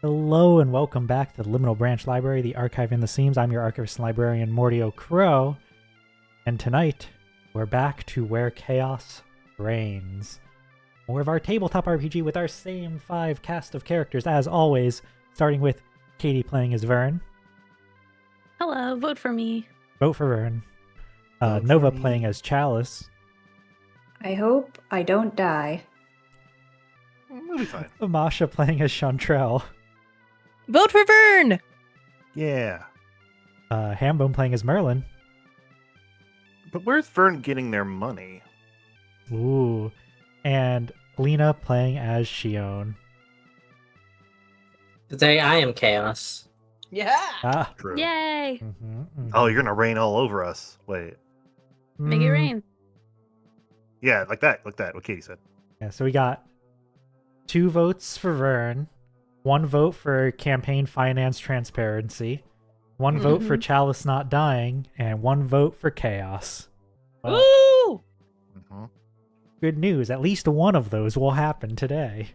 Hello and welcome back to the Liminal Branch Library, the archive in the seams. I'm your Archivist and Librarian, Mordio Crow. And tonight, we're back to where chaos reigns. More of our tabletop RPG with our same 5 cast of characters, as always, starting with Katie playing as Vern. Hello, vote for me. Vote for Vern. Vote for Nova me. playing as Chalice. I hope I don't die. We'll be fine. Masha playing as Chantrell. Vote for Vern! Yeah. Hambone playing as Merlin. But where's Vern getting their money? Ooh. And Lena playing as Shion. Today I am Chaos. Yeah! Ah. True. Yay! Oh, you're gonna rain all over us. Wait. Make it rain. Yeah, like that. Like that. What Katie said. Yeah, so we got 2 votes for Vern, 1 vote for campaign finance transparency, 1 vote for Chalice not dying, and 1 vote for chaos. Well, Woo! Mm-hmm. good news, at least one of those will happen today.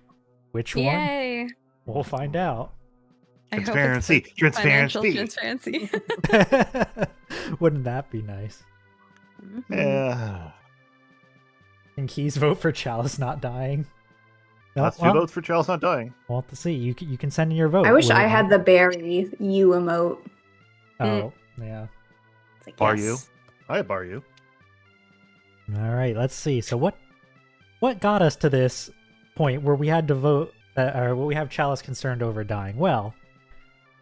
Which one? Yay! We'll find out. I hope it's Transparency. the financial Transparency. transparency. Wouldn't that be nice? Yeah. And Keys vote for Chalice not dying. That's 2 votes for Charles not dying. We'll have to see. You can send in your vote. I wish I We'll- had the berry you emote. Oh, yeah. It's like, Bar yes. you. I bar you. All right, let's see. So what got us to this point where we had to vote, or what we have Chalice concerned over dying? Well,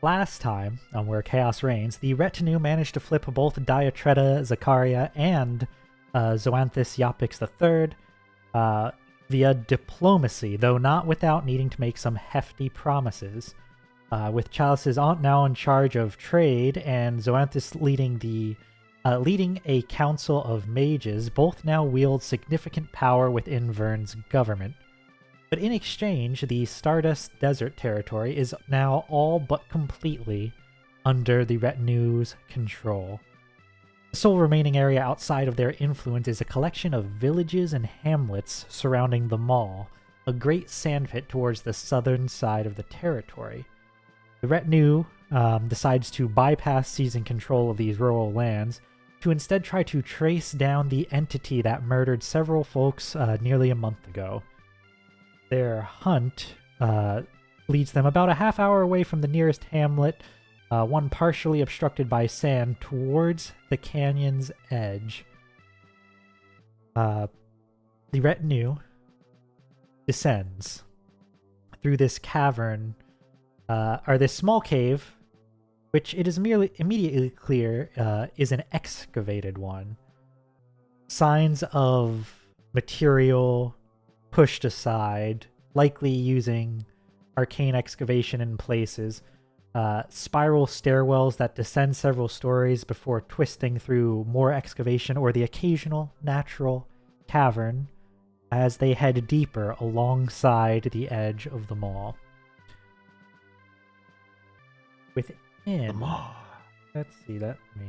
last time on Where Chaos Reigns, the retinue managed to flip both Diatreta, Zakaria, and Zoanthus Iapyx III via diplomacy, though not without needing to make some hefty promises. With Chalice's aunt now in charge of trade and Zoanthus leading a council of mages, both now wield significant power within Vern's government. But in exchange, the Stardust desert territory is now all but completely under the retinue's control. The sole remaining area outside of their influence is a collection of villages and hamlets surrounding the mall, a great sandpit towards the southern side of the territory. The retinue decides to bypass seizing control of these rural lands to instead try to trace down the entity that murdered several folks nearly a month ago. Their hunt leads them about a half hour away from the nearest hamlet, one partially obstructed by sand, towards the canyon's edge. The retinue descends through this cavern, or this small cave, which it is immediately clear is an excavated one. Signs of material pushed aside, likely using arcane excavation in places. Spiral stairwells that descend several stories before twisting through more excavation or the occasional natural cavern as they head deeper alongside the edge of the mall. Within, let's see, let me...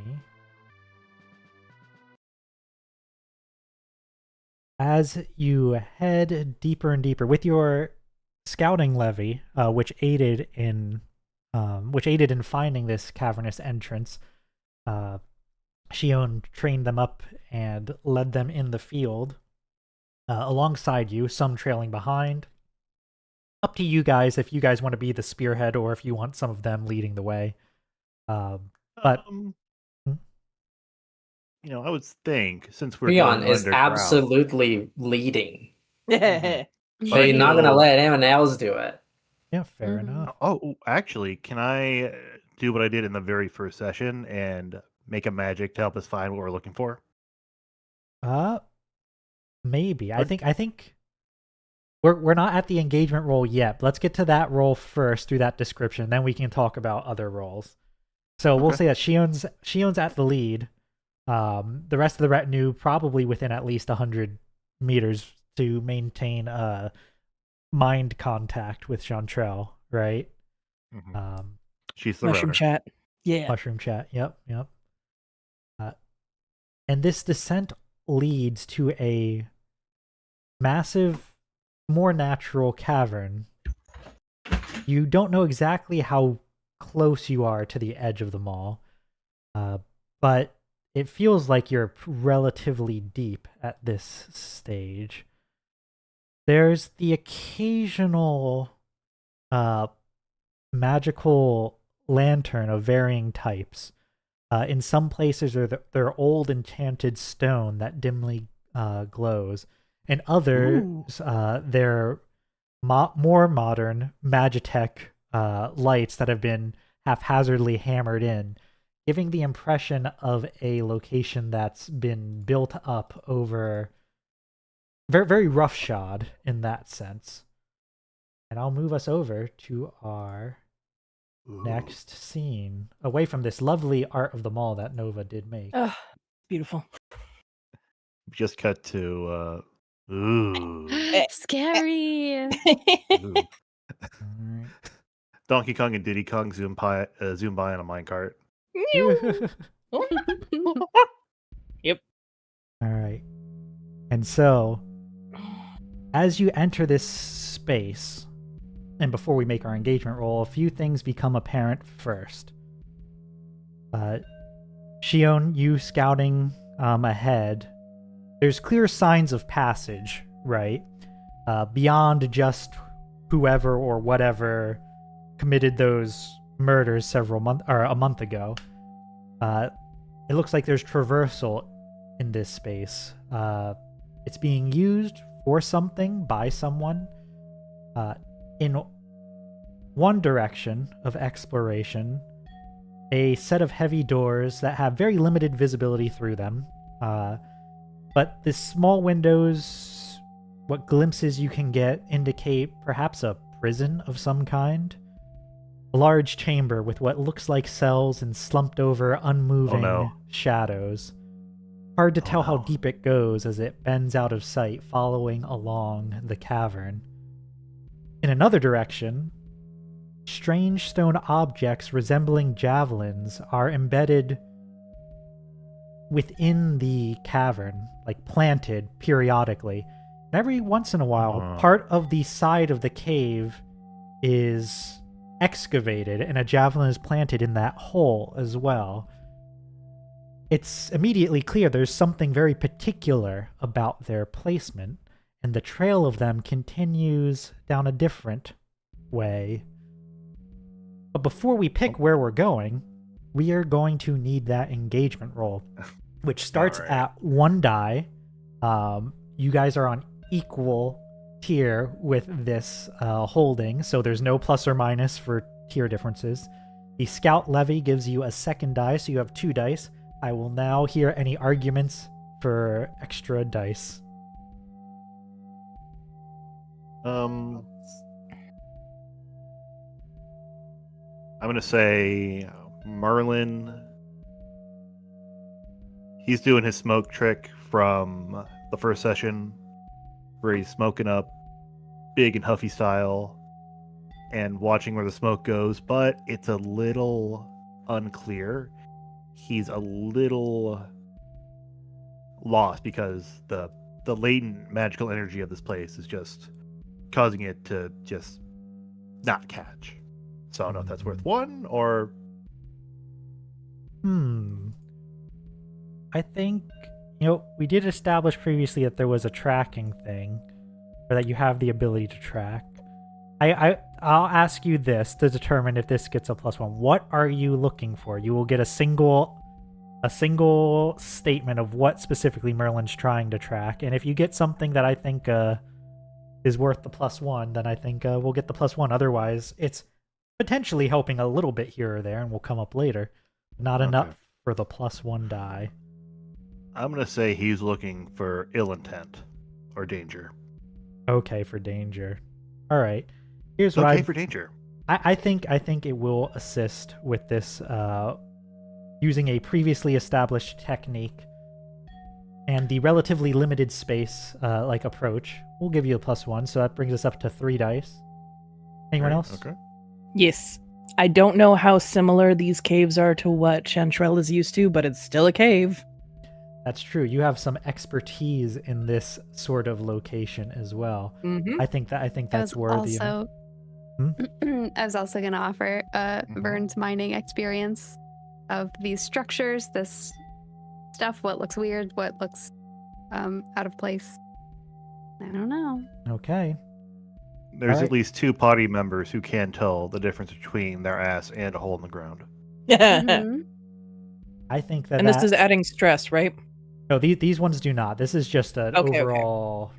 As you head deeper and deeper with your scouting levy, which aided in finding this cavernous entrance, Shion trained them up and led them in the field alongside you, some trailing behind. Up to you guys if you guys want to be the spearhead or if you want some of them leading the way. But I would think since we're Shion going is underground- absolutely leading. Yeah. So you're not gonna let anyone else do it. yeah, fair Mhm. enough. Oh, actually, can I do what I did in the very first session and make a magic to help us find what we're looking for? Maybe. I What? think we're not at the engagement roll yet. But let's get to that roll first through that description, then we can talk about other rolls. So we'll Okay. say that Shion's at the lead. The rest of the retinue probably within at least 100 meters to maintain mind contact with Chantrell, right? Mhm. She's the Mushroom runner. chat. Yeah. Mushroom chat. Yep. And this descent leads to a massive, more natural cavern You don't know exactly how close you are to the edge of the mall, but it feels like you're relatively deep at this stage. There's the occasional magical lantern of varying types. In some places, they're old enchanted stone that dimly glows. In others, they're more modern Magitech lights that have been haphazardly hammered in, giving the impression of a location that's been built up over very, very roughshod in that sense. And I'll move us over to our next scene, away from this lovely art of the mall that Nova did make. Oh, beautiful. Just cut to Scary. ooh. Alright. Donkey Kong and Diddy Kong zoom by on a minecart. Yep. Alright. And so, as you enter this space, and before we make our engagement roll, a few things become apparent first. Shion, you scouting ahead, there's clear signs of passage, right? Beyond just whoever or whatever committed those murders a month ago. It looks like there's traversal in this space. It's being used for something by someone. In one direction of exploration, a set of heavy doors that have very limited visibility through them. But the small windows, what glimpses you can get, indicate perhaps a prison of some kind. A large chamber with what looks like cells and slumped over, unmoving shadows. Hard to tell how deep it goes as it bends out of sight, following along the cavern. In another direction, strange stone objects resembling javelins are embedded within the cavern, like planted periodically. And every once in a while, part of the side of the cave is excavated and a javelin is planted in that hole as well. It's immediately clear there's something very particular about their placement, and the trail of them continues down a different way. But before we pick where we're going, we are going to need that engagement roll, which starts at 1 die. You guys are on equal tier with this holding, so there's no plus or minus for tier differences. The scout levy gives you a 2nd die, so you have 2 dice. I will now hear any arguments for extra dice. I'm gonna say Merlin. He's doing his smoke trick from the first session, where he's smoking up big and huffy style and watching where the smoke goes, but it's a little unclear. He's a little lost because the latent magical energy of this place is just causing it to just not catch. So I don't know if that's worth 1 or... I think, we did establish previously that there was a tracking thing, or that you have the ability to track. I'll ask you this to determine if this gets a +1. What are you looking for? You will get a single statement of what specifically Merlin's trying to track, and if you get something that I think is worth the +1, then I think we'll get the +1. Otherwise, it's potentially helping a little bit here or there, and will come up later. Not enough for the +1 die. I'm gonna say he's looking for ill intent or danger. Okay, for danger. All right. Here's what for danger. I think it will assist with this using a previously established technique and the relatively limited space like approach. We'll give you a +1, so that brings us up to 3 dice. Anyone else? Okay. Yes. I don't know how similar these caves are to what Chantrell is used to, but it's still a cave. That's true. You have some expertise in this sort of location as well. Mm-hmm. I think that's worthy. Also I was also going to offer Vern's mining experience of these structures, this stuff, what looks weird, what looks out of place. I don't know. Okay. There's Alright. at least 2 party members who can tell the difference between their ass and a hole in the ground. Mhm. I think that And this is adding stress, right? No, these ones do not. This is just an Okay. overall.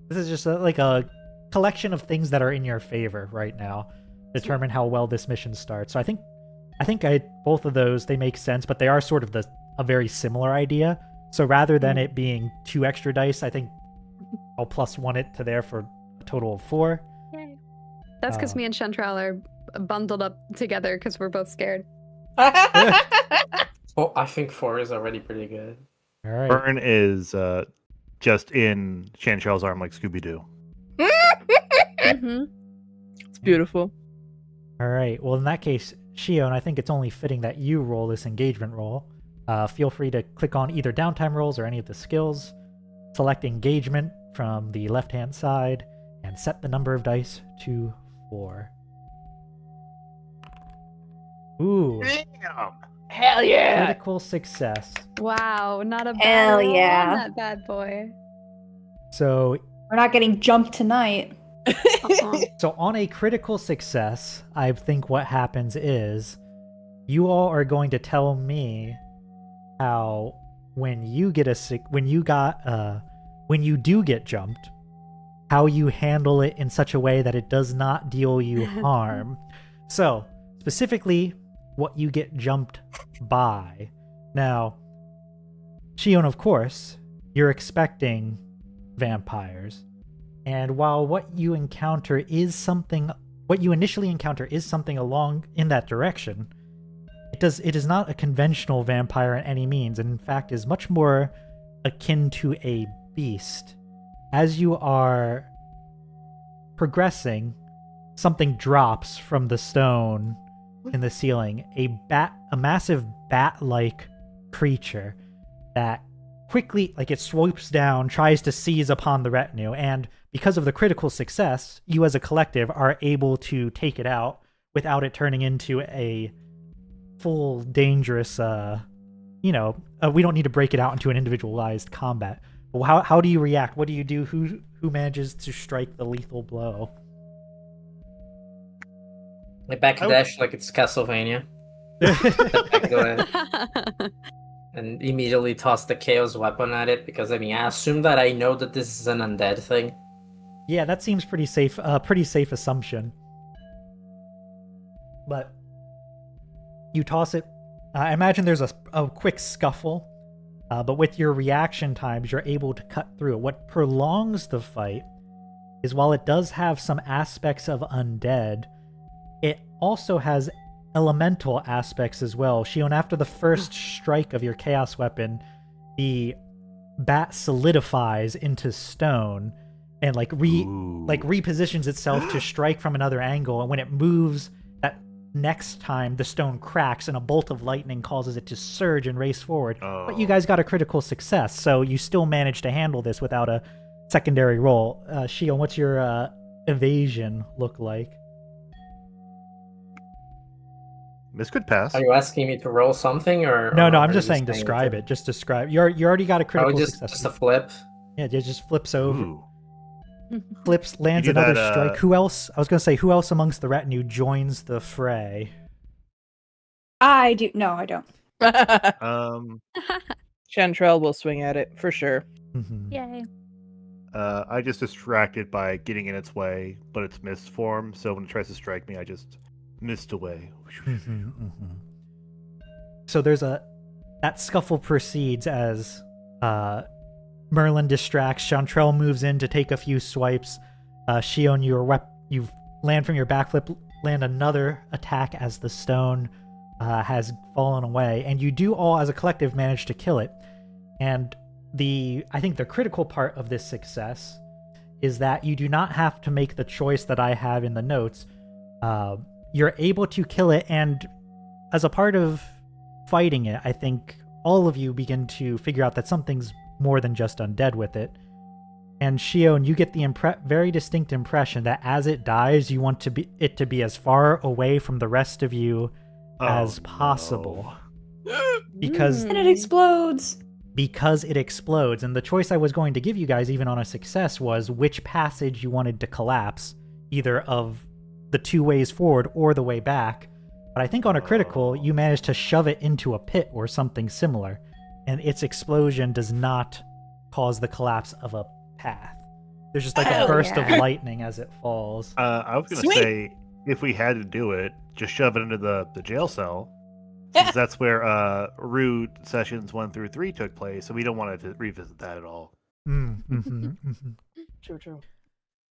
This is just like a collection of things that are in your favor right now. Determine how well this mission starts. So I think both of those, they make sense, but they are sort of a very similar idea. So rather than it being 2 extra dice, I think I'll +1 it to there for a total of 4. Yay. That's because me and Chantrell are bundled up together because we're both scared. Well, I think 4 is already pretty good. All right. Vern is just in Chantrell's arm like Scooby-Doo. Mm-hmm. It's beautiful. All right. Well, in that case, Shion, I think it's only fitting that you roll this engagement roll. Feel free to click on either downtime rolls or any of the skills. Select engagement from the left-hand side and set the number of dice to 4. Ooh, Damn! Hell yeah! critical success. Wow, not a bad Hell roll yeah. on that bad boy. So, We're not getting jumped tonight. Uh-uh. so on a critical success, I think what happens is you all are going to tell me how when you get when you do get jumped, how you handle it in such a way that it does not deal you harm. So, specifically, what you get jumped by. Now, Shion, of course, you're expecting vampires. And while what you initially encounter is something along in that direction, it is not a conventional vampire in any means, and in fact is much more akin to a beast. As you are progressing, something drops from the stone in the ceiling, a massive bat-like creature that quickly, it swoops down, tries to seize upon the retinue, and because of the critical success, you as a collective are able to take it out without it turning into a full dangerous, we don't need to break it out into an individualized combat. But how do you react? What do you do? Who manages to strike the lethal blow? I backdash like it's Castlevania. Back away. And immediately toss the chaos weapon at it because I assume that I know that this is an undead thing. Yeah, that seems pretty safe. Pretty safe assumption. But you toss it. I imagine there's a quick scuffle, but with your reaction times, you're able to cut through it. What prolongs the fight is while it does have some aspects of undead, it also has elemental aspects as well. Shion, after the first strike of your chaos weapon, the bat solidifies into stone and repositions itself to strike from another angle, and when it moves that next time, the stone cracks and a bolt of lightning causes it to surge and race forward. But you guys got a critical success, so you still managed to handle this without a secondary roll. Shion, what's your evasion look like? This could pass. Are you asking me to roll something or No, or I'm are just you saying describe it. Just describe. You already got a critical success. just a flip. Yeah, it just flips over. Ooh. Flips, lands You do another that, strike. Who else? I was going to say, who else amongst the retinue joins the fray? I do. No, I don't. Chantrell will swing at it for sure. Mhm. Yay. I just distract it by getting in its way, but it's mist form, so when it tries to strike me, I just mist away. Mhm, mhm. So there's that scuffle proceeds as Merlin distracts. Chantrell moves in to take a few swipes. Shion, you land from your backflip, land another attack as the stone has fallen away, and you do all as a collective manage to kill it. And I think the critical part of this success is that you do not have to make the choice that I have in the notes. You're able to kill it, and as a part of fighting it, I think all of you begin to figure out that something's more than just undead with it. And Shion, you get the very distinct impression that as it dies, you want it to be as far away from the rest of you as possible. Because And it explodes. it explodes. And the choice I was going to give you guys, even on a success, was which passage you wanted to collapse, either of the 2 ways forward or the way back. But I think on a critical, you managed to shove it into a pit or something similar, and its explosion does not cause the collapse of a path. There's just like a burst of lightning as it falls. I was going to say, if we had to do it, just shove it into the jail cell. Since that's where Rude sessions 1 through 3 took place, so we don't want to revisit that at all. True. Mm-hmm.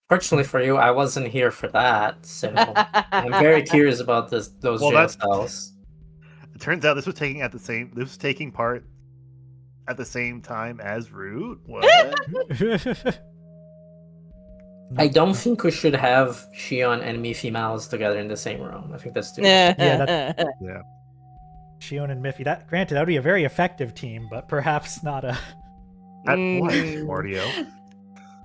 Fortunately for you, I wasn't here for that, so I'm very curious about those jail cells. It turns out this was taking part at the same time as Rude. What? I don't think we should have Shion and Miffy Mouse together in the same room. I think that's too Yeah, Yeah. Shion and Miffy. That would be a very effective team, but perhaps not a. At what, Mordio?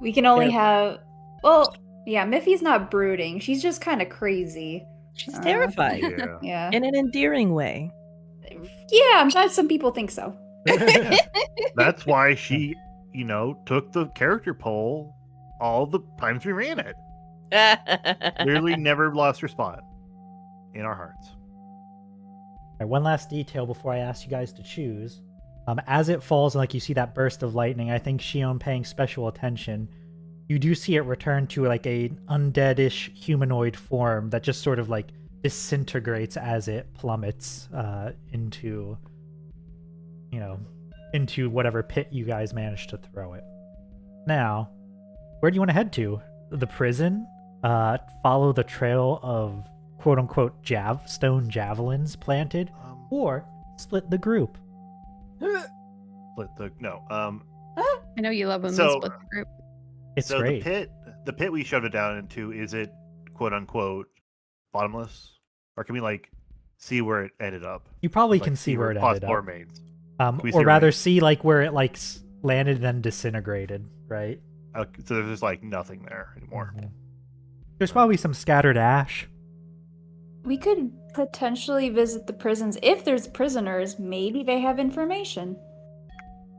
We can only have. Well, yeah, Miffy's not brooding. She's just kind of crazy. She's terrified. Yeah. Yeah. In an endearing way. Yeah, I'm glad some people think so. That's why she, took the character poll all the times we ran it. Literally never lost her spot in our hearts. Right, one last detail before I ask you guys to choose. As it falls, and like you see that burst of lightning, I think Shion paying special attention, you do see it return to like a undeadish humanoid form that just sort of like disintegrates as it plummets into whatever pit you guys managed to throw it. Now, where do you want to head to? The prison? Follow the trail of quote-unquote stone javelins planted? Or split the group? I I know you love when we So- split the group. It's so great. the pit we shoved it down into, is it quote unquote bottomless? Or can we see where it ended up? You probably Like, can see where it pause ended floor up. remains. we see Or rather remains? see like where it landed and then disintegrated, right? Okay, so there's just nothing there anymore. Mhm. There's probably some scattered ash. We could potentially visit the prisons if there's prisoners. Maybe they have information.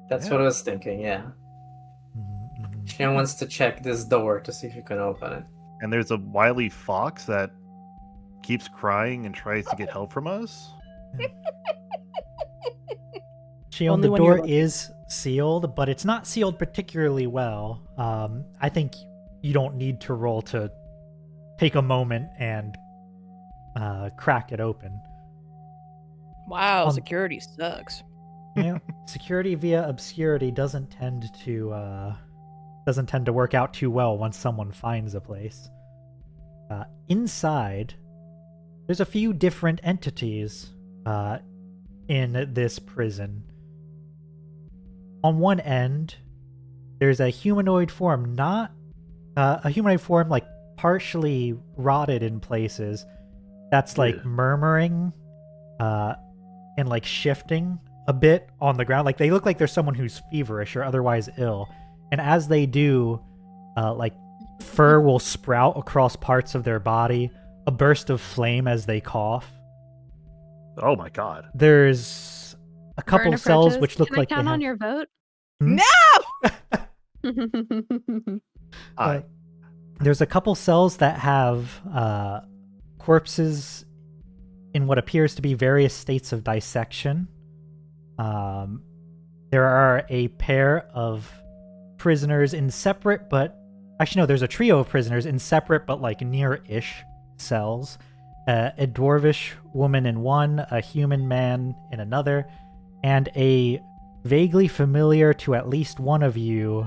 That's Yeah. what I was thinking, yeah. Shion wants to check this door to see if you can open it. And there's a wily fox that keeps crying and tries to get help from us. Shion, Only the when you're door is sealed, but it's not sealed particularly well. I think you don't need to roll to take a moment and crack it open. Wow, Um, security sucks. Yeah, security via obscurity doesn't tend to work out too well once someone finds a place. Inside, there's a few different entities in this prison. On one end, there's a humanoid form, partially rotted in places, that's Yeah. murmuring and shifting a bit on the ground. They look like there's someone who's feverish or otherwise ill. And as they do, fur will sprout across parts of their body, a burst of flame as they cough. Oh my god. There's a couple Burn cells approaches. which look Can like I count they have... on your vote? Hmm? Hi. There's a couple cells that have corpses in what appears to be various states of dissection. There are a pair of prisoners in separate but... Actually, no, there's a trio of prisoners in separate but near-ish cells. A dwarvish woman in one, a human man in another, and a vaguely familiar to at least one of you,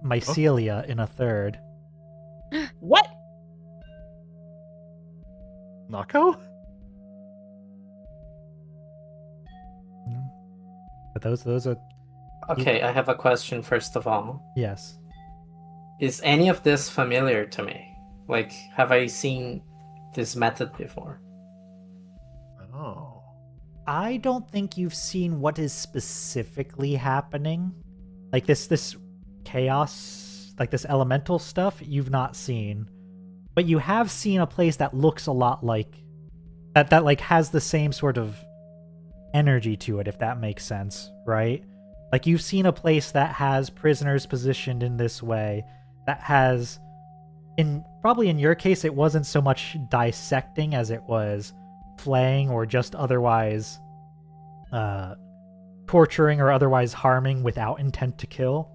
mycelia in a third. What? Nako? But those are... Okay, I have a question first of all. Yes. Is any of this familiar to me? Have I seen this method before? Oh. I don't think you've seen what is specifically happening. This chaos, like this elemental stuff, you've not seen. But you have seen a place that looks a lot like that like has the same sort of energy to it, if that makes sense, right? Like you've seen a place that has prisoners positioned in this way, that has probably in your case it wasn't so much dissecting as it was flaying or just otherwise torturing or otherwise harming without intent to kill.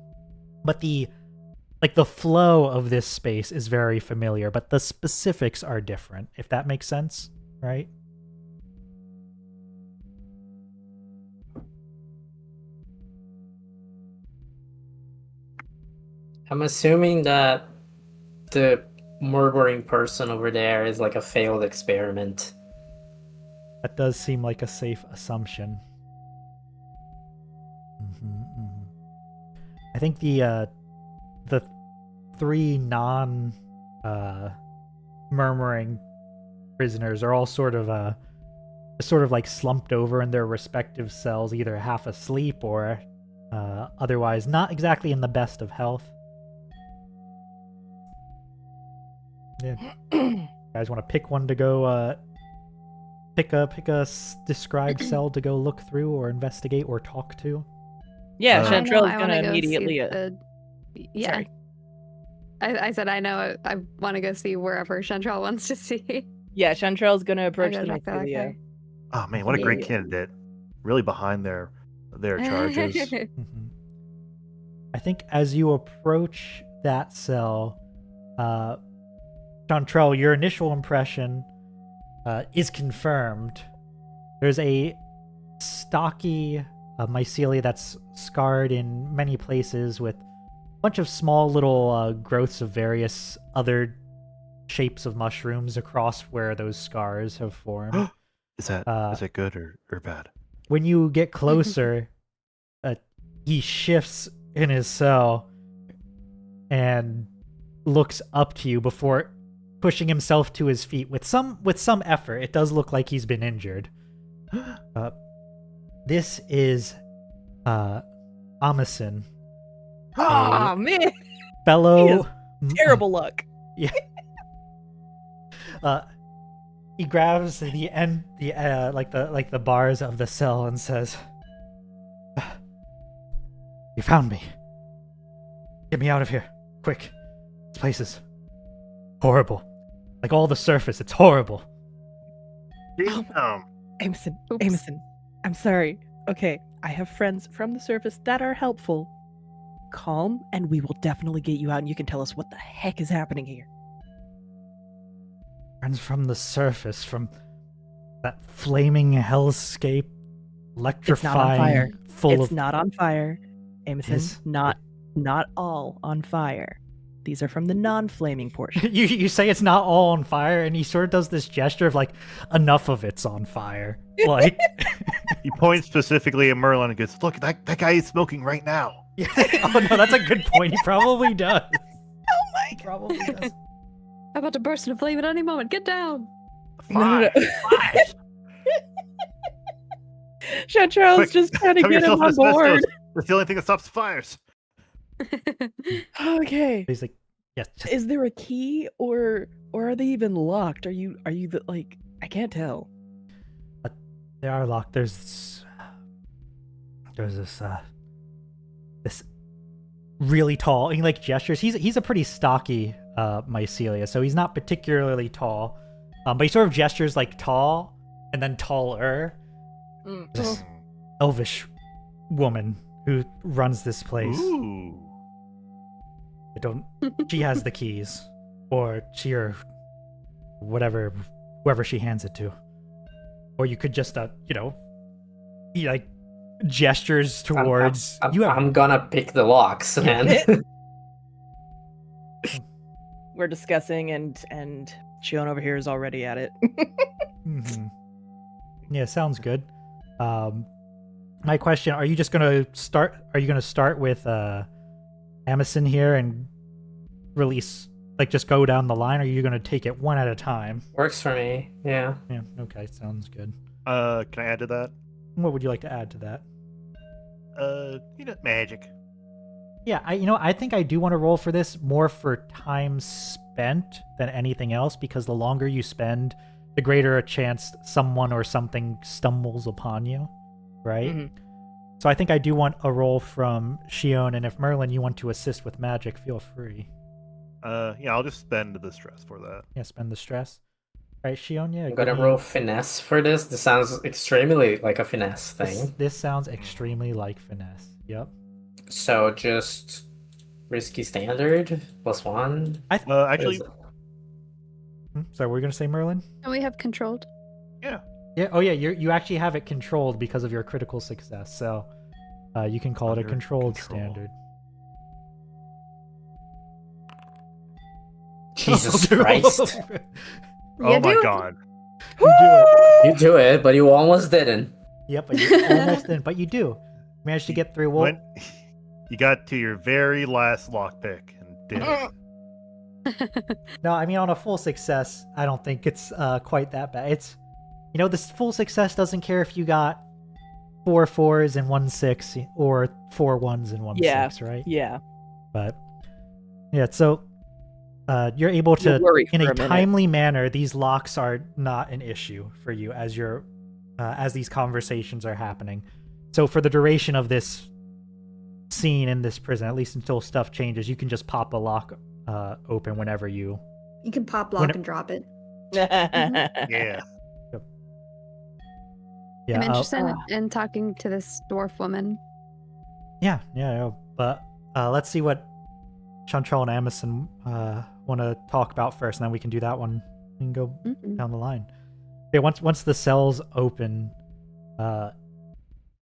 But the flow of this space is very familiar, but the specifics are different, if that makes sense, right? I'm assuming that the murdering person over there is like a failed experiment. That does seem like a safe assumption. I think the 3 murmuring prisoners are all sort of like slumped over in their respective cells, either half asleep or otherwise not exactly in the best of health. Yeah. Guys want to pick one to go pick a described cell to go look through or investigate or talk to? Yeah, I Chantrell's I wanna gonna go see immediately. yeah. Sorry. I said I know I want to go see wherever Chantrell wants to see. Yeah, Chantrell's gonna approach I'll the go back to that Mycelia. guy. Oh man, what a great Yeah. candidate! Really behind their charges. Mm-hmm. I think as you approach that cell, Chantrell, your initial impression is confirmed. There's a stocky mycelia that's scarred in many places with a bunch of small little growths of various other shapes of mushrooms across where those scars have formed. Is that good or bad? When you get closer, he shifts in his cell and looks up to you before pushing himself to his feet with some effort. It does look like he's been injured. This is Amundsen, Oh man, fellow terrible luck. Yeah. He grabs the end, like the bars of the cell and says, "You found me. Get me out of here, quick. This place is horrible. Like all the surface, it's horrible." Amundsen, Oops. Amundsen, I'm sorry. Okay, I have friends from the surface that are helpful. Calm, and we will definitely get you out, and you can tell us what the heck is happening here. Friends from the surface, from that flaming hellscape, electrifying, fire. full It's of. not on fire. Amundsen, Is- not all on fire. These are from the non-flaming portion. You say it's not all on fire, and he sort of does this gesture of like, enough of it's on fire. Like, He points specifically at Merlin and goes, "Look, that guy is smoking right now." yeah. Oh no, that's a good point. He probably does. Oh my He probably does. I'm about to burst into flame at any moment. Get down. No. Fires. Chantrell's Quick, just trying to Cover get him yourself in on asbestos. board. That's the only thing that stops fires. Okay. He's like, yes. Is there a key or are they even locked? Are you the, like, I can't tell. They are locked. There's this really tall. He like gestures. He's a pretty stocky mycelia, so he's not particularly tall. But he sort of gestures like tall and then taller. This elvish woman who runs this place. Ooh. I don't. She has the keys, or whoever she hands it to. Or you could just, he like gestures towards you. I'm gonna pick the locks, man. We're discussing and Shion over here is already at it. Mhm. Yeah, sounds good. My question: Are you just gonna start? Are you gonna start with Amundsen here and release, like, just go down the line? Or are you gonna take it one at a time? Works for me. Yeah. Yeah. Okay, sounds good. Can I add to that? What would you like to add to that? Magic. Yeah, I think I do want to roll for this more for time spent than anything else, because the longer you spend, the greater a chance someone or something stumbles upon you, right? Mhm. So I think I do want a roll from Shion, and if Merlin, you want to assist with magic, feel free. Yeah, I'll just spend the stress for that. Yeah, spend the stress. All right, Shion, yeah. I'm gonna roll finesse for this. This sounds extremely like a finesse thing. This sounds extremely like finesse. Yep. So just risky standard +1. Actually, Sorry, we're gonna say Merlin. And we have controlled. yeah. Yeah. Oh, yeah. You actually have it controlled because of your critical success, so you can call it a Under controlled control. standard. Jesus Christ. Oh You my do. god. You do it. You do it, but you almost didn't. Yep, but you almost didn't. But you do. Managed to get through. Well, You got to your very last lockpick and did it. no, I mean on a full success, I don't think it's quite that bad. It's, this full success doesn't care if you got 4 4s and 1 6 or 4 1s and 1 Yeah. 6, right? Yeah. But yeah, so you're able to, You'll worry in for a a minute. timely manner, these locks are not an issue for you as as these conversations are happening. So for the duration of this scene in this prison, at least until stuff changes, you can just pop a lock open whenever you. You can pop lock and drop it. Yeah. Yeah, I'm interested in talking to this dwarf woman. yeah. But let's see what Chantrell and Amison want to talk about first, and then we can do that one and go Mm-mm. down the line. Yeah, once the cells open,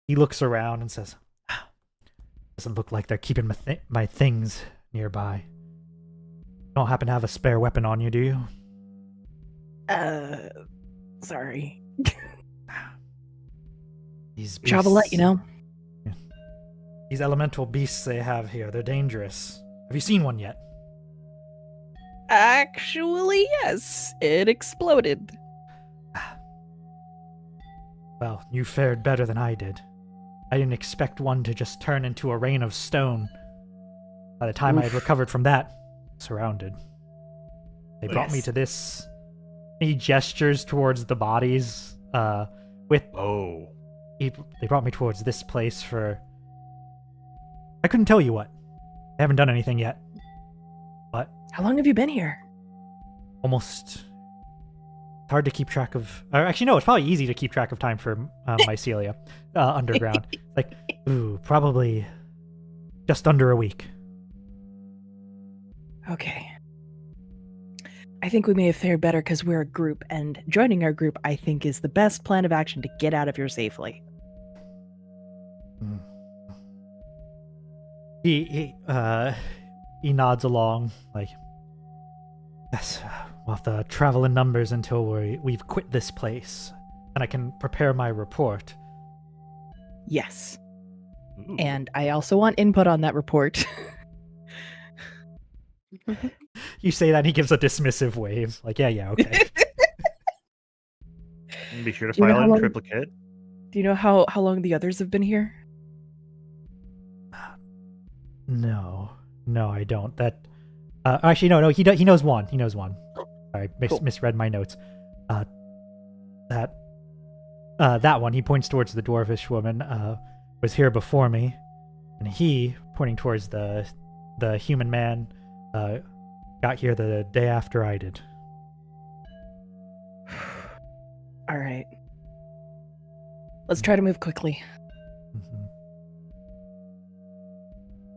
he looks around and says, "Doesn't look like they're keeping my things nearby. Don't happen to have a spare weapon on you, do you?" Sorry. These Java let you know. These elemental beasts they have here, they're dangerous. Have you seen one yet? Actually, yes. It exploded. Well, you fared better than I did. I didn't expect one to just turn into a rain of stone. By the time I had recovered from that, surrounded. They brought me Yes. to this. He gestures towards the bodies. Oh. They brought me towards this place for. I couldn't tell you what. I haven't done anything yet. But How long have you been here? almost. Hard to keep track of. Or actually, no, it's probably easy to keep track of time for mycelia underground. Like, probably just under a week. Okay. I think we may have fared better because we're a group, and joining our group, I think, is the best plan of action to get out of here safely. He nods along, like, yes, we'll have to travel in numbers until we've quit this place, and I can prepare my report. Yes. Ooh. And I also want input on that report. You say that, and he gives a dismissive wave, like, yeah, okay. And be sure to Do you know file how in long- triplicate. Do you know how long the others have been here? No, I don't. That, actually, no, he knows one. He knows one. Sorry, Cool. misread my notes. That one, he points towards the dwarfish woman, was here before me, and he, pointing towards the human man, got here the day after I did. All right. Let's try to move quickly. Mhm.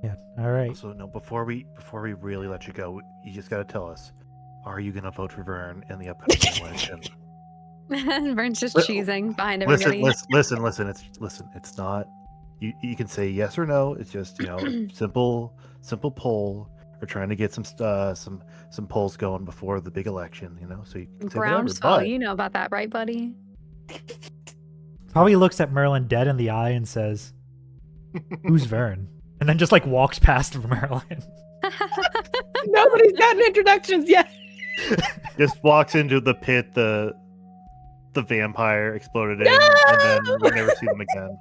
Yeah. All right. So no, before we really let you go, you just gotta tell us: are you gonna vote for Vern in the upcoming election? Vern's just Li- cheesing behind everybody. Listen. It's not. You can say yes or no. It's just simple poll. We're trying to get some polls going before the big election. So you can say whatever. Groundswell, But you know about that, right, buddy? Probably looks at Merlin dead in the eye and says, "Who's Vern?" And then just like walks past Merlin. Nobody's gotten introductions yet. just walks into the pit the vampire exploded in, and then we never see them again.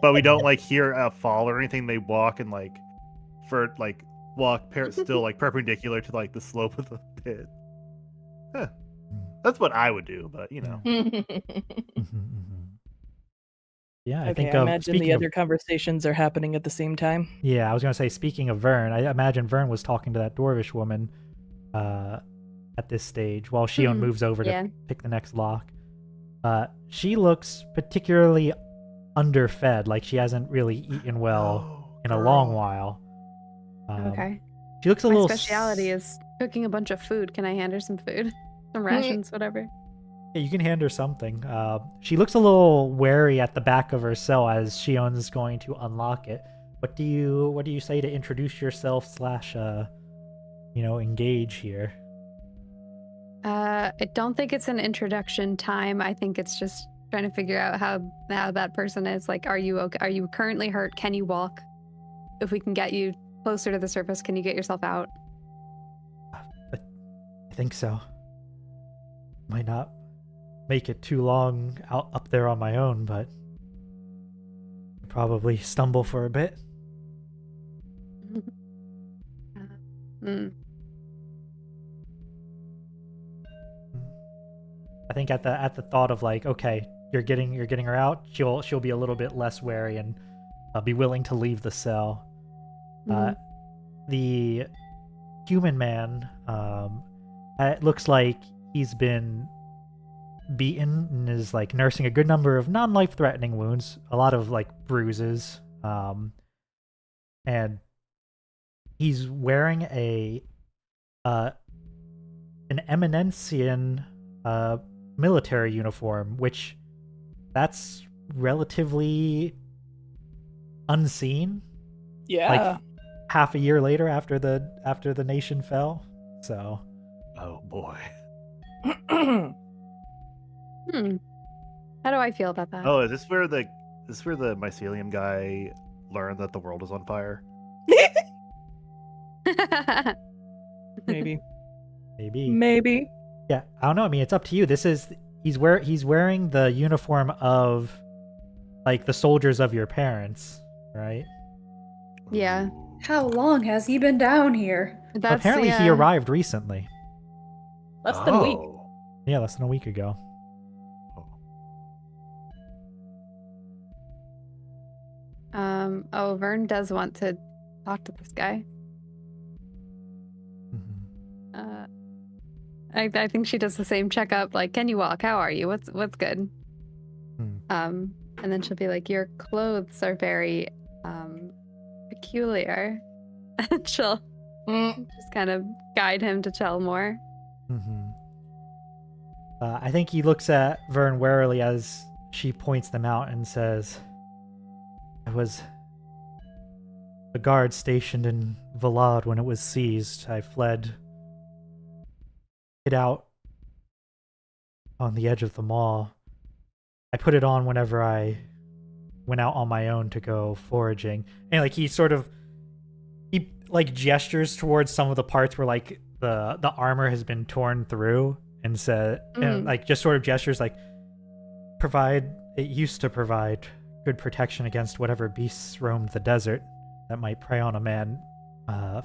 but we don't like hear a fall or anything. They walk and still like perpendicular to like the slope of the pit. Huh. That's what I would do, but you know. Yeah, I Okay, think I of imagine speaking the of, other conversations are happening at the same time. Yeah, I was gonna say, speaking of Vern, I imagine Vern was talking to that dwarvish woman at this stage while Shion moves over yeah. to pick the next lock. She looks particularly underfed, like she hasn't really eaten well in a long while. Okay. She looks a My little speciality is cooking a bunch of food. Can I hand her some food? Some rations, whatever. Yeah, you can hand her something. She looks a little wary at the back of her cell as Shion's going to unlock it. What do you say to introduce yourself / engage here? I don't think it's an introduction time. I think it's just trying to figure out how that person is. Like, are you okay? Are you currently hurt? Can you walk? If we can get you closer to the surface, can you get yourself out? I think so. Might not make it too long out up there on my own, but probably stumble for a bit. I think at the thought of like, okay, you're getting her out, she'll be a little bit less wary and be willing to leave the cell. The human man, it looks like he's been beaten and is like nursing a good number of non-life-threatening wounds, a lot of like bruises, and he's wearing an Eminentian military uniform, which that's relatively unseen. Yeah. Like half a year later after the nation fell. So. Oh boy. How do I feel about that? Oh, is this where the mycelium guy learned that the world is on fire? Maybe. Maybe. Yeah, I don't know. I mean, it's up to you. He's wearing the uniform of like the soldiers of your parents, right? Yeah. How long has he been down here? Apparently he arrived recently. Less than a week. Yeah, less than a week ago. Vern does want to talk to this guy. I think she does the same checkup, like, can you walk? How are you? What's good? And then she'll be like, your clothes are very peculiar. And she'll just kind of guide him to tell more. I think he looks at Vern warily as she points them out and says, I was a guard stationed in Valad when it was seized. I fled, hid out on the edge of the mall. I put it on whenever I went out on my own to go foraging. And like he gestures towards some of the parts where like the armor has been torn through and said and like just sort of gestures like it used to provide good protection against whatever beasts roamed the desert that might prey on a man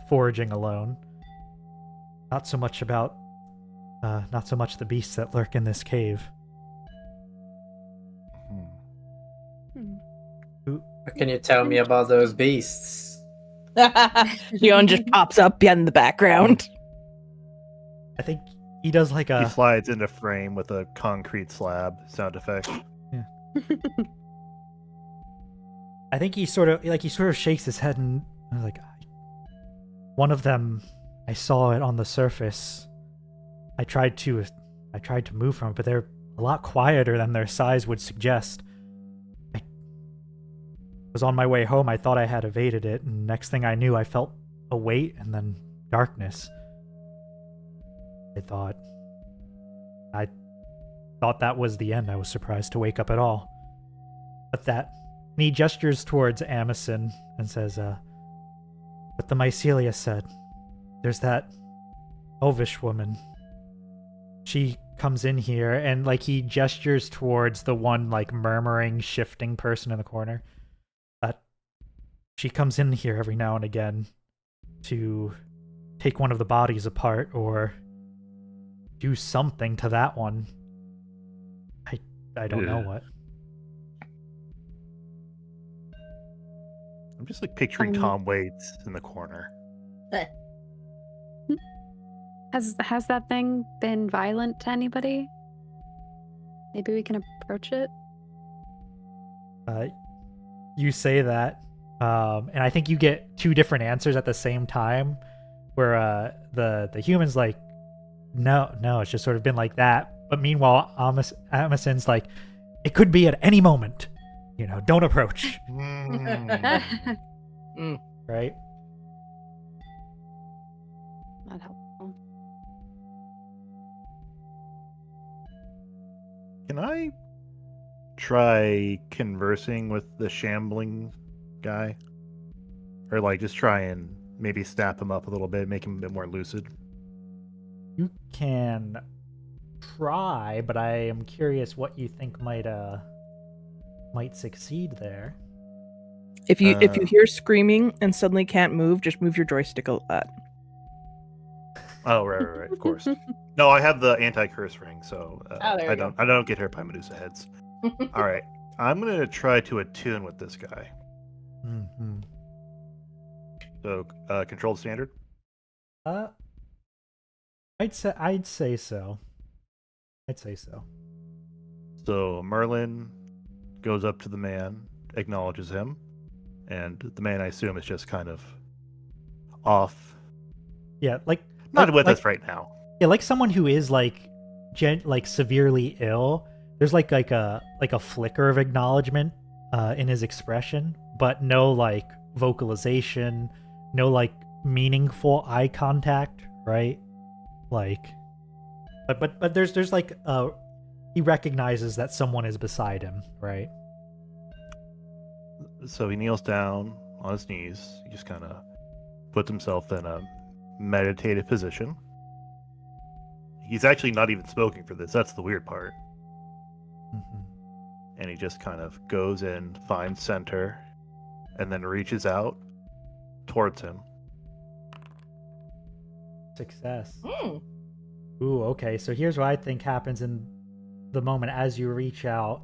foraging alone. Not so much the beasts that lurk in this cave. What can you tell me about those beasts? Shion just pops up in the background. I think he does like He slides into frame with a concrete slab sound effect. Yeah. I think he sort of shakes his head and like, one of them, I saw it on the surface. I tried to move from it, but they're a lot quieter than their size would suggest. I was on my way home. I thought I had evaded it, and next thing I knew, I felt a weight and then darkness. I thought that was the end. I was surprised to wake up at all. And he gestures towards Amison and says, what the mycelia said. There's that elvish woman. She comes in here and like he gestures towards the one like murmuring, shifting person in the corner. she comes in here every now and again to take one of the bodies apart or do something to that one. I don't know what. I'm just like picturing Tom Waits in the corner. Has that thing been violent to anybody? Maybe we can approach it. You say that, and I think you get two different answers at the same time. Where the human's like, no, it's just sort of been like that. But meanwhile, Amison's like, it could be at any moment. Don't approach. Right? Not helpful. Can I try conversing with the shambling guy? Or like just try and maybe snap him up a little bit, make him a bit more lucid? You can try, but I am curious what you think might succeed there. If you hear screaming and suddenly can't move, just move your joystick a lot. Oh, right, of course. No, I have the anti-curse ring, so I don't get hurt by Medusa heads. All right, I'm gonna try to attune with this guy. Mm-hmm. So, controlled standard. I'd say so. So Merlin goes up to the man, acknowledges him, and the man, I assume, is just kind of off. Yeah, not with us right now. Yeah, like someone who is like severely ill. There's like a flicker of acknowledgement in his expression, but no like vocalization, no like meaningful eye contact, right? Like, but there's like he recognizes that someone is beside him, right? So he kneels down on his knees. He just kind of puts himself in a meditative position. He's actually not even smoking for this. That's the weird part. Mm-hmm. And he just kind of goes in, finds center, and then reaches out towards him. Success. Ooh, okay. So here's what I think happens in the moment as you reach out.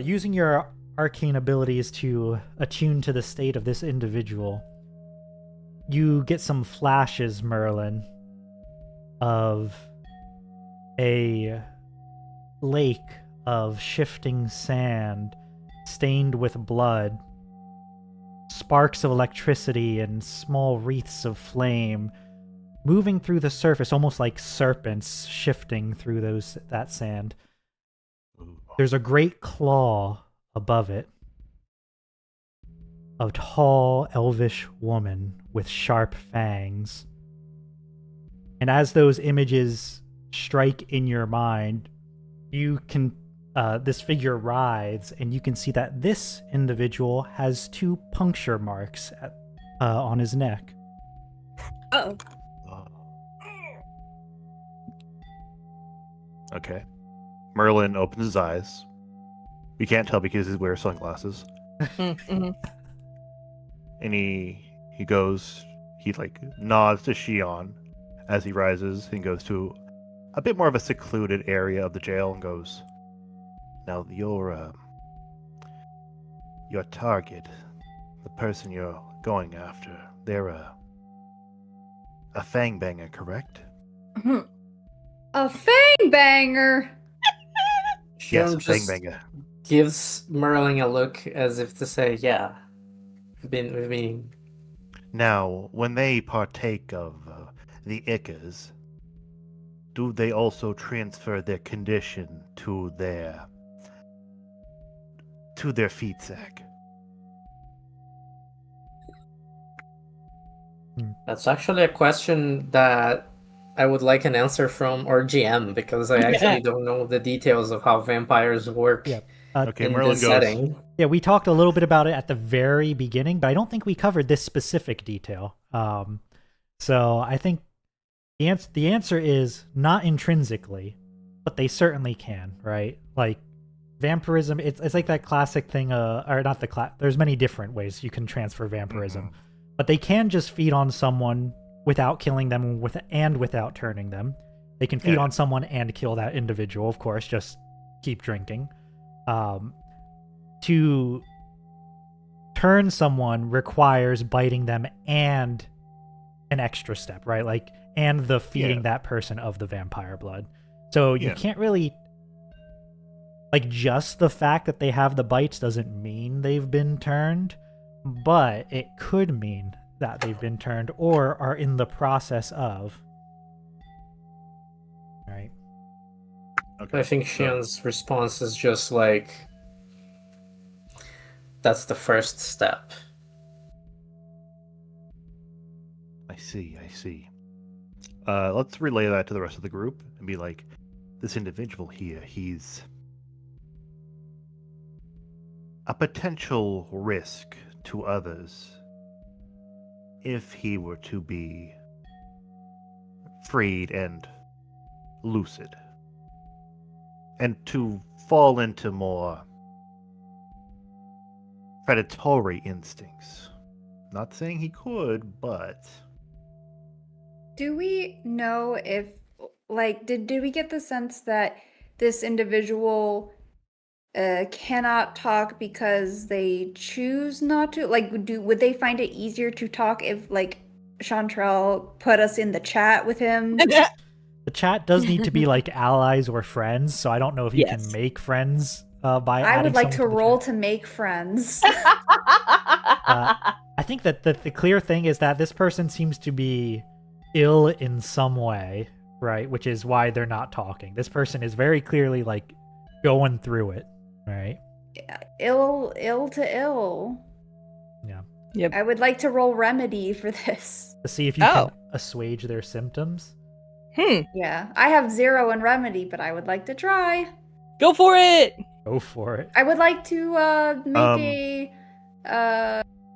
Using your arcane abilities to attune to the state of this individual, you get some flashes, Merlin, of a lake of shifting sand stained with blood, sparks of electricity and small wreaths of flame moving through the surface, almost like serpents shifting through that sand. There's a great claw above it. A tall, elvish woman with sharp fangs. And as those images strike in your mind, you can this figure writhes, and you can see that this individual has 2 puncture marks on his neck. Oh. Okay. Merlin opens his eyes. We can't tell because he wears sunglasses. Mm-hmm. And he like nods to Shion as he rises and goes to a bit more of a secluded area of the jail and goes, now your target, the person you're going after, they're a fangbanger, correct? A fang banger. Yes, Shion a just fangbanger. gives Merlin a look as if to say, yeah, we've been... Now, when they partake of the ichors, do they also transfer their condition to their feet sack? That's actually a question that I would like an answer from our GM, because I actually don't know the details of how vampires work Okay, in Merlin this goes. setting. Yeah, we talked a little bit about it at the very beginning, but I don't think we covered this specific detail. So I think the answer is not intrinsically, but they certainly can, right? Like, vampirism, it's like that classic thing, or not there's many different ways you can transfer vampirism, but they can just feed on someone without killing them and without turning them. They can feed on someone and kill that individual, of course, just keep drinking. To turn someone requires biting them and an extra step, right? Like, and the feeding that person of the vampire blood. So you can't really, like, just the fact that they have the bites doesn't mean they've been turned, but it could mean that they've been turned or are in the process of. Right. Okay. I think Shion's response is just like, that's the first step. I see. Let's relay that to the rest of the group and be like, this individual here, he's a potential risk to others if he were to be freed and lucid, and to fall into more predatory instincts. Not saying he could, but... Do we know if, like, did we get the sense that this individual cannot talk because they choose not to? Like, would they find it easier to talk if, like, Chantrell put us in the chat with him? The chat does need to be like allies or friends, so I don't know if you can make friends by I adding would like someone to roll to make friends. I think that the clear thing is that this person seems to be ill in some way, right? Which is why they're not talking. This person is very clearly, like, going through it, right? Ill to ill. Yeah. Yep. I would like to roll remedy for this. To see if you can assuage their symptoms. Yeah, I have 0 in remedy, but I would like to try. Go for it. Go for it. I would like to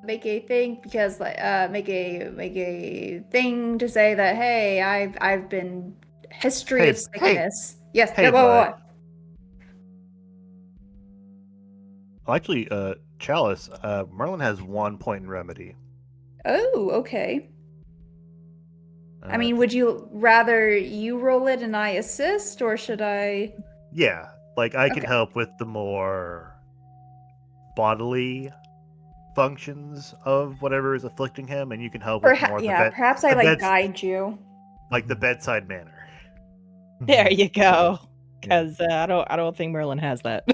make a thing because make a thing to say that, hey, I've been history of sickness. Yes. Hey, what? Well, actually, Chalice, Merlin has 1 point in remedy. Oh, okay. I mean, would you rather you roll it and I assist, or should I? Yeah, like I can help with the more bodily functions of whatever is afflicting him, and you can help with more. Perhaps I guide you. Like the bedside manner. There you go. Because I don't think Merlin has that.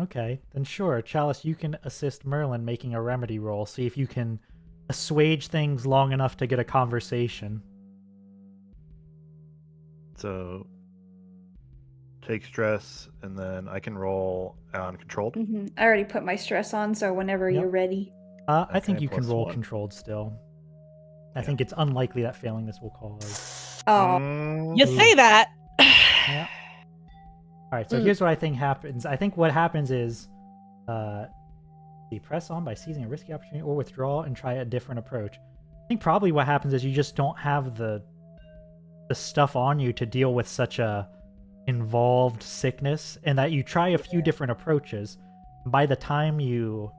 Okay, then sure, Chalice, you can assist Merlin making a remedy roll. See if you can assuage things long enough to get a conversation. So, take stress, and then I can roll uncontrolled. I already put my stress on, so whenever you're ready. I think you can roll 1. controlled still. I think it's unlikely that failing this will cause. Oh, you say that. Yeah. All right, so here's what I think happens. I think what happens is, you press on by seizing a risky opportunity, or withdraw and try a different approach. I think probably what happens is you just don't have the stuff on you to deal with such a involved sickness, and that you try a few different approaches. By the time you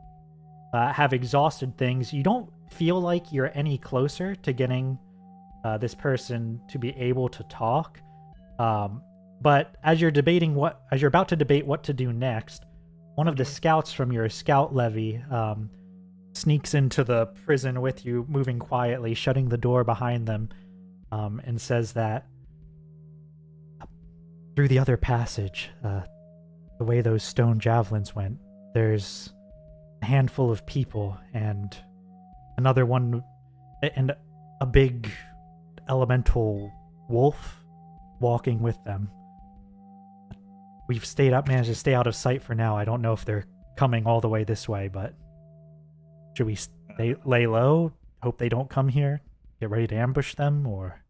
have exhausted things, you don't feel like you're any closer to getting this person to be able to talk. But as you're about to debate what to do next, one of the scouts from your scout levy sneaks into the prison with you, moving quietly, shutting the door behind them, and says that through the other passage, the way those stone javelins went, there's a handful of people and another one, and a big elemental wolf walking with them. We've managed to stay out of sight for now. I don't know if they're coming all the way this way, but should we lay low, hope they don't come here, get ready to ambush them, or?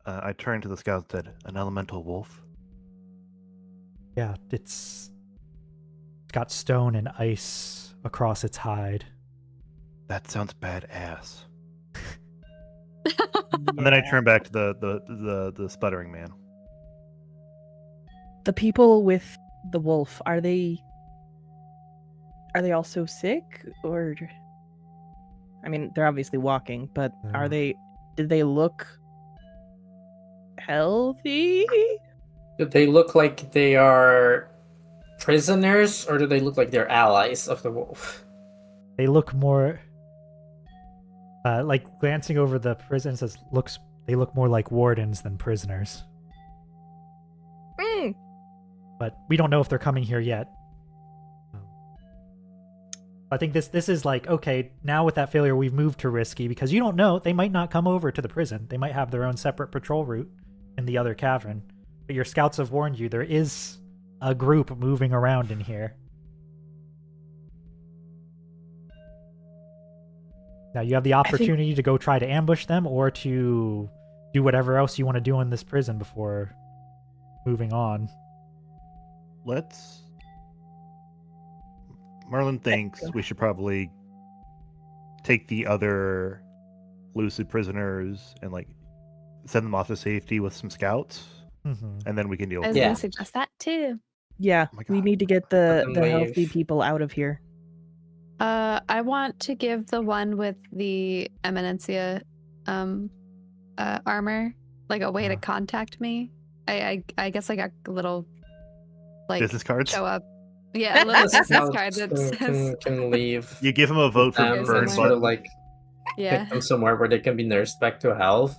I turned to the scouts and said, an elemental wolf? Yeah, it's got stone and ice across its hide. That sounds badass. And then I turn back to the sputtering man. the people with the wolf, are they also sick, or I mean, they're obviously walking, but did they look healthy? Do they look like they are prisoners, or do they look like they're allies of the wolf? They look more like, glancing over the prison says, they look more like wardens than prisoners. But we don't know if they're coming here yet. I think this is like, okay, now with that failure, we've moved to risky, because you don't know, they might not come over to the prison. They might have their own separate patrol route in the other cavern. But your scouts have warned you, there is a group moving around in here. Now you have the opportunity to go try to ambush them, or to do whatever else you want to do in this prison before moving on. Merlin thinks we should probably take the other lucid prisoners and like send them off to safety with some scouts, and then we can deal I with was it. gonna suggest that too. Yeah, Oh my we God. need to get the Let them healthy leave. people out of here. I want to give the one with the Eminencia armor like a way to contact me. I guess like a little like Business cards. show up. Yeah, a little business Scouts card that says can leave. You give him a vote for Yeah, burn and somewhere. sort of button. like yeah. pick them somewhere where they can be nursed back to health.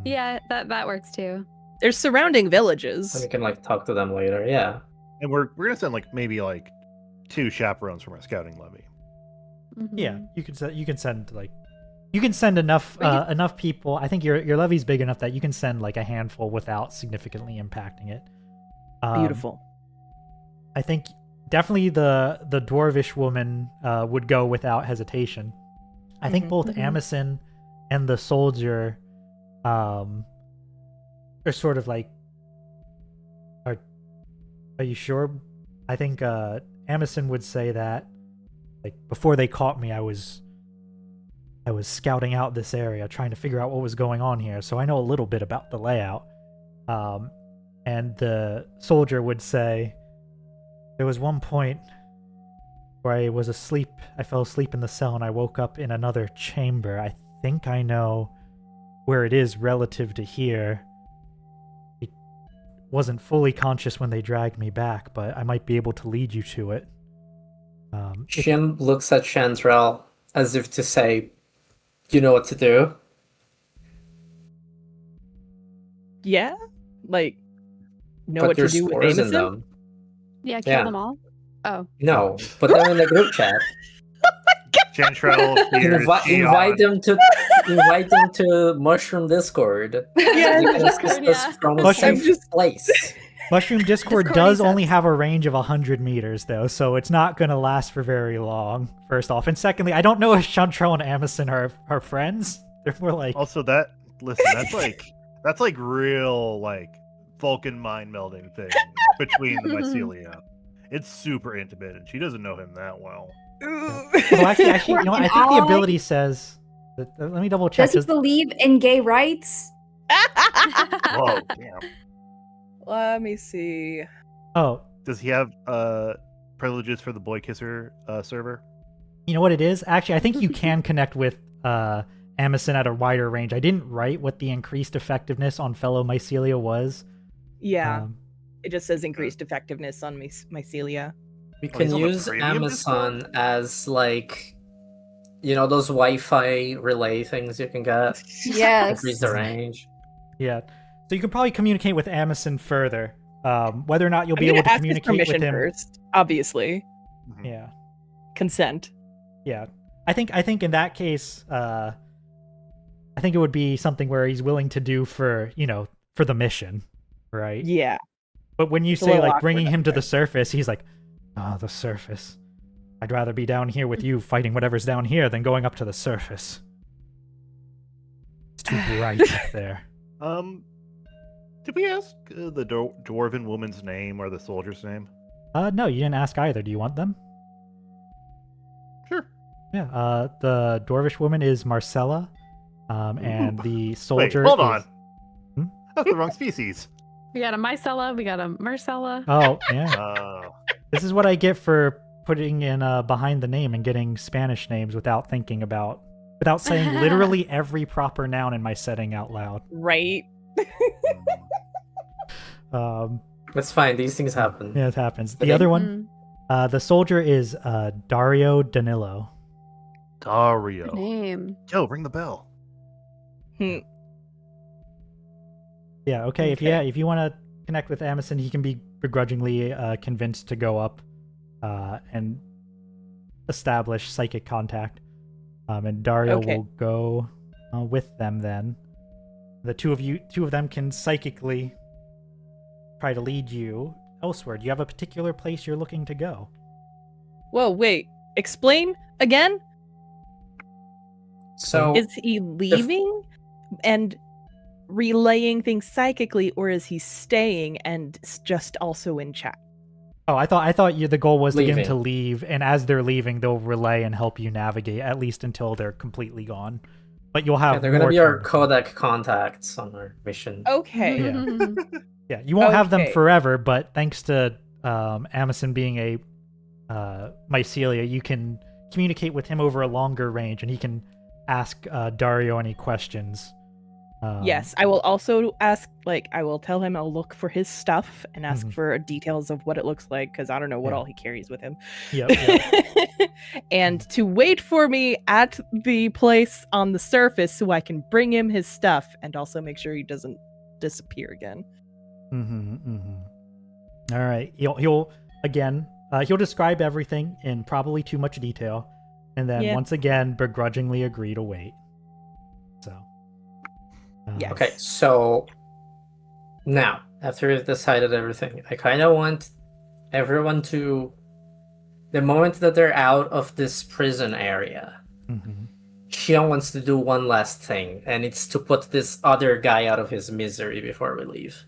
Yeah, that works too. There's surrounding villages. And we can like talk to them later. Yeah. And we're gonna send like maybe like 2 chaperones from our scouting levy. Yeah, Mhm. you can send enough We could- enough people. I think your levy's big enough that you can send like a handful without significantly impacting it. Beautiful. I think definitely the dwarvish woman would go without hesitation. I think Mhm. both Mhm. Amison and the soldier are sort of like, are you sure? I think Amison would say that, like, before they caught me, I was scouting out this area, trying to figure out what was going on here, so I know a little bit about the layout. And the soldier would say, there was one point where I was asleep. I fell asleep in the cell and I woke up in another chamber. I think I know where it is relative to here. I wasn't fully conscious when they dragged me back, but I might be able to lead you to it. Shion looks at Chantrell as if to say, you know what to do. Yeah? Like, know But what to there's do with spores in Amison? them. Yeah, kill Yeah. them all. Oh. No, put them in the group chat. Chantrell fears Invite Shion. them to Mushroom Discord. Yeah, You can Discord, assist us yeah. from a Mushroom- safe place. Mushroom Discord Discord does makes only sense. have a range of 100 meters, though, so it's not going to last for very long, first off. And secondly, I don't know if Chantrell and Amison are friends. They're more like... Also, that's like real like Vulcan mind melding thing between the mycelia. It's super intimate, and she doesn't know him that well. Well, actually, you know, I think the ability says... let me double check. Does he believe in gay rights? Whoa, damn. Let me see. Oh, Does he have privileges for the boy kisser server? you know what it is? Actually, I think you can connect with Amison at a wider range. I didn't write what the increased effectiveness on fellow mycelia was. Yeah, Um, it just says increased effectiveness on mycelia. We Oh, he's can on the use premium Amazon Discord? as like, you know, those Wi-Fi relay things you can get. Yes. Increase the range. yeah. So you can probably communicate with Amison further. Whether or not you'll I'm be gonna able to ask his communicate with permission him. first, obviously. Mhm. Yeah. Consent. Yeah. I think in that case, I think it would be something where he's willing to do for the mission, right? Yeah. But when you It's a say little like awkward bringing him to up the surface, he's like, "Ah, the surface. I'd rather be down here with you fighting whatever's down here than going up to the surface. It's too bright up there." Did we ask the dwarven woman's name or the soldier's name? No, you didn't ask either. Do you want them? Sure. Yeah. The dwarvish woman is Marcella, and the soldier. Wait, hold is... on. Hmm? That's the wrong species. We got a Mycella, we got a Marcella. Oh, yeah. Oh. This is what I get for putting in behind the name and getting Spanish names without saying literally every proper noun in my setting out loud. Right. It's fine. These things happen. Yeah, it happens. The The other name? one, the soldier is Dario Danilo. Dario. Name. Joe, ring the bell. Yeah, okay. If you want to connect with Amundsen, he can be begrudgingly convinced to go up and establish psychic contact. And Dario Okay. will go with them then. The two of them can psychically try to lead you elsewhere. Do you have a particular place you're looking to go? Whoa, wait. Explain again? So Is he leaving and relaying things psychically, or is he staying and just also in chat? Oh, I thought the goal was to get him Leaving. to leave, and as they're leaving, they'll relay and help you navigate at least until they're completely gone. But you'll have they're gonna more be our time. codec contacts on our mission. Okay. Yeah. Yeah, you won't have them Okay. forever, but thanks to Amundsen being a mycelia, you can communicate with him over a longer range, and he can ask Dario any questions. Yes, I will also ask, I will tell him I'll look for his stuff and ask Mhm. for details of what it looks like, because I don't know what Yeah. all he carries with him. Yep, yep. And to wait for me at the place on the surface so I can bring him his stuff and also make sure he doesn't disappear again. All right. He'll describe everything in probably too much detail, and then Yeah. once again begrudgingly agree to wait. So. Yeah. Okay, so now after we've decided everything, I kind of want everyone to, the moment that they're out of this prison area, Mhm. Shion wants to do one last thing, and it's to put this other guy out of his misery before we leave.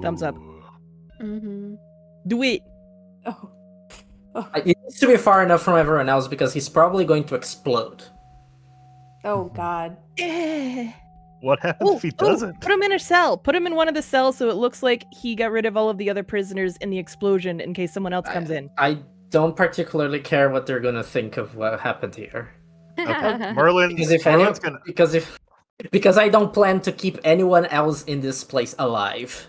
Thumbs up. Ooh. Mm-hmm. Do it. Oh. It needs to be far enough from everyone else because he's probably going to explode. Oh God. What happens if he doesn't? Put him in a cell. Put him in one of the cells so it looks like he got rid of all of the other prisoners in the explosion in case someone else comes in. I don't particularly care what they're gonna think of what happened here. Okay. Merlin's gonna. Because I don't plan to keep anyone else in this place alive.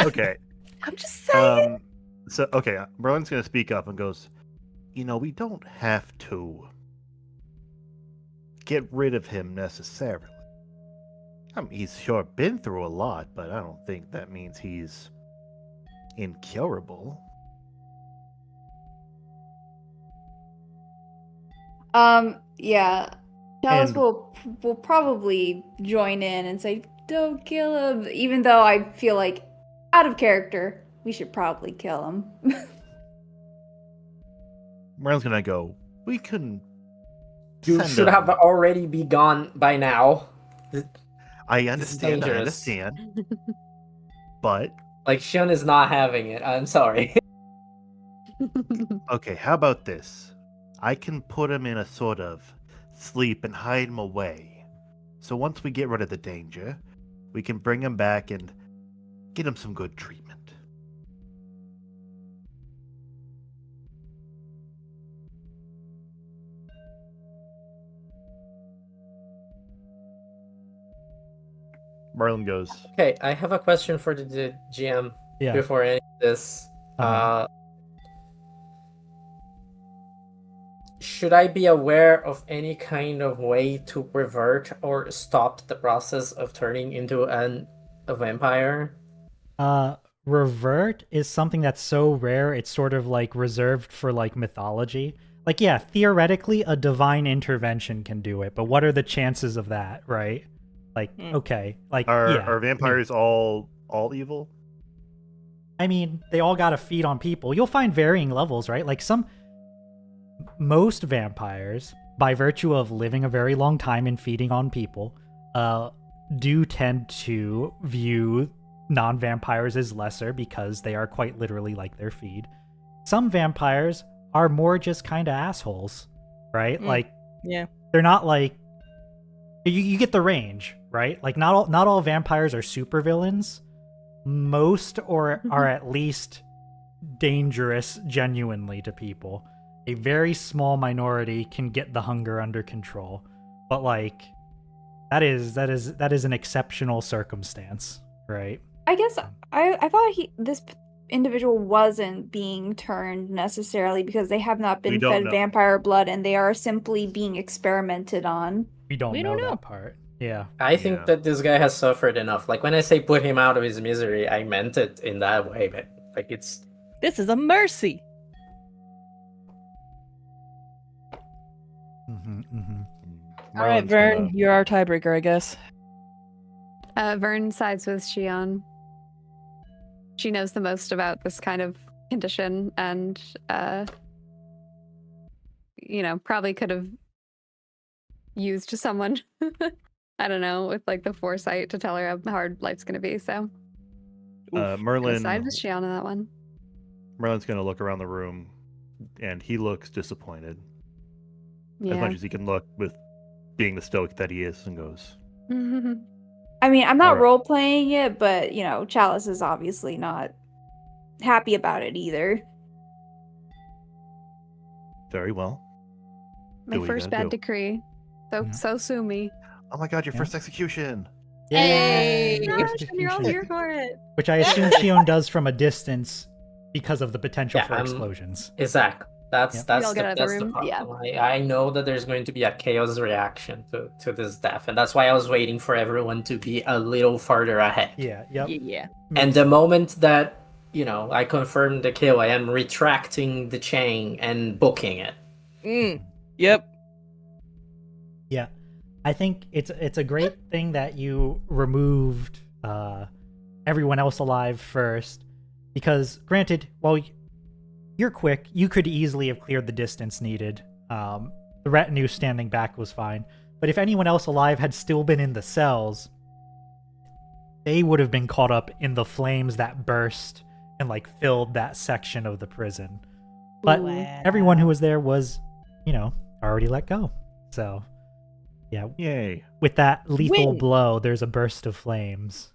Okay. I'm just saying. Merlin's gonna speak up and goes, we don't have to get rid of him necessarily. I mean, he's sure been through a lot, but I don't think that means he's incurable. Yeah. Chalice And- will probably join in and say, "Don't kill him," even though I feel like, out of character, we should probably kill him. Merlin's gonna go, we can. You send should him." have already be gone by now. I is understand. dangerous. But Like, Shion is not having it. I'm sorry. okay, how about this? I can put him in a sort of sleep and hide him away. So once we get rid of the danger, we can bring him back and get him some good treatment. Merlin goes, Okay, I have a question for the GM Yeah. before any of this. Uh-huh. Should I be aware of any kind of way to revert or stop the process of turning into a vampire? Revert is something that's so rare, it's sort of like reserved for like mythology. Like, yeah, theoretically, a divine intervention can do it, but what are the chances of that, right? Like, okay, like, Are vampires all evil? I mean, they all got to feed on people. You'll find varying levels, right? Like most vampires, by virtue of living a very long time and feeding on people, do tend to view non-vampires as lesser because they are quite literally like their feed. Some vampires are more just kind of assholes, right? Like, Yeah. they're not like you get the range, right? Like not all vampires are super villains. most or are at least dangerous genuinely to people. A very small minority can get the hunger under control, but like that is an exceptional circumstance, right? I guess I thought this individual wasn't being turned necessarily because they have not been don't fed know. vampire blood and they are simply being experimented on. We don't We know don't know. that part. Yeah. I think Yeah. that this guy has suffered enough. Like when I say put him out of his misery, I meant it in that way, but like it's This is a mercy. All right, Merlin's Vern, gonna- you're our tiebreaker, I guess. Vern sides with Shion. She knows the most about this kind of condition and, probably could have used someone, I don't know, with like the foresight to tell her how hard life's going to be. So Merlin. side with Shion on that one. Merlin's gonna look around the room, and he looks disappointed as Yeah. much as he can look with being the stoic that he is, and goes, I mean, I'm not Alright. role playing it, but Chalice is obviously not happy about it either. "Very well. My do what you first gotta bad do." decree. So sue me. Oh my god, your Yeah. first execution! Hey! You're all here for it. Which I assume Shion does from a distance because of the potential Yeah, for explosions. Exact. That's Yeah. that's all get the, out of the that's the room, problem. I know that there's going to be a chaos reaction to this death, and that's why I was waiting for everyone to be a little farther ahead. Yeah, yep. Yeah. And the moment that I confirm the kill, I am retracting the chain and booking it. Yep. Yeah. I think it's a great thing that you removed everyone else alive first, because granted, while you're quick, you could easily have cleared the distance needed. The retinue standing back was fine, but if anyone else alive had still been in the cells, they would have been caught up in the flames that burst and like filled that section of the prison. But everyone who was there was, already let go. So, yeah, Yay! with that lethal Win. blow, there's a burst of flames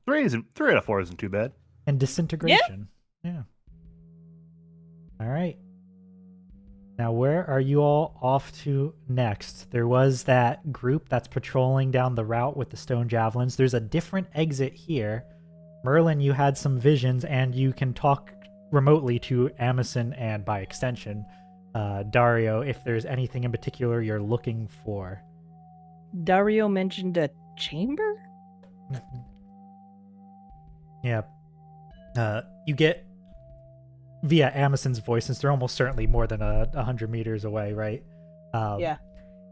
3 out of 4 isn't too bad. and disintegration. Yeah. All right. Now, where are you all off to next? There was that group that's patrolling down the route with the stone javelins. There's a different exit here. Merlin, you had some visions, and you can talk remotely to Amazon and, by extension, Dario, if there's anything in particular you're looking for. Dario mentioned a chamber? Yeah. You get via Amazon's voice, since they're almost certainly more than 100 meters away, right? Yeah.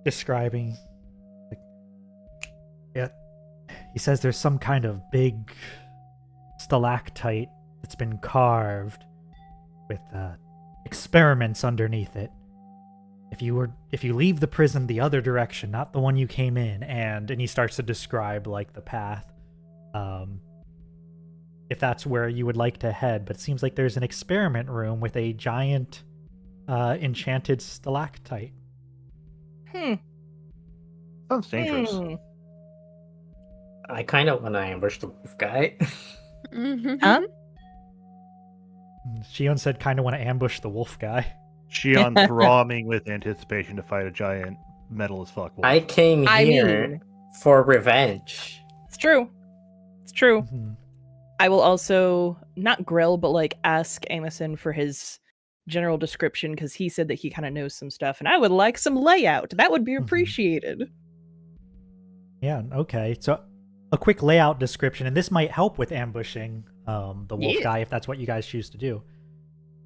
Describing. Yeah. He says there's some kind of big stalactite that's been carved with experiments underneath it. If you leave the prison the other direction, not the one you came in, and he starts to describe like the path. If that's where you would like to head, but it seems like there's an experiment room with a giant enchanted stalactite. Sounds dangerous. I kind of want to ambush the wolf guy. Huh? Shion said kind of want to ambush the wolf guy. Shion throbbing with anticipation to fight a giant metal as fuck wolf. I came I here mean- for revenge. It's true. It's true. Mhm. I will also not grill, but like ask Amazon for his general description because he said that he kind of knows some stuff, and I would like some layout. That would be Mhm. appreciated. Yeah, okay. So a quick layout description, and this might help with ambushing the wolf Yeah. guy if that's what you guys choose to do,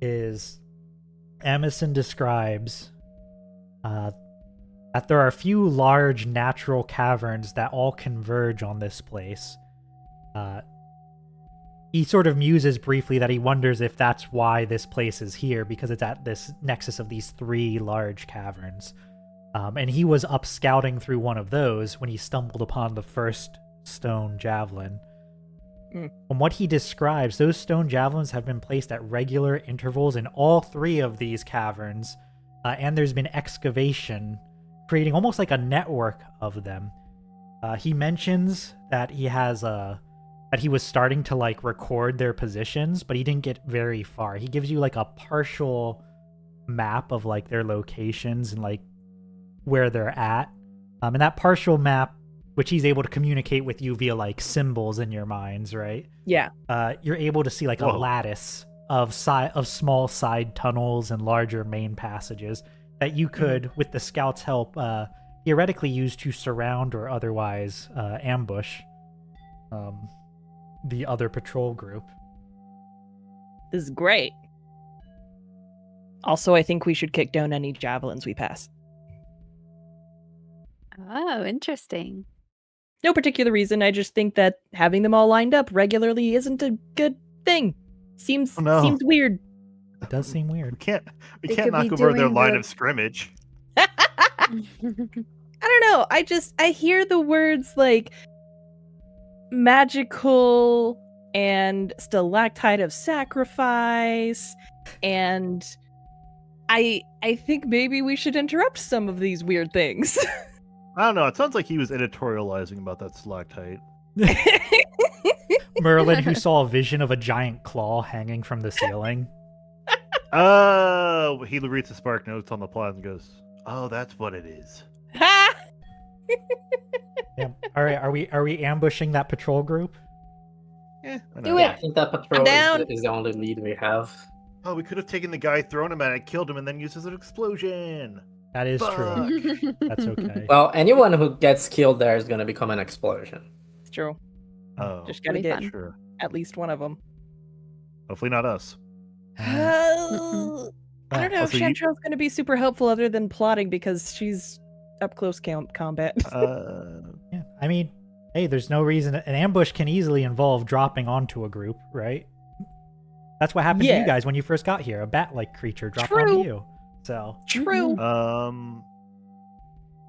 is Amazon describes that there are a few large natural caverns that all converge on this place. He sort of muses briefly that he wonders if that's why this place is here, because it's at this nexus of these 3 large caverns. And he was up scouting through one of those when he stumbled upon the first stone javelin. From what he describes, those stone javelins have been placed at regular intervals in all 3 of these caverns, and there's been excavation, creating almost like a network of them. He mentions that he has that he was starting to like record their positions, but he didn't get very far. He gives you like a partial map of like their locations and like where they're at. And that partial map, which he's able to communicate with you via like symbols in your minds, right? Yeah. You're able to see like a Whoa. lattice of small side tunnels and larger main passages that you could, with the scout's help, theoretically use to surround or otherwise ambush the other patrol group. This is great. Also, I think we should kick down any javelins we pass. Oh, interesting. No particular reason. I just think that having them all lined up regularly isn't a good thing. Seems Oh, no. seems weird. It does seem weird. We can't They knock could be over their doing line the- of scrimmage. I don't know. I hear the words like magical and stalactite of sacrifice, and I think maybe we should interrupt some of these weird things. I don't know. It sounds like he was editorializing about that stalactite. Merlin, who saw a vision of a giant claw hanging from the ceiling. Oh, he reads the spark notes on the plot and goes, "Oh, that's what it is." Yeah. All right. Are we ambushing that patrol group? Why Do not? Yeah, I think that patrol down. is the only lead we have. Oh, we could have taken the guy, thrown him at it, killed him, and then used as an explosion. That is true. Fuck. That's okay. Well, anyone who gets killed there is going to become an explosion. It's true. Oh, Just gotta Pretty get fun. sure. at least one of them. Hopefully not us. I don't know if Also, you- Chantrell's going to be super helpful other than plotting because she's up close combat. Yeah. I mean, hey, there's no reason. An ambush can easily involve dropping onto a group, right? That's what happened to Yeah. you guys when you first got here. A bat-like creature dropped True. onto you. So, True.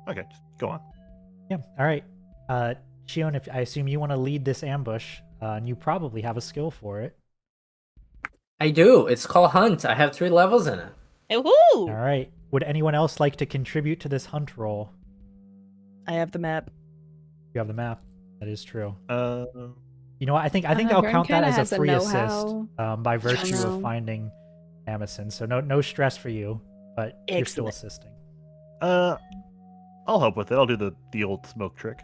Okay, just go on. yeah. All right. Shion, if I assume you want to lead this ambush, and you probably have a skill for it. I do. It's called Hunt. I have 3 levels in it. All right. Would anyone else like to contribute to this hunt roll? I have the map. You have the map. That is true. You You know what? I think Vern I'll count that kinda as has a a free assist know-how. by virtue know. of finding Amazon. So no stress for you, but you're still Excellent. assisting. I'll help with it. I'll do the old smoke trick.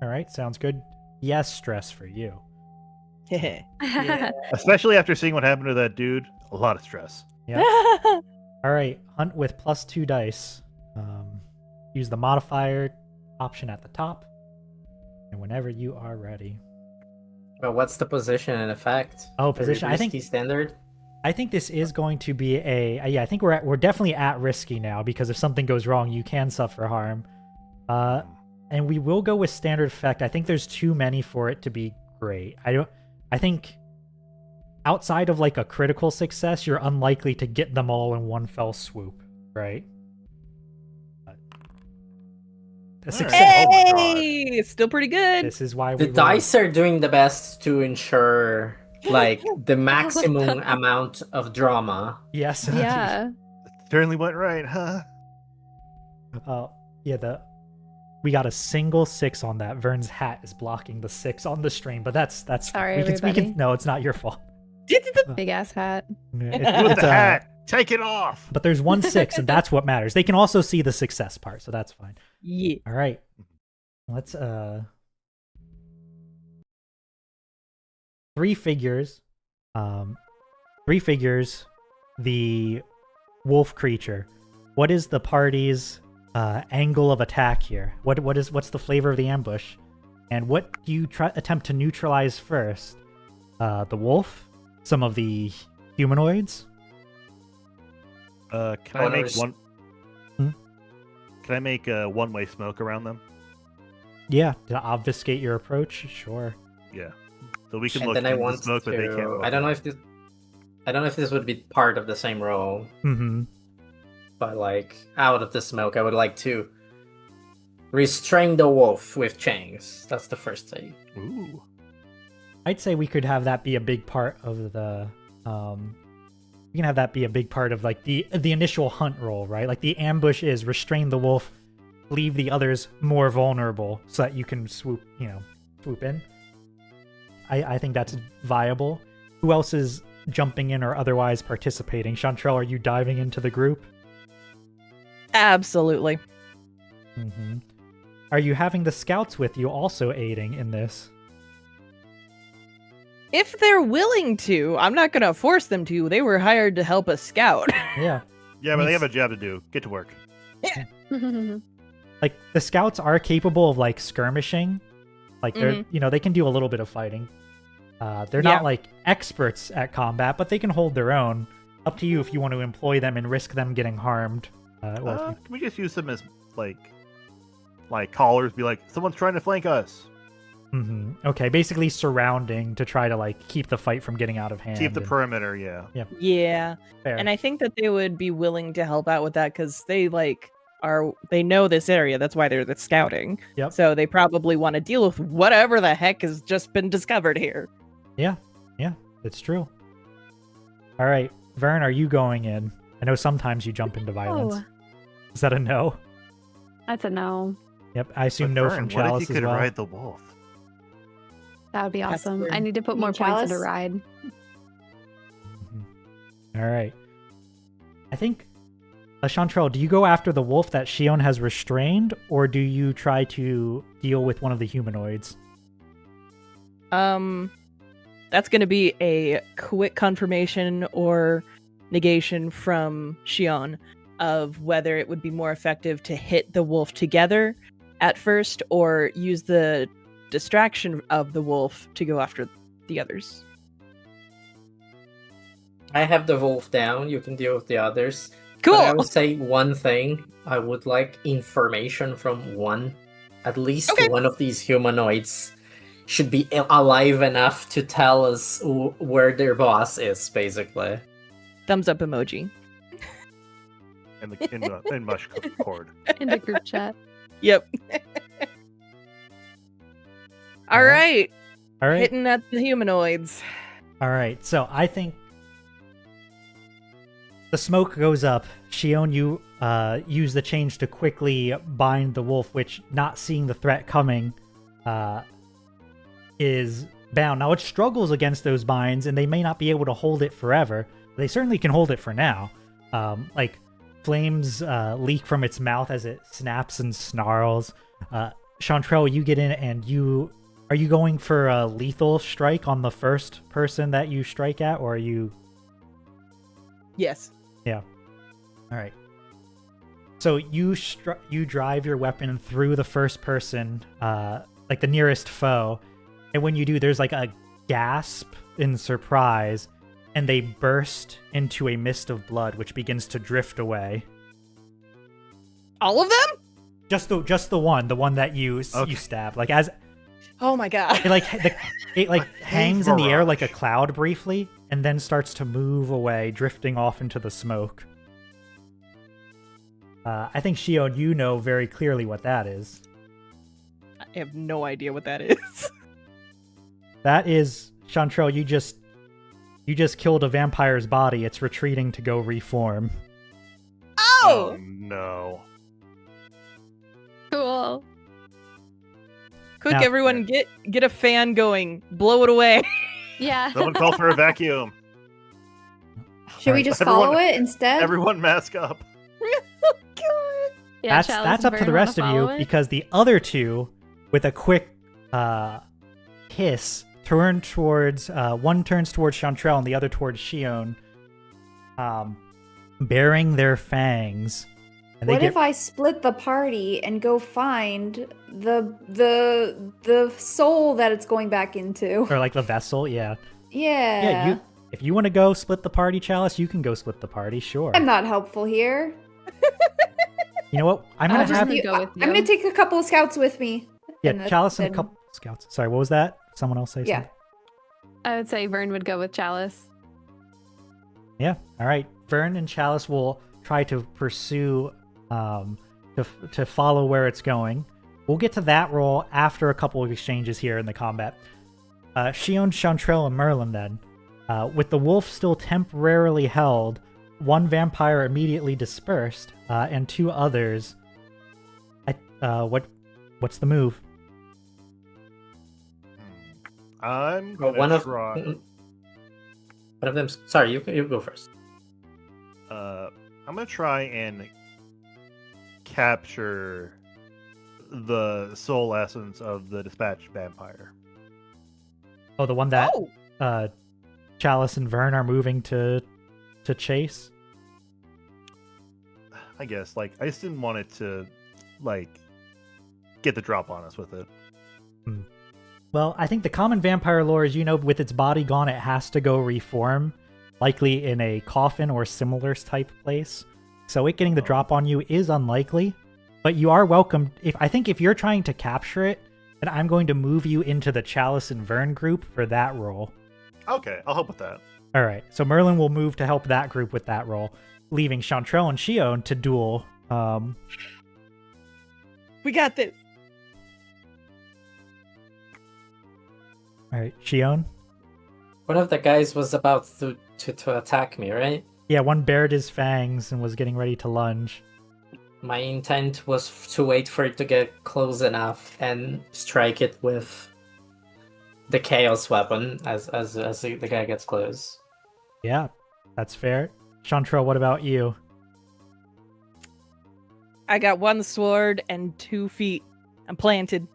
All right, sounds good. Yes, stress for you. Yeah. Especially after seeing what happened to that dude. A lot of stress. Yeah. All right, hunt with +2 dice. Use the modifier option at the top, and whenever you are ready. Well, what's the position in effect? Oh, Very position. I think risky standard. I think this is going to be yeah. I think we're definitely at risky now because if something goes wrong, you can suffer harm. And we will go with standard effect. I think there's too many for it to be great. I think outside of like a critical success, you're unlikely to get them all in one fell swoop, right? A All success. right. Oh my God. Hey, it's still pretty good. This is why The we roll. dice are doing the best to ensure like the maximum amount of drama. Yes. Yeah. Certainly went right, huh? Yeah. We got a single 6 on that. Vern's hat is blocking the 6 on the stream, but that's Sorry, we can everybody. no, it's not your fault. Big ass hat. Yeah, You with it's, the hat. Take it off. But there's 1 6, and that's what matters. They can also see the success part, so that's fine. Yeah. All right, let's 3 figures. 3 figures. The wolf creature. What is the party's angle of attack here? What's the flavor of the ambush? And what do you attempt to neutralize first? The wolf? Some of the humanoids? Can I make Owners. one? Hmm? Can I make a one-way smoke around them? Yeah, to obfuscate your approach? Sure. Yeah. So we can And look then I into the want smoke, but they to. can't. I don't know if this would be part of the same role, Mm-hmm. but like out of the smoke, I would like to restrain the wolf with chains. That's the first thing. Ooh. I'd say we could have that be a big part of the we can have that be a big part of like the initial hunt roll, right? Like the ambush is restrain the wolf, leave the others more vulnerable so that you can swoop in. I think that's viable. Who else is jumping in or otherwise participating? Chantrell, are you diving into the group? Absolutely. Mm-hmm. Are you having the scouts with you also aiding in this? If they're willing to, I'm not going to force them to. They were hired to help us scout. Yeah. Yeah, but they have a job to do. Get to work. Like, the scouts are capable of, like, skirmishing. Like, they're, they can do a little bit of fighting. They're not, like, experts at combat, but they can hold their own. Up to you if you want to employ them and risk them getting harmed. Can we just use them as, like callers? Be like, someone's trying to flank us. Okay, basically surrounding to try to, like, keep the fight from getting out of hand. Keep the perimeter, yeah. Yeah. Fair. And I think that they would be willing to help out with that because they, they know this area. That's why they're the scouting. Yep. So they probably want to deal with whatever the heck has just been discovered here. Yeah, it's true. All right, Vern, are you going in? I know sometimes you jump into violence. Oh. Is that a no? That's a no. Yep, I assume But no Vern, from what Chalice if you as could well. ride the wolf? That would be That's awesome. weird. I need to put You more mean points into Chalice? ride. All right. I think, Chantrell, do you go after the wolf that Shion has restrained, or do you try to deal with one of the humanoids? That's going to be a quick confirmation or negation from Shion of whether it would be more effective to hit the wolf together at first or use the distraction of the wolf to go after the others. I have the wolf down. You can deal with the others. Cool. But I would say one thing. I would like information from one. At least Okay. one of these humanoids should be alive enough to tell us where their boss is, basically. Thumbs up emoji. In mush cord. In the group chat. Yep. All right. All right. Hitting at the humanoids. All right. So I think the smoke goes up. Shion, you use the change to quickly bind the wolf, which, not seeing the threat coming, is bound. Now, it struggles against those binds, and they may not be able to hold it forever. But they certainly can hold it for now. Like, flames leak from its mouth as it snaps and snarls. Chantrell, you get in, and are you going for a lethal strike on the first person that you strike at, or are you... Yes. Yeah. All right. So you drive your weapon through the first person, like the nearest foe, and when you do, there's like a gasp in surprise, and they burst into a mist of blood, which begins to drift away. All of them? Just the one that you stab. Like, as Oh my god. it hangs in the air like a cloud briefly, and then starts to move away, drifting off into the smoke. I think, Shion, you know very clearly what that is. I have no idea what that is. That is, Chantrell, you just killed a vampire's body. It's retreating to go reform. Oh! No. Cool. Quick, Now- everyone, get a fan going. Blow it away. Yeah. Someone call for a vacuum. Should we Alright, just everyone- follow it instead? Everyone mask up. Yeah, That's up to the rest of you, because the other two, with a quick hiss, turn towards one turns towards Chantrell and the other towards Shion, bearing their fangs. And What if I split the party and go find the soul that it's going back into? or like the vessel? Yeah. Yeah. If you want to go split the party, Chalice, you can go split the party. Sure. I'm not helpful here. You know what? I'm I'll gonna just have go with I'm you. gonna take a couple of scouts with me. yeah, and Chalice and a then- couple scouts. Sorry, what was that? Someone else say Yeah. something? I would say Vern would go with Chalice. Yeah. All right. Vern and Chalice will try to pursue, to follow where it's going. We'll get to that roll after a couple of exchanges here in the combat. Shion, Chantrell, and Merlin then. With the wolf still temporarily held, one vampire immediately dispersed, and two others. What's the move? I'm Well, gonna try. one of them. Sorry, you go first. I'm gonna try and capture the soul essence of the dispatched vampire. Oh, the one that Oh, Chalice and Vern are moving to chase. I guess, like, I just didn't want it to, like, get the drop on us with it. Well, I think the common vampire lore is, with its body gone, it has to go reform, likely in a coffin or similar type place. So it getting the drop on you is unlikely, but you are welcome. If you're trying to capture it, then I'm going to move you into the Chalice and Vern group for that role. Okay, I'll help with that. All right, so Merlin will move to help that group with that role, leaving Chantrell and Shion to duel. we got this. All right, Shion? One of the guys was about to attack me, right? Yeah, one bared his fangs and was getting ready to lunge. My intent was to wait for it to get close enough and strike it with the chaos weapon as the guy gets close. Yeah, that's fair. Chantrell, what about you? I got 1 sword and 2 feet. I'm planted.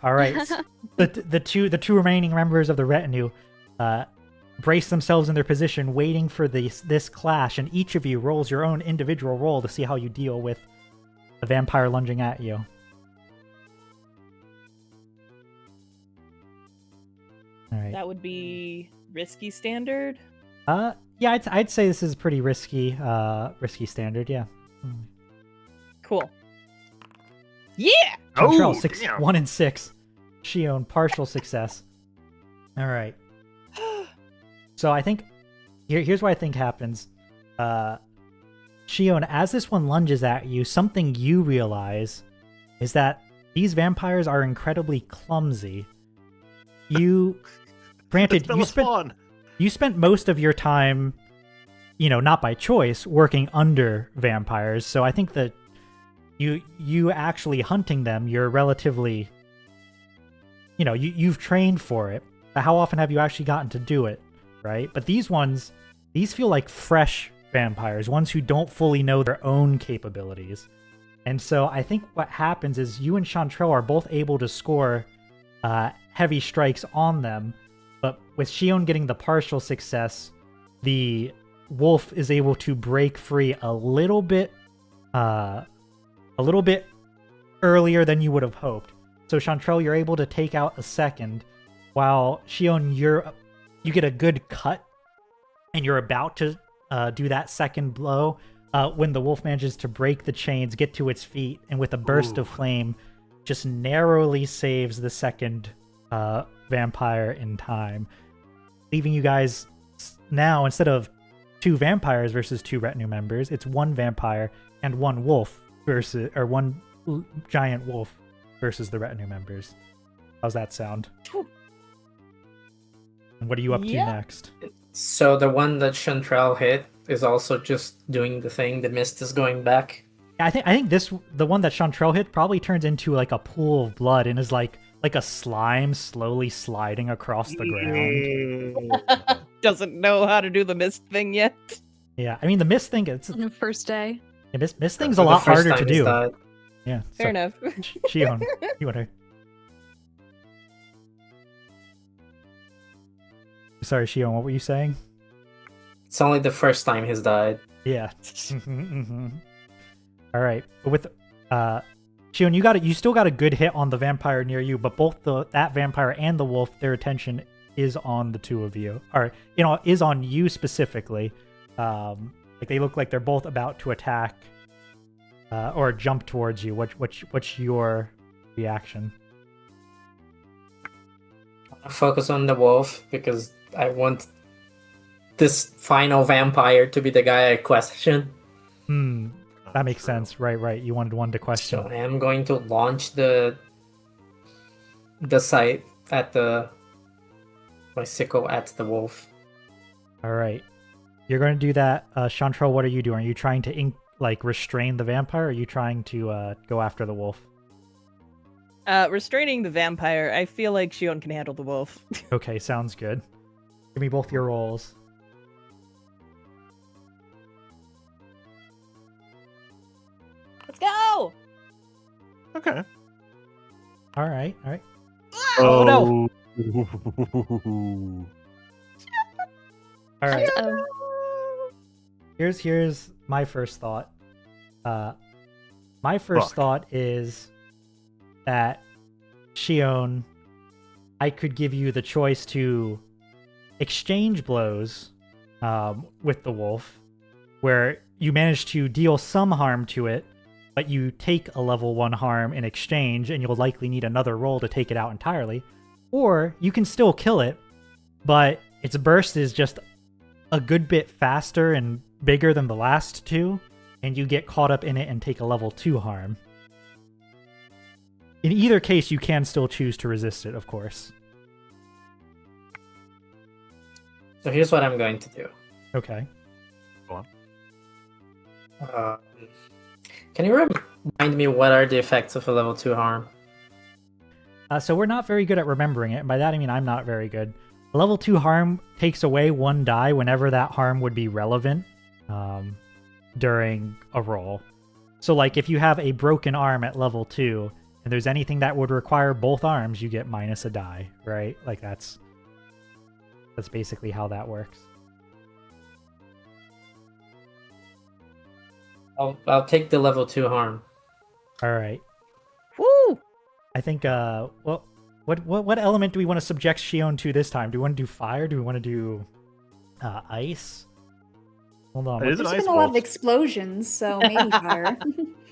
All right, the two remaining members of the retinue brace themselves in their position, waiting for this clash, and each of you rolls your own individual roll to see how you deal with the vampire lunging at you. All right. That would be risky standard. Yeah, I'd say this is pretty risky standard. Yeah. Cool. Yeah. Chantrell, Oh, damn. 1 and 6. Shion, partial success. All right. So I think here's what I think happens. Shion, as this one lunges at you, something you realize is that these vampires are incredibly clumsy. Granted, you spent most of your time, not by choice, working under vampires. So I think that you actually hunting them, you're relatively, you've trained for it. But how often have you actually gotten to do it, right? But these feel like fresh vampires, ones who don't fully know their own capabilities. And so I think what happens is you and Chantrell are both able to score heavy strikes on them, but with Shion getting the partial success, the wolf is able to break free a little bit earlier than you would have hoped. So Chantrell, you're able to take out a second, while Shion, you get a good cut, and you're about to do that second blow when the wolf manages to break the chains, get to its feet, and with a burst of flame, just narrowly saves the second vampire in time, leaving you guys now, instead of 2 vampires versus 2 retinue members, it's 1 vampire and 1 wolf versus, or 1 giant wolf versus the retinue members. How's that sound? And what are you up to next? So the one that Chantrell hit is also just doing the thing. The mist is going back. I think the one that Chantrell hit probably turns into like a pool of blood and is like a slime slowly sliding across the ground. Doesn't know how to do the mist thing yet. Yeah, I mean the mist thing. It's First day. mist thing's a lot harder to do. Yeah, Fair enough. Shion, you want to? Sorry, Shion, what were you saying? It's only the first time he's died. Yeah. All right, but with Shion, you still got a good hit on the vampire near you, but both that vampire and the wolf, their attention is on the 2 of you, or is on you specifically. Like they look like they're both about to attack or jump towards you. What's your reaction? I focus on the wolf because I want this final vampire to be the guy I question. That makes sense. Right. You wanted one to question. So I am going to launch the sight at my sickle at the wolf. All right. You're going to do that. Chantrell, what are you doing? Are you trying to restrain the vampire, or are you trying to go after the wolf? Restraining the vampire, I feel like Shion can handle the wolf. Okay, sounds good. Give me both your rolls. Let's go! Okay. All right, all right. Oh, no. All right. Here's my first thought. My first Fuck. thought is that Shion, I could give you the choice to exchange blows with the wolf, where you manage to deal some harm to it, but you take a level 1 harm in exchange, and you'll likely need another roll to take it out entirely. Or you can still kill it, but its burst is just a good bit faster and bigger than the last two, and you get caught up in it and take a level 2 harm. In either case, you can still choose to resist it, of course. So here's what I'm going to do. Okay. Can you remind me what are the effects of a level 2 harm? So we're not very good at remembering it, and by that I mean I'm not very good. A level 2 harm takes away 1 die whenever that harm would be relevant during a roll. So like if you have a broken arm at level 2, and there's anything that would require both arms, you get minus a die, right? Like that's basically how that works. I'll take the level 2 harm. All right. Woo! I think well, what element do we want to subject Shion to this time? Do we want to do fire? Do we want to do ice? Hold on. It is an There's ice been a lot of wolf. explosions, so maybe fire.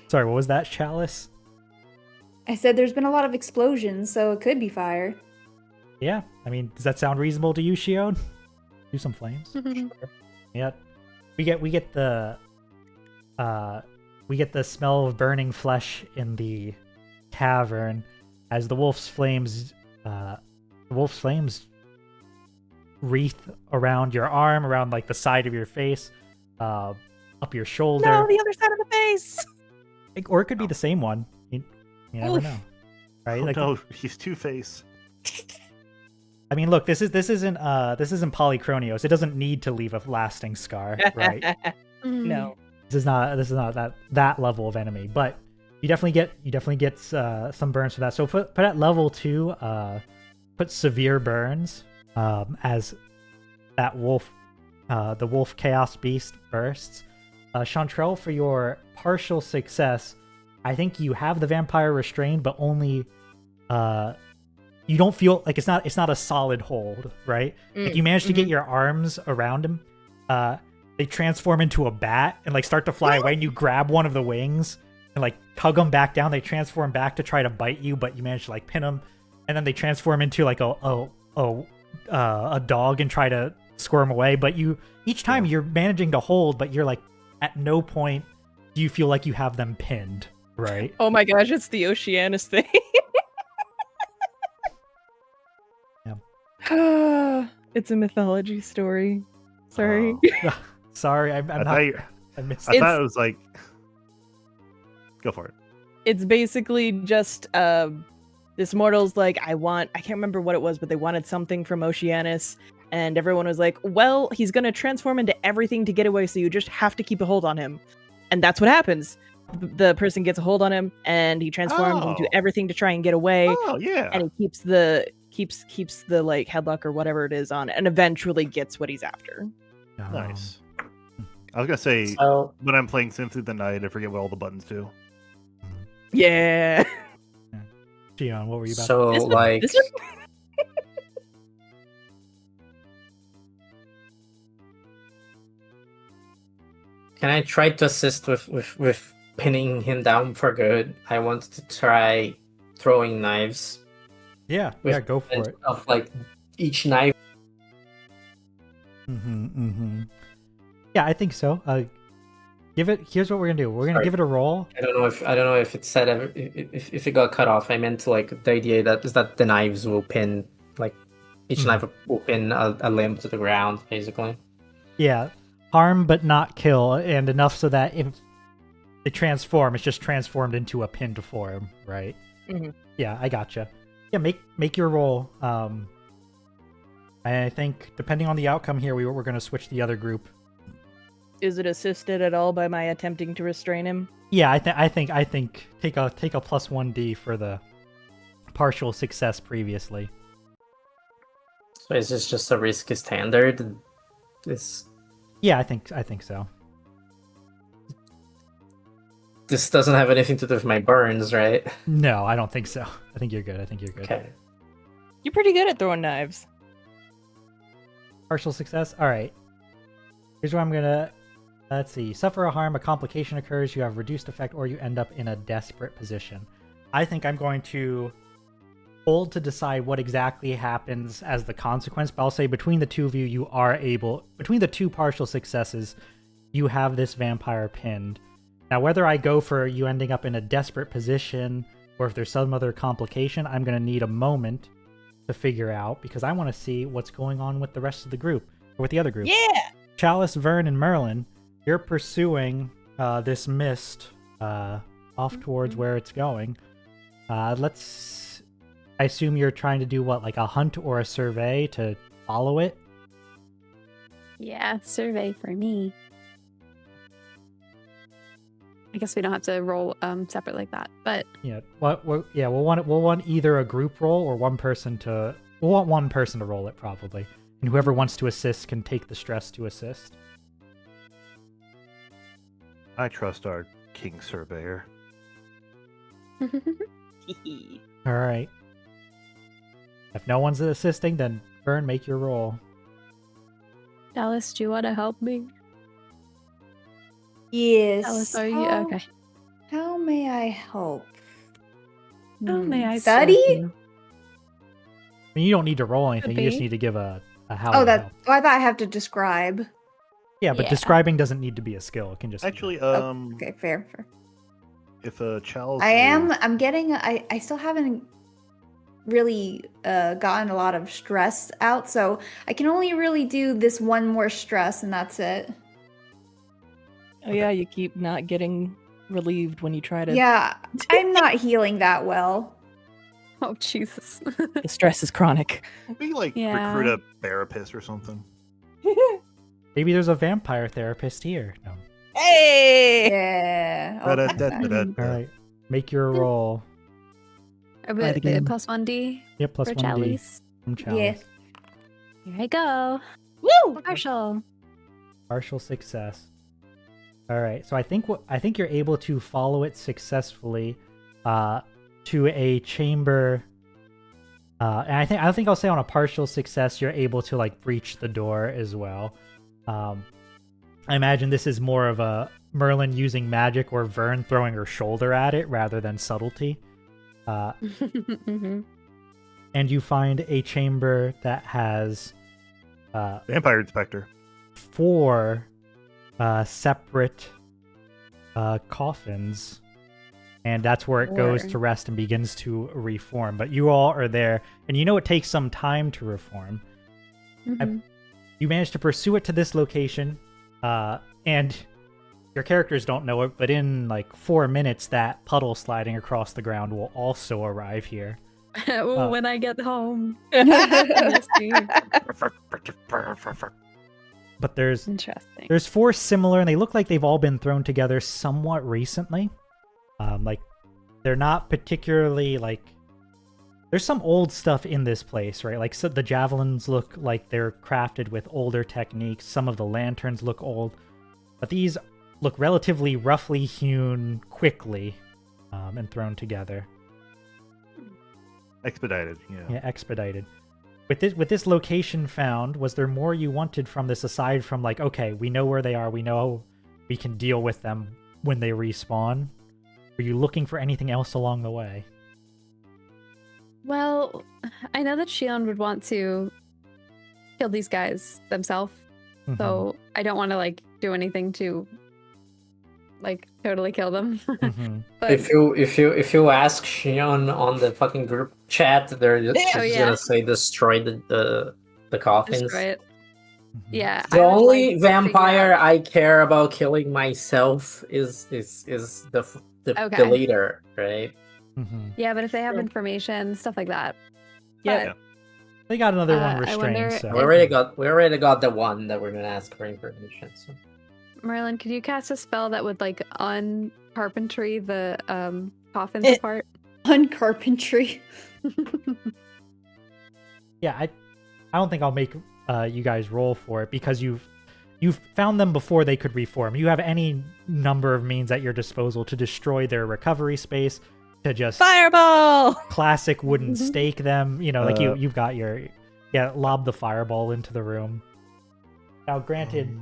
Sorry, what was that, Chalice? I said there's been a lot of explosions, so it could be fire. Yeah, I mean, does that sound reasonable to you, Shion? Do some flames. Yeah, we get the smell of burning flesh in the cavern as the wolf's flames wreath around your arm, around like the side of your face, up your shoulder. No, the other side of the face! Or it could be the same one. You never Oof. know, right? Oh, Like, no, he's Two-Face. I mean, look, this isn't Polychronios. It doesn't need to leave a lasting scar, right? No. This is not that level of enemy, but you definitely get some burns for that. So put at level 2, put severe burns as that wolf, the wolf chaos beast bursts. Chantrell, for your partial success, I think you have the vampire restrained, but only you don't feel like it's not a solid hold, right? Like you manage to get your arms around him. They transform into a bat and like start to fly away, and you grab one of the wings and like tug them back down. They transform back to try to bite you, but you manage to like pin them, and then they transform into like a dog and try to squirm away. But each time you're managing to hold, but you're like at no point do you feel like you have them pinned, right? Oh my gosh, it's the Oceanus thing. Yeah. It's a mythology story. Sorry. Oh. Sorry, I'm I not. thought, I missed I it. thought it was like... Go for it. It's basically just this mortal's like, I can't remember what it was, but they wanted something from Oceanus, and everyone was like, well, he's gonna transform into everything to get away, so you just have to keep a hold on him. And that's what happens. The person gets a hold on him, and he transforms into everything to try and get away. Oh, yeah. And he keeps the like headlock or whatever it is on, and eventually gets what he's after. Nice. I was going to say, So when I'm playing Sim Through the Night, I forget what all the buttons do. Yeah. Shion, what were you about? so This one- like this one- can I try to assist with pinning him down for good? I want to try throwing knives. Yeah, with go for it. Of like each knife. Yeah, I think so. Here's what we're gonna do. We're gonna Sorry. give it a roll. I don't know if it said if it got cut off. I meant like the idea that is that the knives will pin like each knife will pin a limb to the ground, basically. Yeah, harm but not kill, and enough so that if they transform, it's just transformed into a pinned form, right? Yeah, I gotcha. Yeah, make your roll. I think depending on the outcome here, we're going to switch the other group. Is it assisted at all by my attempting to restrain him? Yeah, I think take a plus 1d for the partial success previously. So is this just a risky standard? Yeah, I think so. This doesn't have anything to do with my burns, right? No, I don't think so. I think you're good. Okay. You're pretty good at throwing knives. Partial success. All right. Here's where I'm gonna. Let's see. Suffer a harm, a complication occurs, you have reduced effect, or you end up in a desperate position. I think I'm going to hold to decide what exactly happens as the consequence, but I'll say between the two of you, you are able. Between the two partial successes, you have this vampire pinned. Now, whether I go for you ending up in a desperate position, or if there's some other complication, I'm going to need a moment to figure out, because I want to see what's going on with the rest of the group, or with the other group. Yeah! Chalice, Vern, and Merlin, you're pursuing this mist off towards where it's going. I assume you're trying to do what, like a hunt or a survey to follow it? Yeah, survey for me. I guess we don't have to roll separate like that, but Yeah. We'll want either a group roll or one person to. We'll want one person to roll it probably, and whoever wants to assist can take the stress to assist. I trust our king surveyor. All right. If no one's assisting, then Vern, make your roll. Dallas, do you want to help me? Yes. Dallas, are you How- okay? How may I help? How may I serve study? you? I mean, you don't need to roll anything. You just be. need to give a how. Oh, you that. help. Oh, I thought I have to describe. Yeah, but Yeah. describing doesn't need to be a skill. It can just be- Actually, Okay, fair. if a chalice, I'm getting. I still haven't really gotten a lot of stress out, so I can only really do this one more stress, and that's it. Oh yeah, you keep not getting relieved when you try to. Yeah, I'm not healing that well. Oh Jesus! The stress is chronic. we like Yeah. recruit a therapist or something. Maybe there's a vampire therapist here. No. Hey! Yeah. I'll take that. Da-da-da-da-da. All right. Make your roll. But again. plus 1d Yep, plus for 1d Chalice. from Chalice. Yes. Here I go. Woo! Partial. Partial success. All right. So I think you're able to follow it successfully to a chamber. And I think I'll say on a partial success, you're able to like breach the door as well. I imagine this is more of a Merlin using magic or Vern throwing her shoulder at it rather than subtlety. Mhm. And you find a chamber that has Vampire inspector. 4 separate coffins, and that's where it goes 4. to rest and begins to reform. But you all are there, and you know it takes some time to reform. Mhm. You manage to pursue it to this location, and your characters don't know it, but in like 4 minutes, that puddle sliding across the ground will also arrive here. When I get home. But there's Interesting. 4 similar, and they look like they've all been thrown together somewhat recently. Like they're not particularly like. There's some old stuff in this place, right? Like so the javelins look like they're crafted with older techniques. Some of the lanterns look old, but these look relatively roughly hewn quickly and thrown together. Expedited, Yeah, expedited. With this location found, was there more you wanted from this aside from like, okay, we know where they are, we know we can deal with them when they respawn? Were you looking for anything else along the way? Well, I know that Shion would want to kill these guys themselves, Mhm. so I don't want to like do anything to like totally kill them. Mhm. But If you ask Shion on the fucking group chat, they're just, Oh, she's yeah. gonna say destroy the coffins. destroy it. Mhm. Yeah. The I would only like to figure vampire out- I care about killing myself is the Okay. leader, right? Yeah, but if they have True. information, stuff like that. Yeah. But, They got another one I restrained. wonder So. We already got the one that we're gonna ask for information. So. Merlin, could you cast a spell that would like uncarpentry the coffins It- apart? Uncarpentry. Yeah, I don't think I'll make you guys roll for it because you've found them before they could reform. You have any number of means at your disposal to destroy their recovery space, to just Fireball! classic wooden stake them. Like you've got your lob the fireball into the room. Now, granted,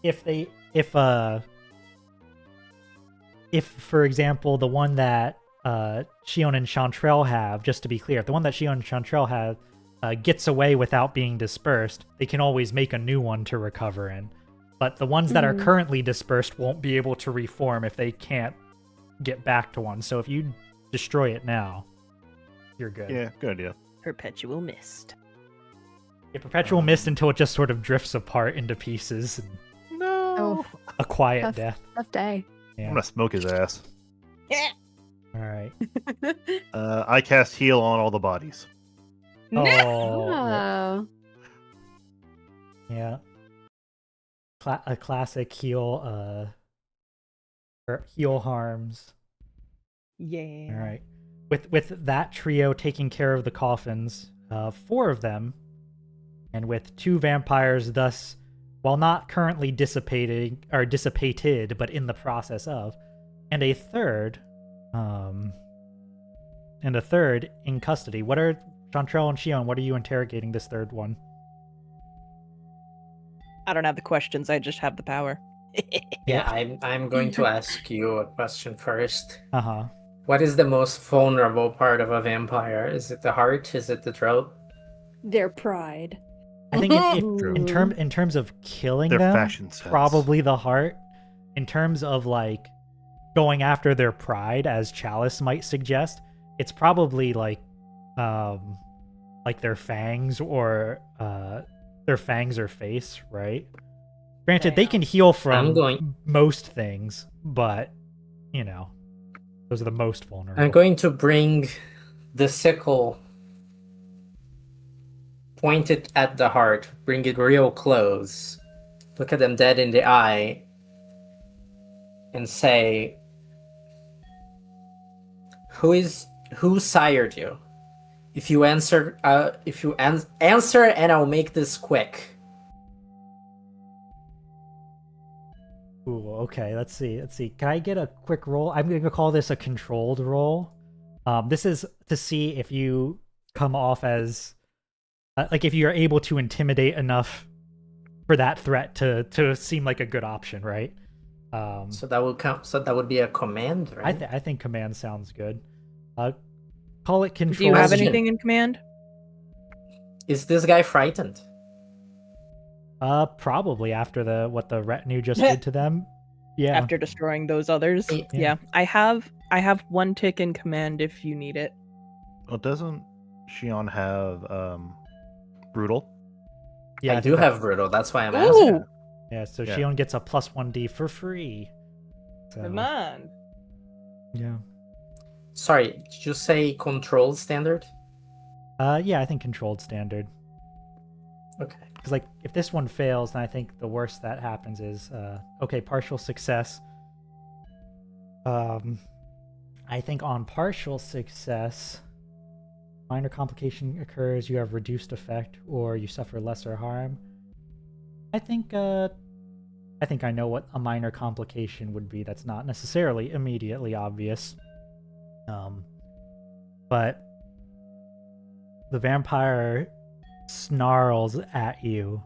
if for example the one that Shion and Chantrell have, just to be clear, if the one that Shion and Chantrell have gets away without being dispersed, they can always make a new one to recover in. But the ones that are currently dispersed won't be able to reform if they can't get back to one. So if you destroy it now, you're good. Yeah, good idea. Perpetual mist. A perpetual mist until it just sort of drifts apart into pieces. And Oh, a quiet tough, death. tough day. I'm Yeah. gonna smoke his ass. All right. I cast heal on all the bodies. Oh. Oh. Yeah. A classic heal. Heal harms. Yeah. All right. With that trio taking care of the coffins, 4 of them, and with 2 vampires thus, while not currently dissipated, but in the process of, and a third in custody. What are Chantrell and Shion? What are you interrogating this third one? I don't have the questions, I just have the power. Yeah, I'm going to ask you a question first. Uh-huh. What is the most vulnerable part of a vampire? Is it the heart? Is it the throat? Their pride. I think in terms of killing Their them, fashion sense. probably the heart. In terms of like going after their pride, as Chalice might suggest, it's probably like their fangs or face, right? Granted, they can heal from most things, but those are the most vulnerable. I'm going to bring the sickle, point it at the heart, bring it real close, look at them dead in the eye, and say, who sired you? If you answer, answer, and I'll make this quick. Ooh, okay, let's see. Can I get a quick roll? I'm going to call this a controlled roll. This is to see if you come off as if you're able to intimidate enough for that threat to seem like a good option, right? So that would count. So that would be a command, right? I think command sounds good. Call it control. Do you have Question. anything in command? Is this guy frightened? Probably after what the retinue just did to them. Yeah. After destroying those others? Yeah. Yeah. I have 1 tick in command if you need it. Well, doesn't Shion have brutal? Yeah, I do think have brutal. That's why I'm asking. Ooh! Yeah, so Yeah. Shion gets a +1d for free. So, Come on. yeah. Sorry, did you say control standard? Yeah, I think controlled standard. Okay. Because like if this one fails, then I think the worst that happens is okay, partial success. I think on partial success, minor complication occurs, you have reduced effect, or you suffer lesser harm. I think I know what a minor complication would be. That's not necessarily immediately obvious. But the vampire snarls at you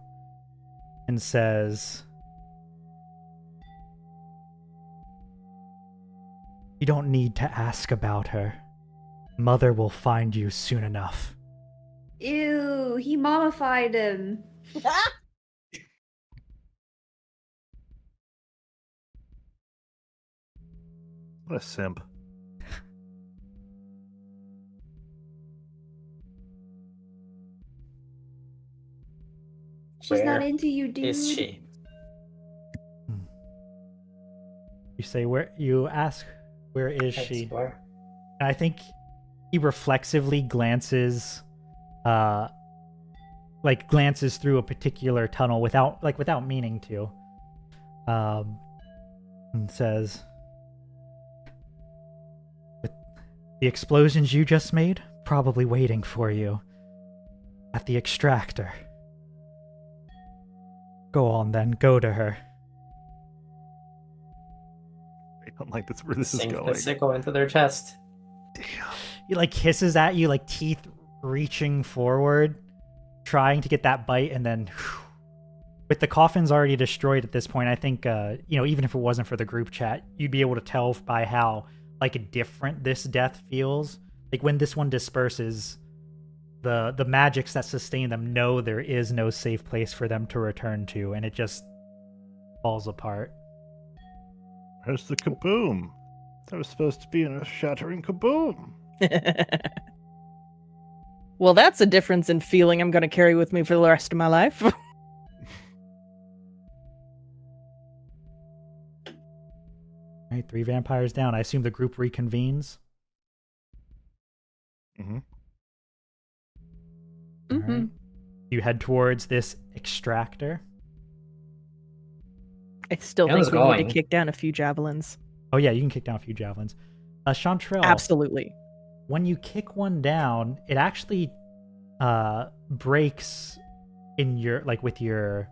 and says, "You don't need to ask about her. Mother will find you soon enough." Ew, he mummified him. What a simp. She's not Where into you, dude. is she? You say, where? You ask, where is she? Explore. And I think he reflexively glances through a particular tunnel without meaning to. And says, "With the explosions you just made, probably waiting for you at the extractor. Go on then, go to her." I don't like this where this is Sink going. the sickle into their chest. Damn. He like hisses at you, like teeth reaching forward, trying to get that bite, and then with the coffins already destroyed at this point, I think even if it wasn't for the group chat, you'd be able to tell by how like different this death feels. Like when this one disperses, the magics that sustain them know there is no safe place for them to return to, and it just falls apart. Where's the kaboom? There was supposed to be a shattering kaboom. Well, that's a difference in feeling I'm going to carry with me for the rest of my life. All right, 3 vampires down. I assume the group reconvenes. Mm-hmm. All right. You head towards this extractor. I still How's think it we need going? to kick down a few javelins. Oh yeah, you can kick down a few javelins. Chantrell, Absolutely. when you kick one down, it actually breaks in your with your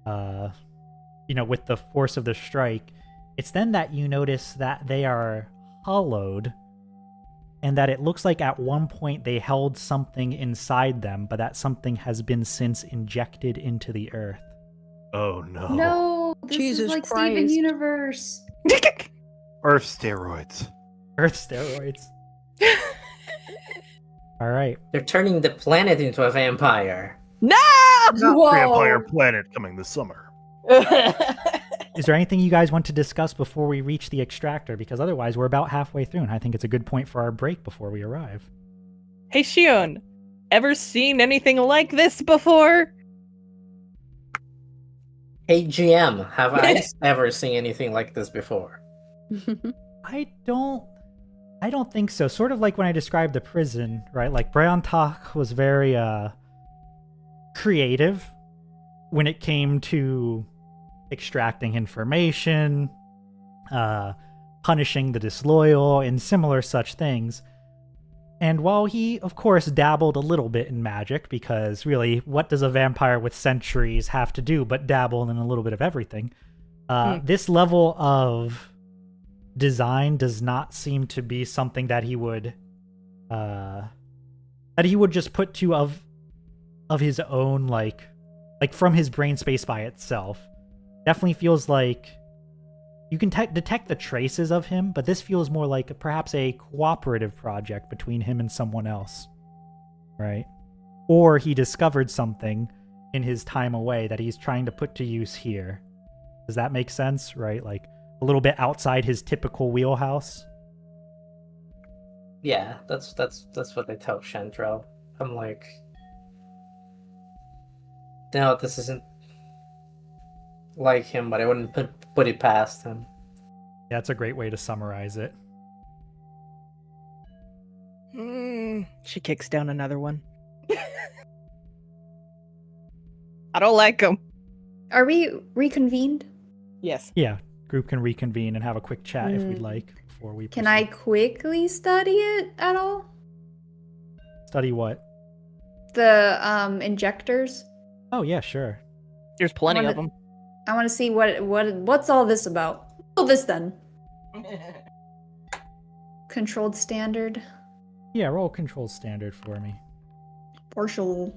with the force of the strike. It's then that you notice that they are hollowed, and that it looks like at one point they held something inside them, but that something has been since injected into the earth. Oh no. No, this Jesus is like Steven Christ. Universe. Earth steroids. Earth steroids. All right. They're turning the planet into a vampire. No! Whoa. Vampire Planet coming this summer. Is there anything you guys want to discuss before we reach the extractor? Because otherwise we're about halfway through, and I think it's a good point for our break before we arrive. Hey, Shion, ever seen anything like this before? Hey GM, have I ever seen anything like this before? I don't think so. Sort of like when I described the prison, right? Like Bryantok was very creative when it came to extracting information, punishing the disloyal, and similar such things. And while he, of course, dabbled a little bit in magic, because really, what does a vampire with centuries have to do but dabble in a little bit of everything? This level of design does not seem to be something that he would just put to of his own, like from his brain space by itself. Definitely feels like you can detect the traces of him, but this feels more like perhaps a cooperative project between him and someone else, right? Or he discovered something in his time away that he's trying to put to use here. Does that make sense, right? Like a little bit outside his typical wheelhouse. Yeah, that's what I tell Chantrell. I'm like, no, this isn't like him, but I wouldn't put it past him. Yeah, that's a great way to summarize it. She kicks down another one. I don't like him. Are we reconvened? Yes. Yeah, group can reconvene and have a quick chat if we'd like before we Can proceed. I quickly study it at all? Study what? The injectors. Oh yeah, sure. There's plenty of them. I want to see what's all this about. All this then. Controlled standard. Yeah, roll control standard for me. Partial.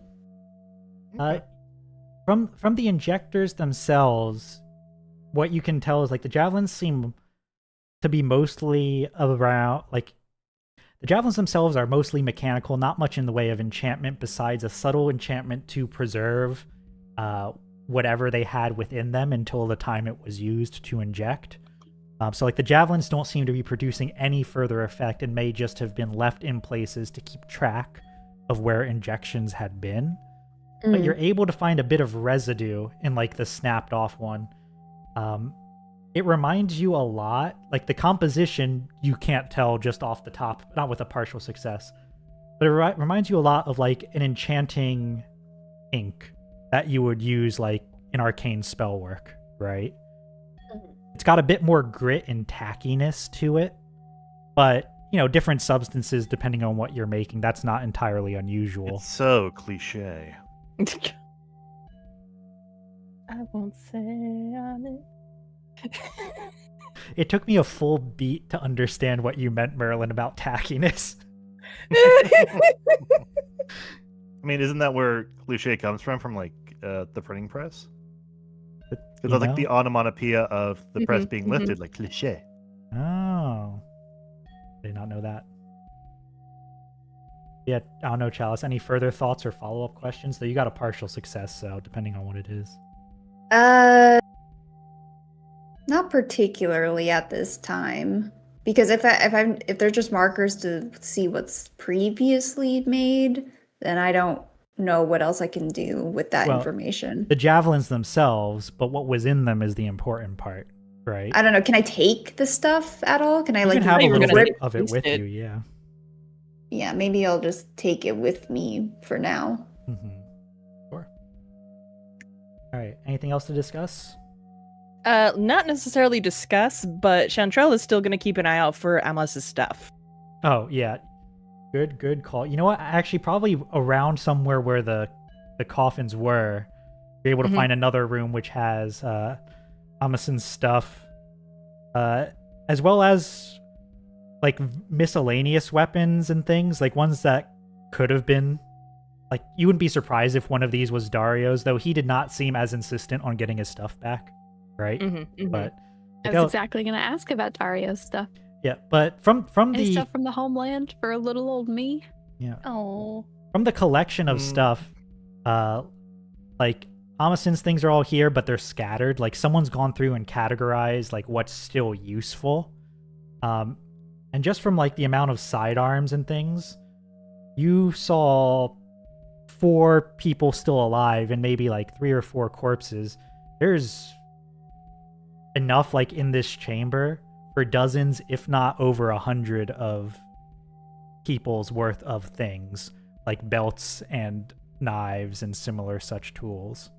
From the injectors themselves, what you can tell is like the javelins seem to be mostly around the javelins themselves are mostly mechanical, not much in the way of enchantment besides a subtle enchantment to preserve whatever they had within them until the time it was used to inject. So like the javelins don't seem to be producing any further effect and may just have been left in places to keep track of where injections had been. But you're able to find a bit of residue in like the snapped off one. it reminds you a lot, like the composition you can't tell just off the top, not with a partial success, but it reminds you a lot of like an enchanting ink that you would use like in arcane spell work, right? It's got a bit more grit and tackiness to it, but you know, different substances depending on what you're making, that's not entirely unusual. It's so cliche. I won't say on it. It took me a full beat to understand what you meant, Merlin, about tackiness. I mean, isn't that where cliche comes from like the printing press? Because that's like the onomatopoeia of the press being lifted, like cliche. Oh. Did not know that. Yeah, I don't know, Chalice. Any further thoughts or follow-up questions? Though you got a partial success, so depending on what it is. Not particularly at this time, because if they're just markers to see what's previously made, then I don't know what else I can do with that information. The javelins themselves, but what was in them is the important part, right? I don't know. Can I take the stuff at all? Can I You like can have a little rip? bit of it with you, yeah. Yeah, maybe I'll just take it with me for now. Sure. All right. Anything else to discuss? Not necessarily discuss, but Chantrell is still going to keep an eye out for Amos's stuff. Oh, yeah. Good call. You know what? Actually, probably around somewhere where the coffins were, you're able to find another room which has Amos's stuff, as well as like miscellaneous weapons and things, like ones that could have been, like, you wouldn't be surprised if one of these was Dario's, though he did not seem as insistent on getting his stuff back, right? But I was exactly going to ask about Dario's stuff. yeah, but from Any the stuff from the homeland for little old me? yeah, Oh, from the collection of stuff, like Amos's things are all here, but they're scattered. Like someone's gone through and categorized like what's still useful. And just from like the amount of sidearms and things, you saw 4 people still alive and maybe like 3 or 4 corpses. There's enough like in this chamber for dozens, if not over 100 of people's worth of things, like belts and knives and similar such tools.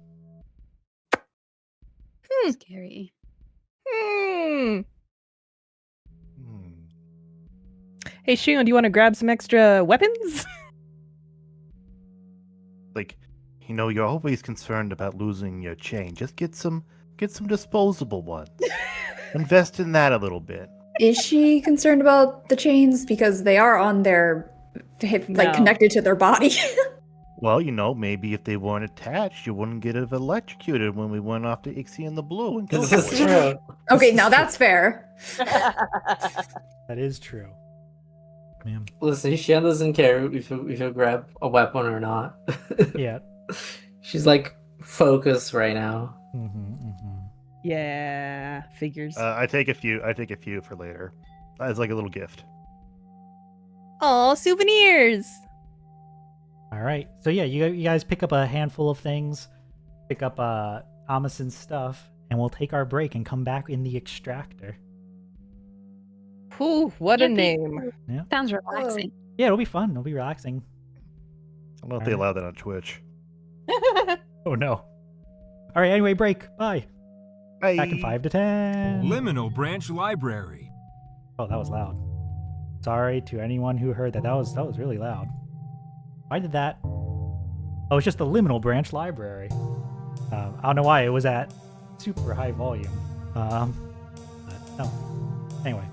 Scary. Hey, Shion, do you want to grab some extra weapons? Like, you know, you're always concerned about losing your chain. Just get some disposable ones. Invest in that a little bit. Is she concerned about the chains because they are on their hip, like No. connected to their body? Well, you know, maybe if they weren't attached, you wouldn't get electrocuted when we went off to Ixie and the Blue and killed This is you. true. Okay, now that's fair. That is true. Man. Listen, Shion doesn't care if you grab a weapon or not. Yeah. She's like focused right now. Yeah, figures. I take a few for later, as like a little gift. Oh, souvenirs! All right. So yeah, you guys pick up a handful of things, pick up Amos's stuff, and we'll take our break and come back in the extractor. Whew, what a Yippee. name. Yeah. Sounds relaxing. Yeah, it'll be fun. It'll be relaxing. I don't know if they allow that on Twitch. Oh no. All right. Anyway, break. Bye. Bye. Back in 5 to 10. Liminal Branch Library. Oh, that was loud. Sorry to anyone who heard that. That was really loud. Why did that? Oh, it's just the Liminal Branch Library. I don't know why it was at super high volume. But no. Anyway.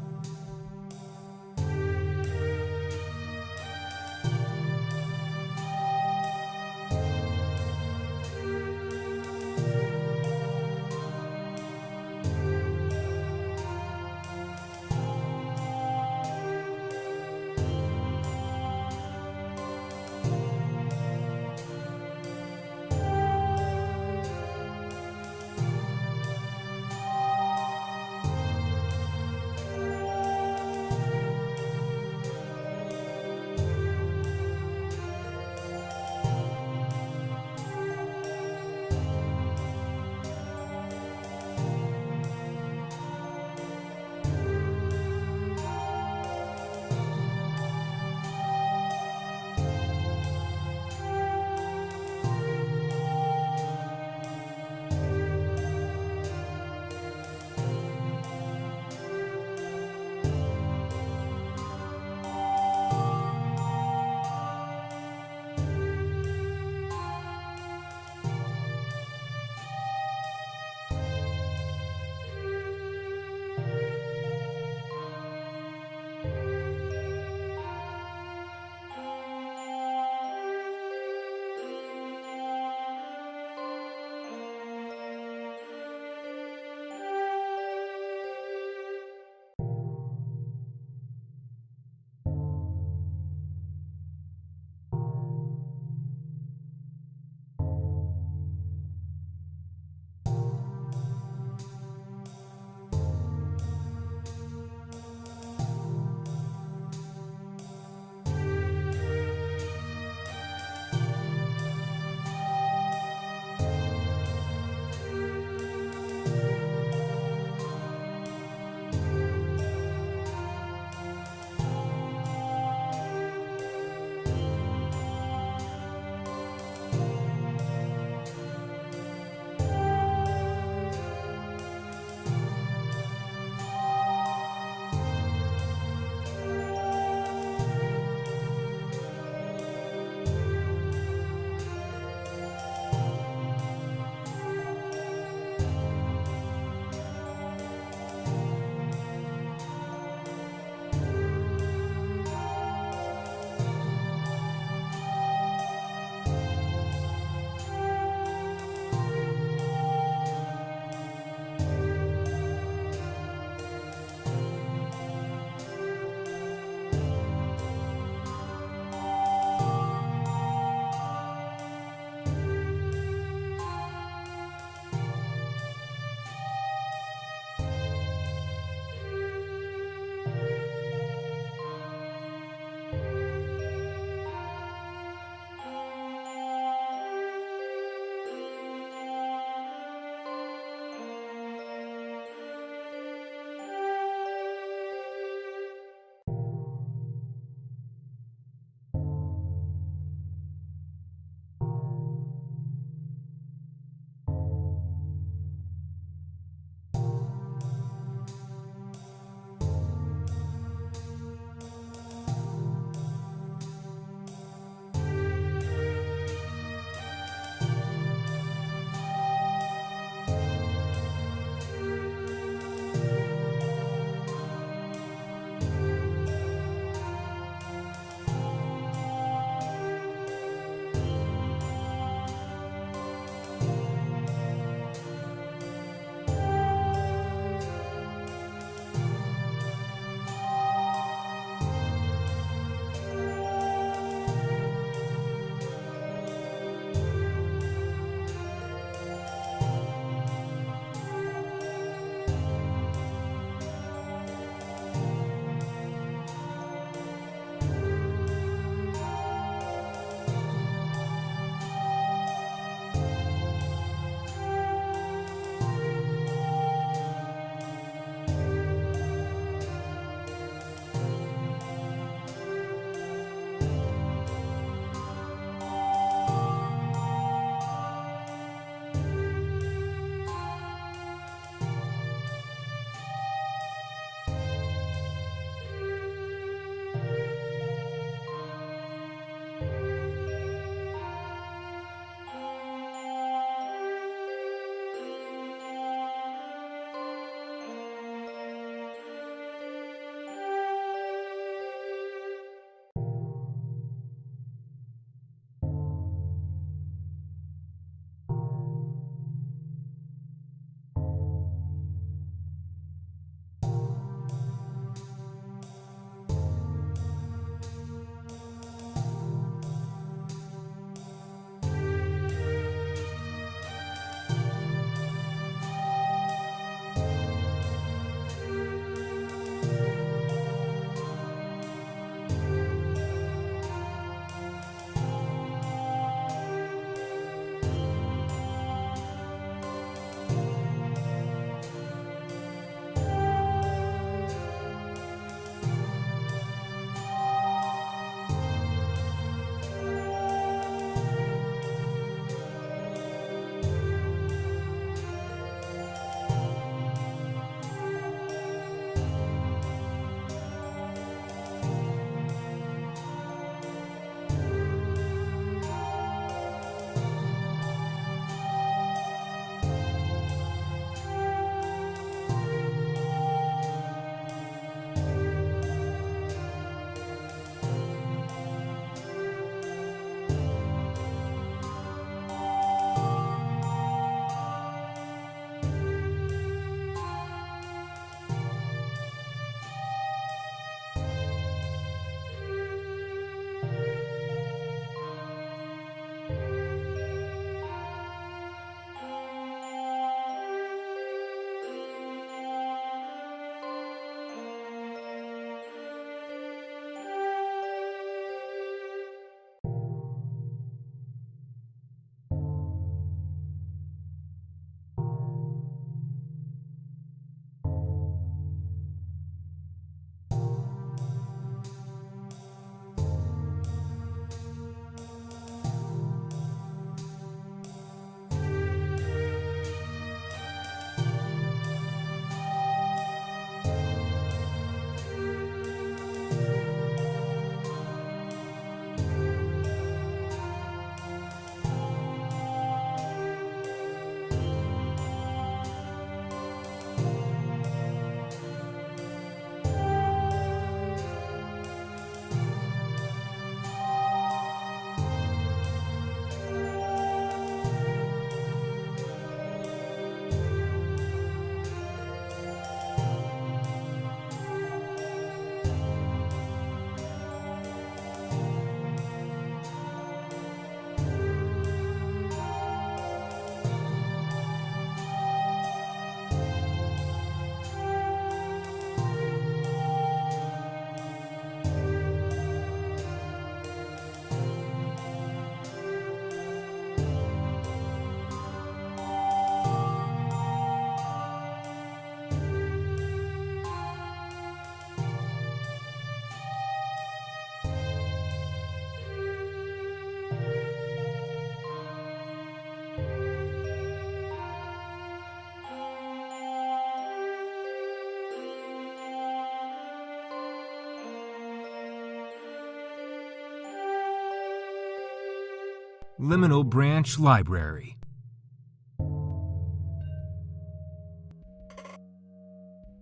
Liminal Branch Library.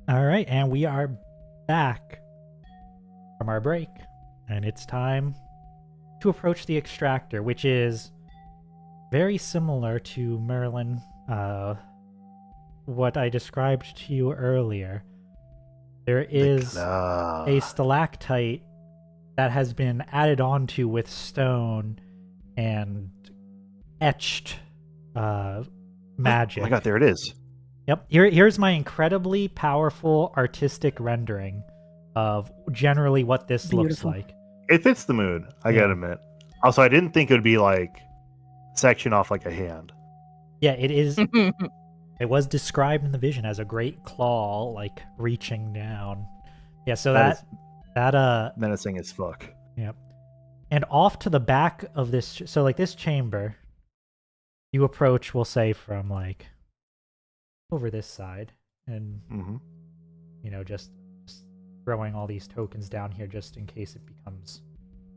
All right, and we are back from our break, and it's time to approach the extractor, which is very similar to Merlin, what I described to you earlier. There is a stalactite that has been added onto with stone and etched magic. Oh my god, there it is. Yep. Here's my incredibly powerful artistic rendering of generally what this looks like. It fits the mood, I gotta admit. Also, I didn't think it would be like section off like a hand. Yeah, it is. It was described in the vision as a great claw, like reaching down. Yeah, so that menacing as fuck. Yep. And off to the back of this, so like this chamber, you approach, we'll say, from like over this side, and you know, just throwing all these tokens down here just in case it becomes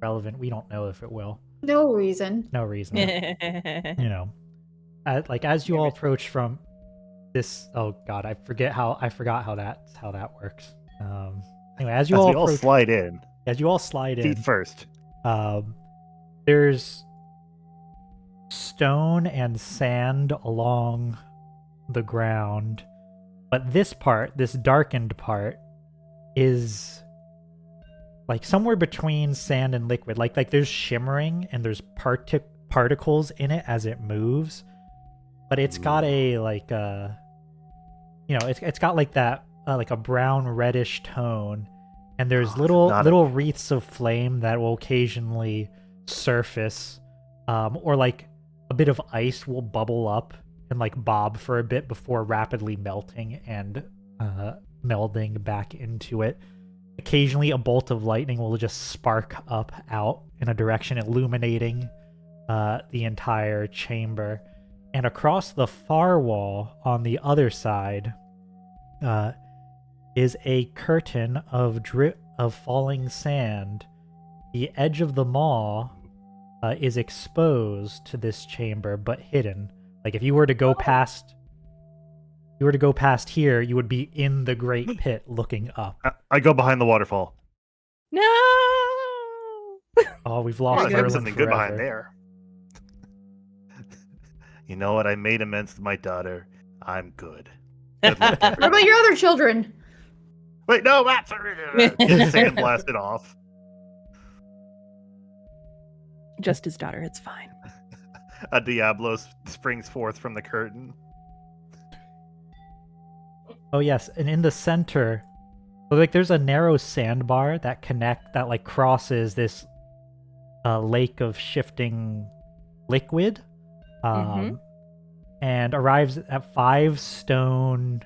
relevant. We don't know if it will. No reason. No reason. You know, as you all approach from this, oh god, I forgot how that works. Anyway, as you all slide in, feet first. There's stone and sand along the ground, but this darkened part, is like somewhere between sand and liquid. Like there's shimmering and there's particles in it as it moves, but it's got a it's got like that like a brown reddish tone, and there's little wreaths of flame that will occasionally surface, or like a bit of ice will bubble up and like bob for a bit before rapidly melting and melding back into it. Occasionally a bolt of lightning will just spark up out in a direction, illuminating the entire chamber. And across the far wall on the other side is a curtain of falling sand. The edge of the maw is exposed to this chamber, but hidden. Like if you were to go past here, you would be in the great pit looking up. I go behind the waterfall. No. Oh, we've lost Merlin Merlin something forever. good behind there. You know what? I made amends to my daughter. I'm good. Good luck, What about your other children? Wait, no, sand blasted off. Just his daughter, it's fine. A Diablo springs forth from the curtain. Oh yes, and in the center, like there's a narrow sandbar that crosses this lake of shifting liquid, and arrives at 5 stone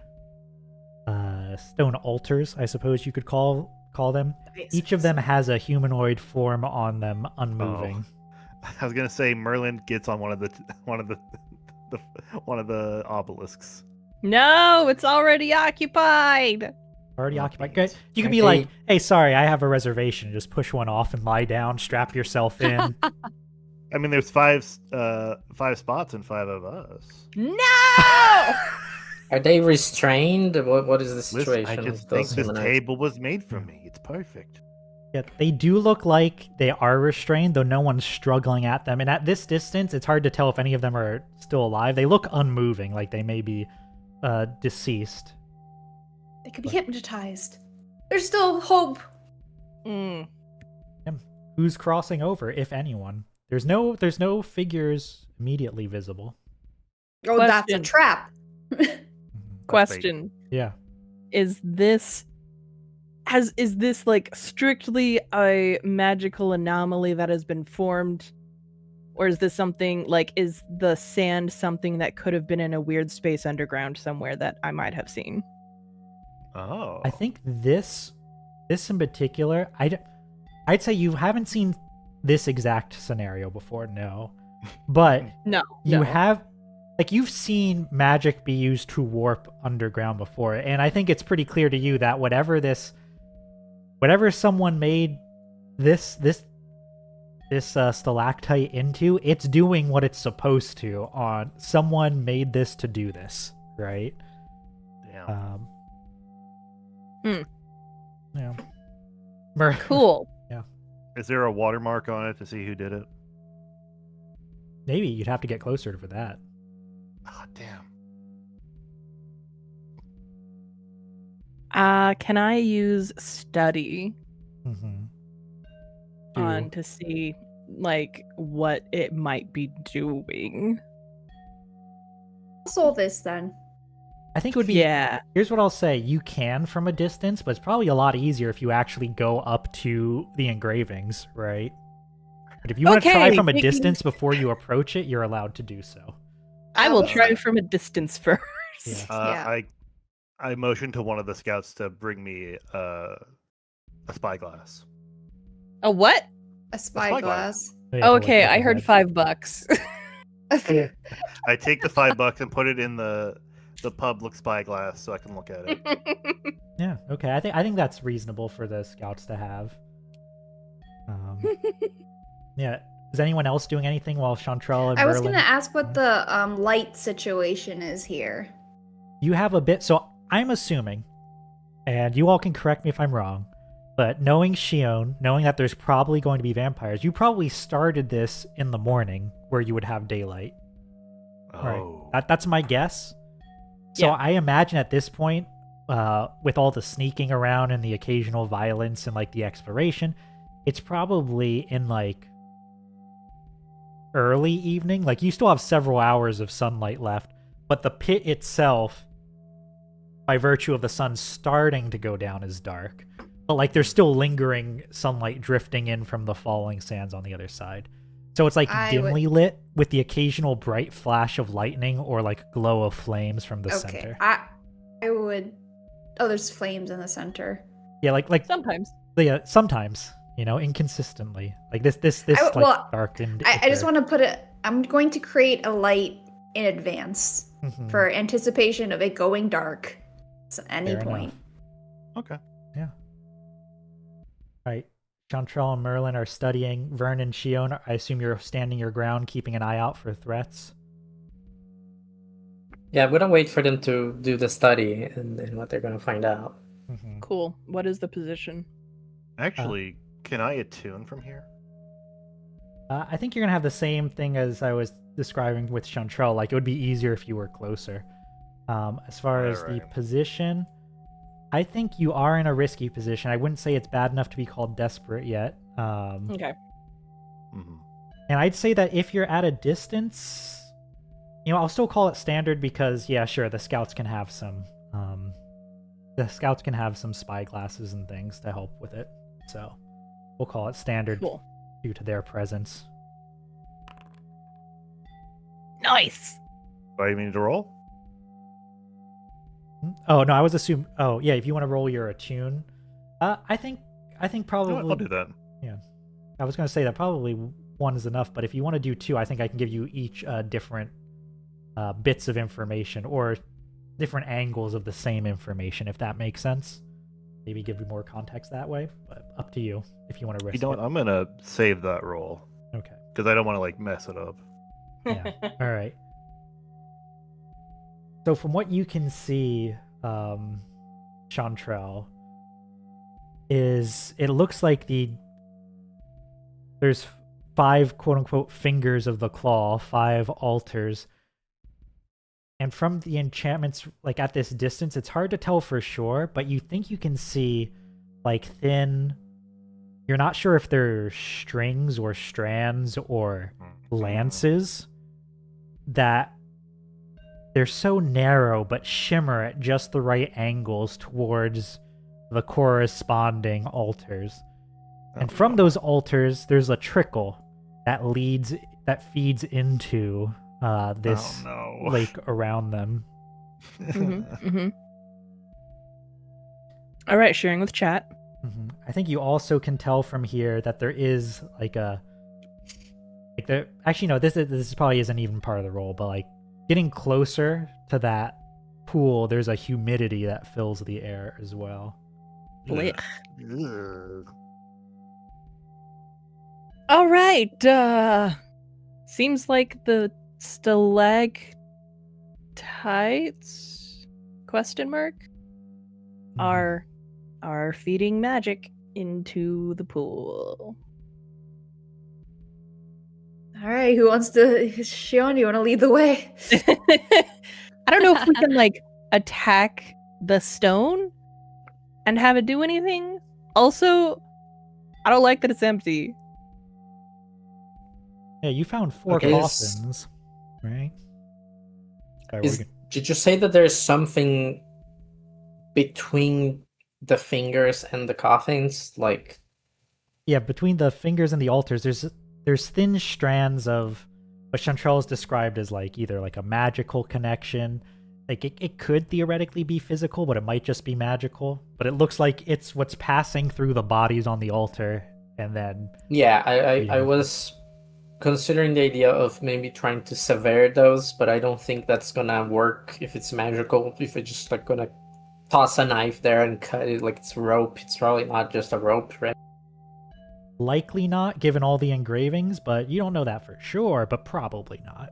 altars, I suppose you could call them. Each of them has a humanoid form on them, unmoving. Oh. I was gonna say Merlin gets on one of the obelisks. No, it's already occupied. Already occupied. Good. You could be like, "Hey, sorry, I have a reservation." Just push one off and lie down. Strap yourself in. I mean, there's 5 spots and 5 of us. No. Are they restrained? What is the situation? Listen, I just think this table was made for me. It's perfect. Yeah, they do look like they are restrained, though no one's struggling at them. And at this distance, it's hard to tell if any of them are still alive. They look unmoving, like they may be deceased. They could be hypnotized. There's still hope. Mm. Yeah. Who's crossing over, if anyone? There's no figures immediately visible. Oh, that's a trap. Question. Yeah. Is this like strictly a magical anomaly that has been formed? Or is this something like, is the sand something that could have been in a weird space underground somewhere that I might have seen? Oh. I think this in particular, I'd say you haven't seen this exact scenario before, no. But you have, like, you've seen magic be used to warp underground before, and I think it's pretty clear to you that whatever someone made this this stalactite into, it's doing what it's supposed to. On someone made this to do this, right? Damn. Yeah. Cool. Is there a watermark on it to see who did it? Maybe you'd have to get closer for that. Ah, damn. Can I use study Mm-hmm. on to see like what it might be doing? Solve this then. I think it would be. Yeah. Here's what I'll say: you can from a distance, but it's probably a lot easier if you actually go up to the engravings, right? But if you want to try Okay, from a making- distance before you approach it, you're allowed to do so. I will Okay. try from a distance first. Yeah. Yeah. I motioned to one of the scouts to bring me a spyglass. A what? A spyglass. spyglass. So you have to, like, Okay, look I heard ahead. $5. I take the $5 and put it in the public spyglass so I can look at it. Yeah. Okay. I think that's reasonable for the scouts to have. Yeah. Is anyone else doing anything while Chantrell and I was Merlin? gonna ask what the light situation is here. You have a bit. So I'm assuming, and you all can correct me if I'm wrong, but knowing Shion, knowing that there's probably going to be vampires, you probably started this in the morning where you would have daylight. Oh. Right. That's my guess. So Yeah. I imagine at this point, with all the sneaking around and the occasional violence and like the exploration, it's probably in like early evening. Like you still have several hours of sunlight left, but the pit itself, by virtue of the sun starting to go down, is dark. But like there's still lingering sunlight drifting in from the falling sands on the other side. So it's like dimly lit with the occasional bright flash of lightning or like glow of flames from the Okay. center. I would. Oh, there's flames in the center. Yeah, like Sometimes. yeah, sometimes, inconsistently. Like this like well, darkened. I just want to put it. I'm going to create a light in advance Mhm. for anticipation of it going dark at any Fair point. enough. Okay. Right. Chantrell and Merlin are studying. Vern and Shion, I assume you're standing your ground, keeping an eye out for threats. Yeah, I'm gonna wait for them to do the study and what they're gonna find out. Mhm. Cool. What is the position? Actually, can I attune from here? I think you're gonna have the same thing as I was describing with Chantrell. Like it would be easier if you were closer. As far as the Right. position, I think you are in a risky position. I wouldn't say it's bad enough to be called desperate yet. Okay. Mm-hmm. And I'd say that if you're at a distance, I'll still call it standard because, yeah, sure, the scouts can have some spyglasses and things to help with it. So we'll call it standard Cool. due to their presence. Nice. Do I need to roll? Oh no, I was assuming. Oh yeah, if you want to roll your attune, I think probably. You know what, I'll do that. I was going to say that probably one is enough, but if you want to do two, I think I can give you each different bits of information or different angles of the same information, if that makes sense. Maybe give you more context that way, but up to you if you want to risk You know what? it. I'm gonna save that roll Okay. because I don't want to mess it up. Yeah. All right. So from what you can see, Chantrell, it looks like there's 5 quote-unquote fingers of the claw, 5 altars. And from the enchantments, like at this distance, it's hard to tell for sure, but you think you can see like thin... You're not sure if they're strings or strands or lances that they're so narrow but shimmer at just the right angles towards the corresponding altars. And from those altars, there's a trickle that feeds into this lake around them. All right, sharing with chat. I think you also can tell from here that there is actually no, this probably isn't even part of the roll, but like getting closer to that pool, there's a humidity that fills the air as well. Blech. Ugh. All right. Seems like the stalactites question mark are feeding magic into the pool. All right, who wants to? Shion, you want to lead the way? I don't know if we can like attack the stone and have it do anything. Also, I don't like that it's empty. Yeah, you found 4 Okay, coffins, right? Sorry, what were you Did you say that there's something between the fingers and the coffins? Like, Yeah, between the fingers and the altars, there's thin strands of what Chantrell has described as like either like a magical connection. Like it could theoretically be physical, but it might just be magical. But it looks like it's what's passing through the bodies on the altar, and then yeah, I was considering the idea of maybe trying to sever those, but I don't think that's gonna work if it's magical. If it's just like gonna toss a knife there and cut it like it's rope, it's probably not just a rope, right? likely not, given all the engravings. But you don't know that for sure. But probably not.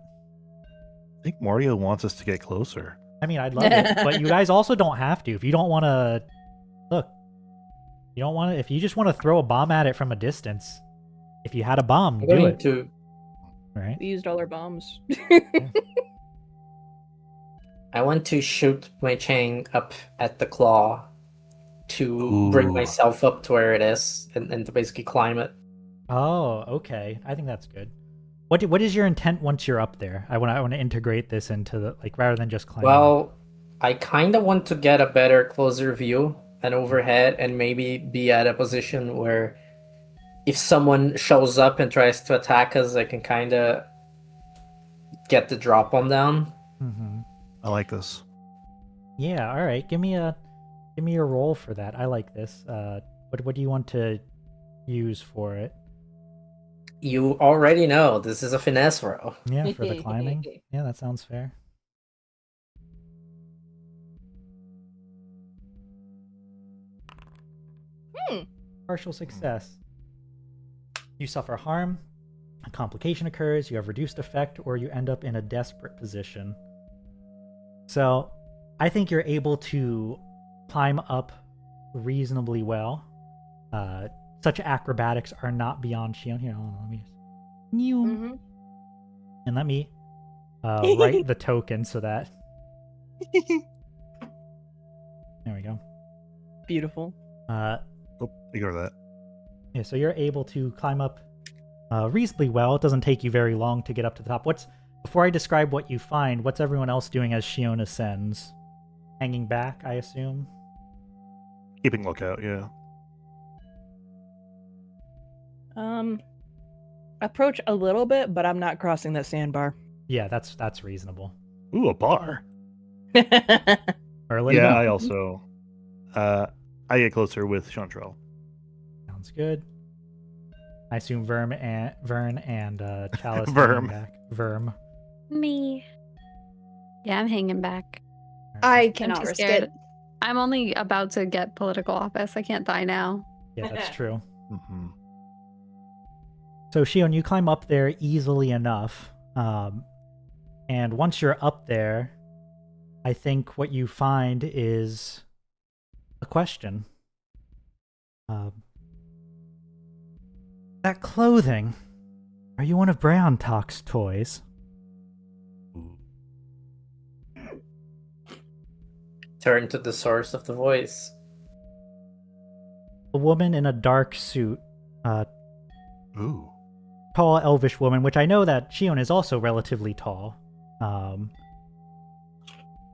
I think Mordio wants us to get closer. I mean, I'd love it, but you guys also don't have to. If you don't want to, look, you don't want to. If you just want to throw a bomb at it from a distance, if you had a bomb, I'm do going it. to. Right? We used all our bombs. I want to shoot my chain up at the claw to bring Ooh. myself up to where it is and to basically climb it. Oh, okay. I think that's good. What is your intent once you're up there? I want to integrate this into the like rather than just climbing. Well, I kind of want to get a better, closer view and overhead, and maybe be at a position where if someone shows up and tries to attack us, I can kind of get the drop on them. Mm-hmm. I like this. Yeah. All right. Give me a roll for that. I like this. What do you want to use for it? You already know this is a finesse roll. Yeah, for the climbing. Yeah, that sounds fair. Partial success. You suffer harm, a complication occurs, you have reduced effect, or you end up in a desperate position. So, I think you're able to climb up reasonably well. Such acrobatics are not beyond Shion. Here, hold on, let me just... And let me write the token so that... There we go. Beautiful. Ignore that. Yeah, so you're able to climb up reasonably well. It doesn't take you very long to get up to the top. Before I describe what you find, what's everyone else doing as Shion ascends? Hanging back, I assume? Keeping lookout, yeah. Approach a little bit, but I'm not crossing that sandbar. Yeah, that's reasonable. Ooh, a bar. Early? Yeah, I also... I get closer with Chantrell. Sounds good. I assume Vern and Chalice are Verm. hanging back. Verm. Me. Yeah, I'm hanging back. I I'm cannot too risk scared. it. I'm only about to get political office. I can't die now. Yeah, that's true. Mm-hmm. So, Shion, you climb up there easily enough. And once you're up there, I think what you find is a question. That clothing, are you one of Brown Talk's toys? Turn to the source of the voice. A woman in a dark suit, Ooh. tall elvish woman, which I know that Shion is also relatively tall.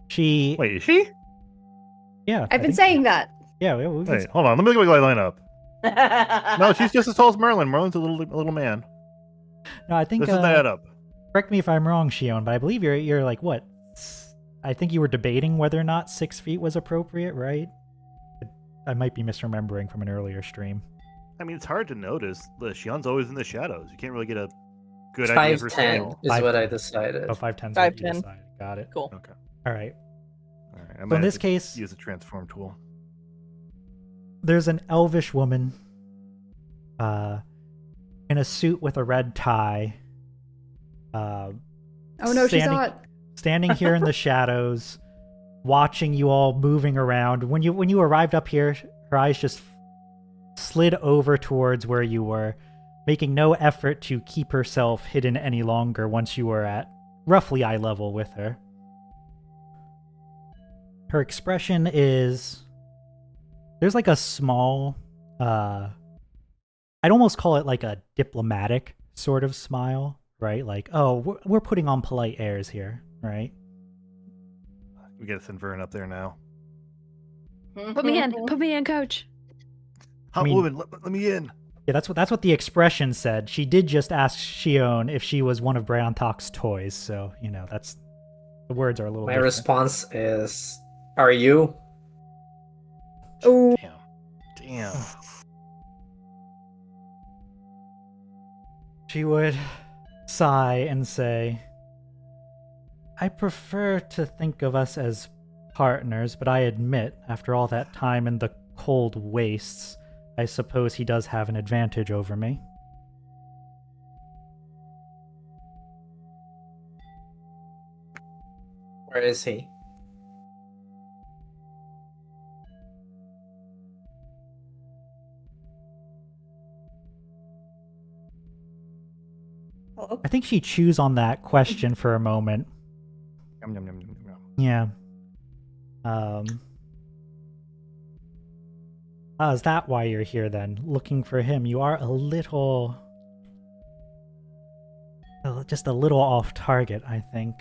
She... Wait, is she? Yeah. I've been saying that. Yeah, Wait, hold on. Let me look at my lineup. No, she's just as tall as Merlin. Merlin's a little man. No, I think... This doesn't add up. Correct me if I'm wrong, Shion, but I believe you're like, what? I think you were debating whether or not 6 feet was appropriate, right? I might be misremembering from an earlier stream. I mean, it's hard to notice. The Shion's always in the shadows. You can't really get a good idea of her 5'10" scale. is what I 5'10". decided. Oh, 5'10's 5'10". what you decided. Got it. Cool. Okay. All right. All right. I So might in have this to case, use a transform tool. there's an elvish woman in a suit with a red tie. Oh no, she's hot. Standing here in the shadows, watching you all moving around. When you arrived up here, her eyes just slid over towards where you were, making no effort to keep herself hidden any longer once you were at roughly eye level with her. Her expression is... There's like a small... I'd almost call it like a diplomatic sort of smile, right? Like, oh, we're putting on polite airs here, right? We get Vern up there now. Put me in, coach. Hot woman, let me in. Yeah, that's what the expression said. She did just ask Shion if she was one of Brantok's toys, so that's the words are a little. My different. response is, "Are you?" Oh, Damn. She would sigh and say, "I prefer to think of us as partners, but I admit, after all that time in the cold wastes, I suppose he does have an advantage over me." Where is he? hello. I think she chews on that question for a moment. Yum, yum, yum, yum, yum. Yeah. Is that why you're here then? Looking for him? You are just a little off target, I think.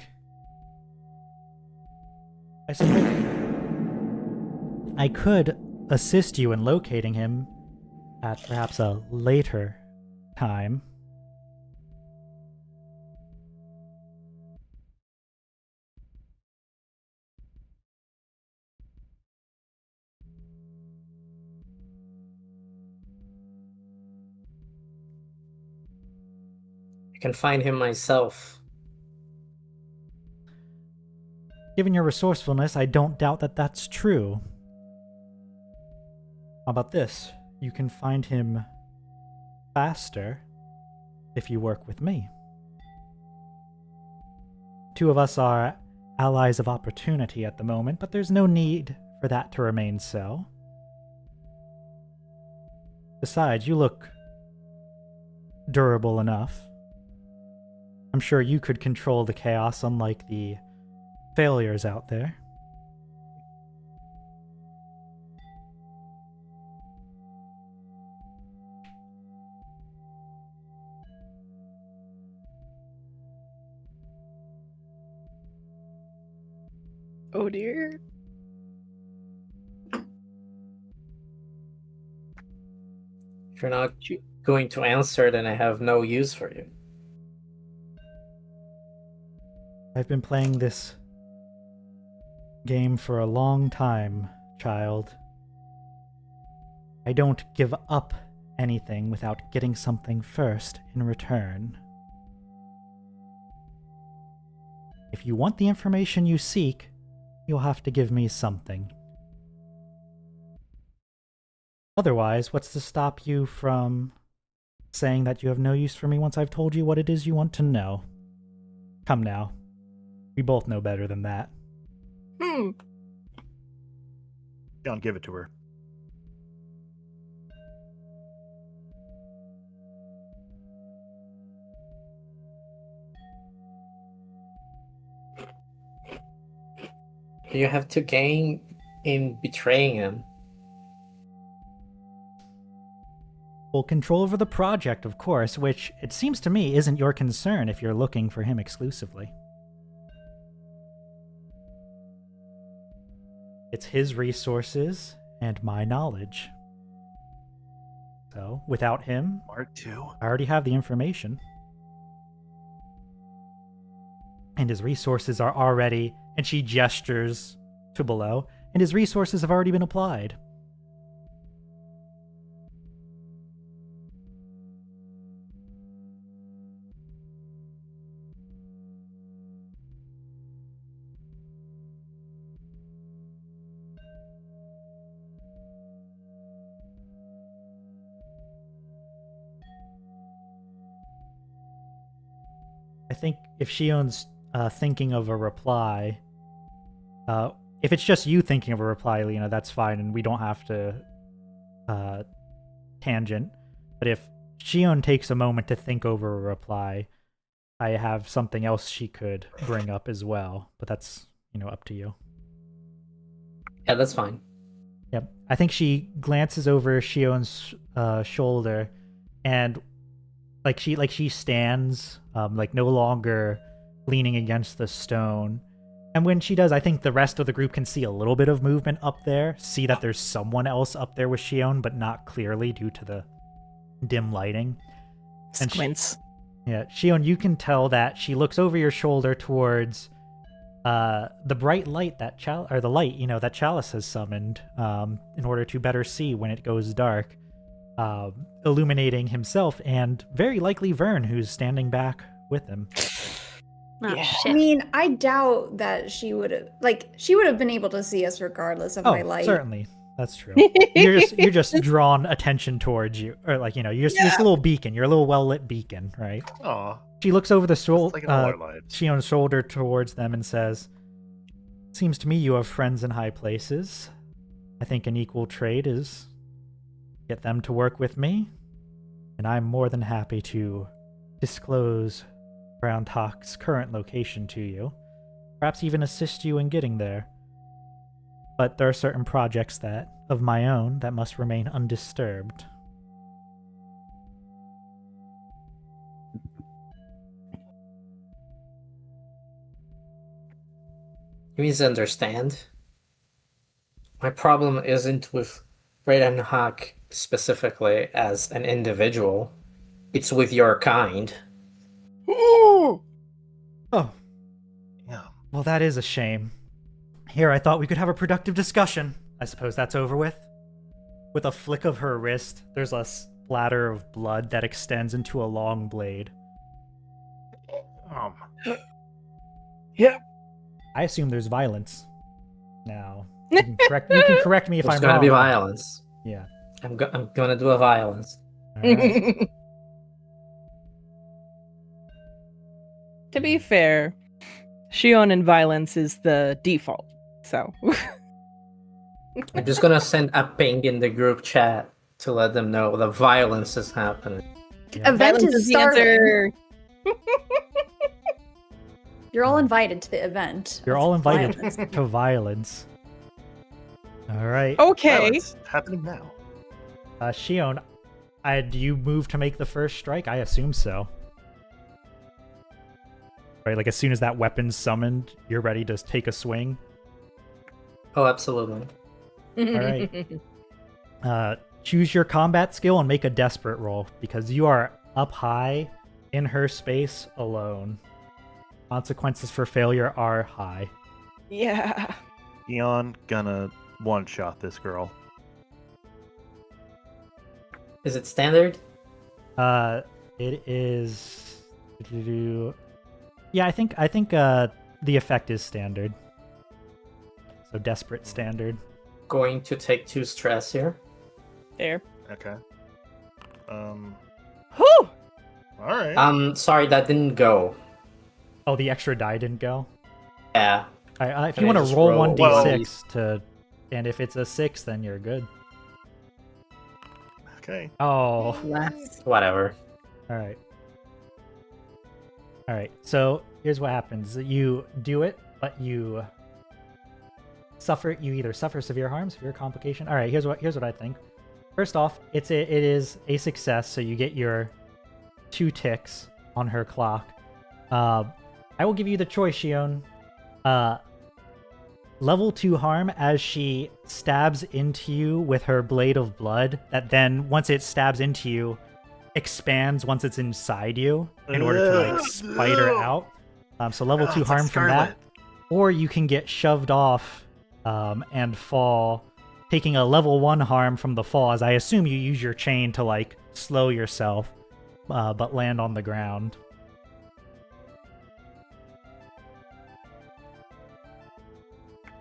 I suppose I could assist you in locating him at perhaps a later time. I can find him myself. Given your resourcefulness, I don't doubt that that's true. How about this? You can find him faster if you work with me. Two of us are allies of opportunity at the moment, but there's no need for that to remain so. Besides, you look durable enough. I'm sure you could control the chaos, unlike the failures out there. Oh dear. If you're not going to answer, then I have no use for you. I've been playing this game for a long time, child. I don't give up anything without getting something first in return. If you want the information you seek, you'll have to give me something. Otherwise, what's to stop you from saying that you have no use for me once I've told you what it is you want to know? Come now. We both know better than that. John, give it to her. You have to gain in betraying him. Full control over the project, of course, which it seems to me isn't your concern if you're looking for him exclusively. It's his resources and my knowledge. So, without him, Part 2. I already have the information. And his resources are already, and she gestures to below, and his resources have already been applied. I think if Shion's thinking of a reply, if it's just you thinking of a reply, Lena, that's fine, and we don't have to tangent. But if Shion takes a moment to think over a reply, I have something else she could bring up as well. But that's, up to you. Yeah, that's fine. Yep. I think she glances over Shion's shoulder, and she stands, no longer leaning against the stone. And when she does, I think the rest of the group can see a little bit of movement up there, see that there's someone else up there with Shion, but not clearly due to the dim lighting. And Squints. Shion, you can tell that she looks over your shoulder towards the bright light that that Chalice has summoned in order to better see when it goes dark, illuminating himself and very likely Vern, who's standing back with him. Oh, Yeah. shit. I mean, I doubt that she would have been able to see us regardless of my light. Certainly. That's true. You're just drawn attention towards you, or you're just a little beacon. You're a little well-lit beacon, right? Aw. She looks over the Like in all our lives. Shion's shoulder towards them and says, "Seems to me you have friends in high places. I think an equal trade is get them to work with me, and I'm more than happy to disclose Brown Talk's current location to you, perhaps even assist you in getting there. But there are certain projects of my own that must remain undisturbed." You misunderstand. My problem isn't with Brayden Hawk specifically as an individual. It's with your kind. Oh, Yeah. well, that is a shame. Here, I thought we could have a productive discussion. I suppose that's over with? With a flick of her wrist, there's a splatter of blood that extends into a long blade. Yep. I assume there's violence. Now, you can correct me if There's I'm gonna wrong. be violence. Yeah. I'm gonna do a violence. All right. To be fair, Shion and violence is the default. So I'm just gonna send a ping in the group chat to let them know the violence is happening. Yeah. Event violence is the starting. answer. You're all invited to the event. You're of all invited violence. to violence. All right. Okay. Violence happening now. Shion, do you move to make the first strike? I assume so. Right, as soon as that weapon's summoned, you're ready to take a swing. Oh, absolutely. Right. Choose your combat skill and make a desperate roll, because you are up high in her space alone. Consequences for failure are high. Yeah. Eon gonna one-shot this girl. Is it standard? It is. Yeah, I think the effect is standard. So desperate standard. Going to take 2 stress here. There. Okay. Whew! Alright. Sorry, that didn't go. Oh, the extra die didn't go. Yeah. If Can you I want to just roll roll? 1d6 and if it's a 6, then you're good. Okay. Oh, Whatever. all right. All right. So here's what happens: you do it, but you either suffer severe harm, severe complication. All right. Here's what I think. First off, it is a success, so you get your 2 ticks on her clock. I will give you the choice, Shion. Level 2 harm as she stabs into you with her blade of blood, that then, once it stabs into you, expands once it's inside you in order to spider out. So level 2 harm from that. Or you can get shoved off and fall, taking a level 1 harm from the fall, as I assume you use your chain to slow yourself, but land on the ground.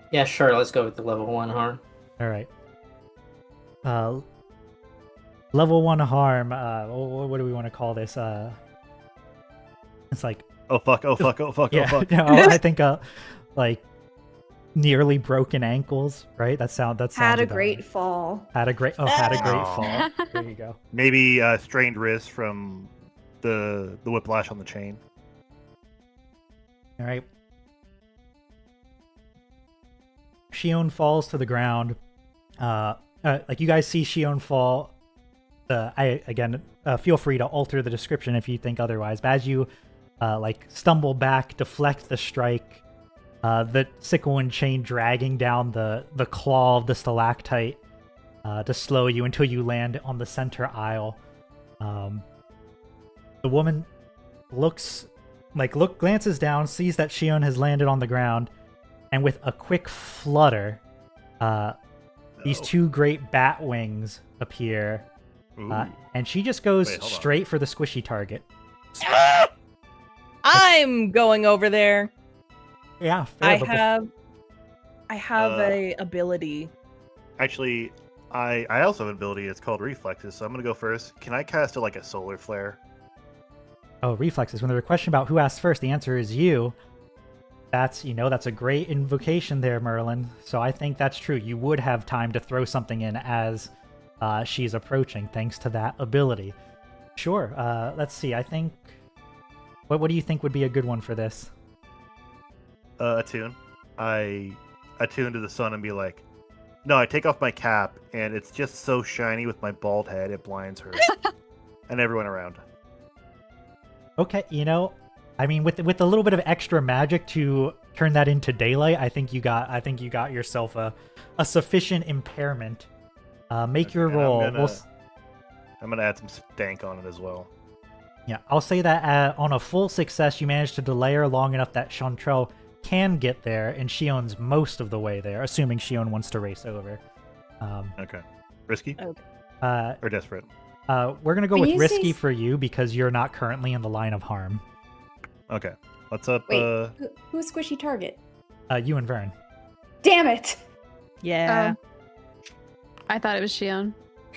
Yeah, sure. Let's go with the level 1 harm. All right. Level 1 harm. What do we want to call this? It's Oh fuck! Oh fuck! Oh fuck! Yeah, Oh fuck! no, I think like nearly broken ankles, right? That sounds Had a about great right. fall. Had a great Oh. fall. There you go. Maybe strained wrist from the whiplash on the chain. All right. Shion falls to the ground. Like you guys see Shion fall. Feel free to alter the description if you think otherwise. But as you like stumble back, deflect the strike, the sickle and chain dragging down the claw of the stalactite to slow you until you land on the center aisle. The woman glances down, sees that Shion has landed on the ground, and with a quick flutter, these two great bat wings appear, and she just goes Wait, hold on. straight for the squishy target. I'm going over there. Yeah, fair, I but have a ability. Actually, I also have an ability. It's called reflexes. So I'm gonna go first. Can I cast a solar flare? Oh, reflexes. When there's a question about who asked first, the answer is you. That's a great invocation there, Merlin. So I think that's true. You would have time to throw something in as she's approaching, thanks to that ability. Sure. Let's see. I think. What do you think would be a good one for this? Attune. I attune to the sun and be like, no, I take off my cap and it's just so shiny with my bald head it blinds her and everyone around. Okay, I mean, with a little bit of extra magic to turn that into daylight, I think you got yourself a sufficient impairment. Make your roll. I'm gonna add some stank on it as well. Yeah, I'll say that on a full success, you managed to delay her long enough that Chantrell can get there, and Shion's most of the way there, assuming Shion wants to race over. Okay. Risky? Okay. Or desperate? We're gonna go When with you risky say- for you because you're not currently in the line of harm. Okay. What's up? Wait, who's squishy target? You and Vern. Damn it! Yeah. I thought it was Shion.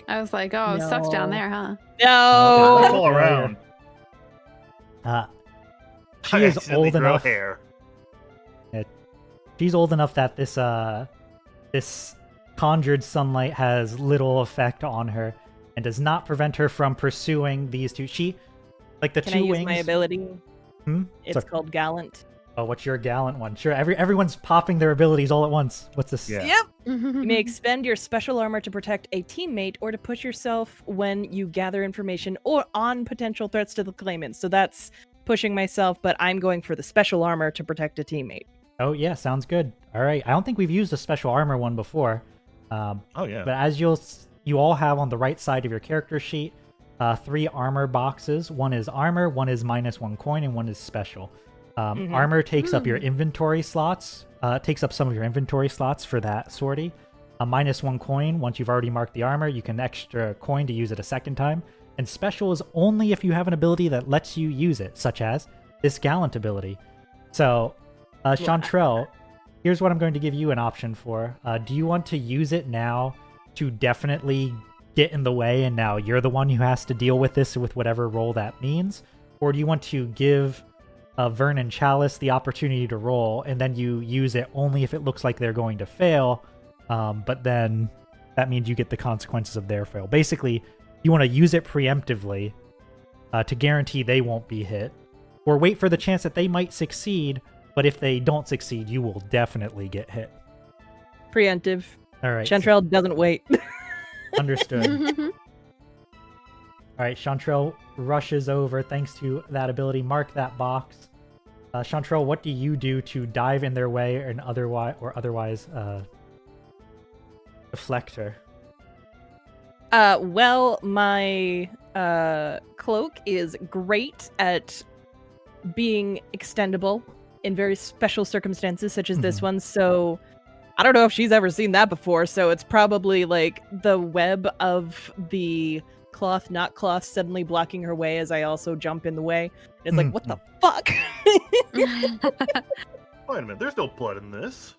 I was like, oh, it sucks down No. there, huh? No. It's all around. She I is accidentally old grow enough. hair. She's old enough that this conjured sunlight has little effect on her and does not prevent her from pursuing these two. She, like the Can two I use wings. my ability? It's Sorry. called Gallant. Oh, what's your gallant one? Sure, everyone's popping their abilities all at once. What's this? Yeah. Yep. You may expend your special armor to protect a teammate or to push yourself when you gather information or on potential threats to the claimant. So that's pushing myself, but I'm going for the special armor to protect a teammate. Oh yeah, sounds good. All right, I don't think we've used a special armor one before. Oh yeah. But as you all have on the right side of your character sheet, 3 armor boxes. One is armor, one is -1 coin, and one is special. Armor takes up your inventory slots. Takes up some of your inventory slots for that sortie. A -1 coin. Once you've already marked the armor, you can extra coin to use it a second time. And special is only if you have an ability that lets you use it, such as this Gallant ability. So, Chantrell, here's what I'm going to give you an option for. Do you want to use it now to definitely get in the way, and now you're the one who has to deal with this with whatever role that means? Or do you want to give Vern and Chalice the opportunity to roll, and then you use it only if it looks like they're going to fail, but then that means you get the consequences of their fail? Basically, you want to use it preemptively to guarantee they won't be hit, or wait for the chance that they might succeed, but if they don't succeed, you will definitely get hit. Preemptive. All right. Chantrell doesn't wait. Understood. All right, Chantrell rushes over thanks to that ability. Mark that box. Chantrell, what do you do to dive in their way and otherwise deflect her? Well, my cloak is great at being extendable in very special circumstances, such as this one. So I don't know if she's ever seen that before. So it's probably like the web of the cloth, not cloth, suddenly blocking her way as I also jump in the way. It's like, what the fuck? Wait a minute. There's no blood in this.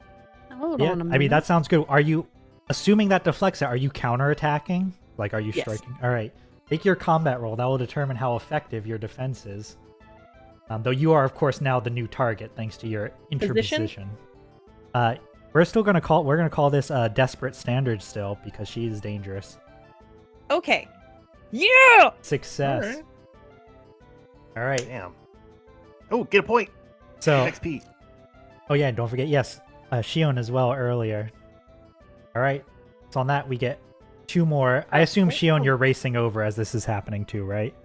Hold Yeah, on a I mean, minute. that sounds good. Are you, assuming that deflects it, are you counterattacking? Like, are you Yes. striking? All right. Make your combat roll. That will determine how effective your defense is. Though you are, of course, now the new target thanks to your Position? interposition. We're gonna call this desperate standard still because she is dangerous. Okay. Yeah! Success. All right. Damn. Oh, get a point. So, XP. oh yeah, and don't forget, yes, Shion as well earlier. All right. So on that, we get 2 more. I assume, Shion, you're racing over as this is happening too, right?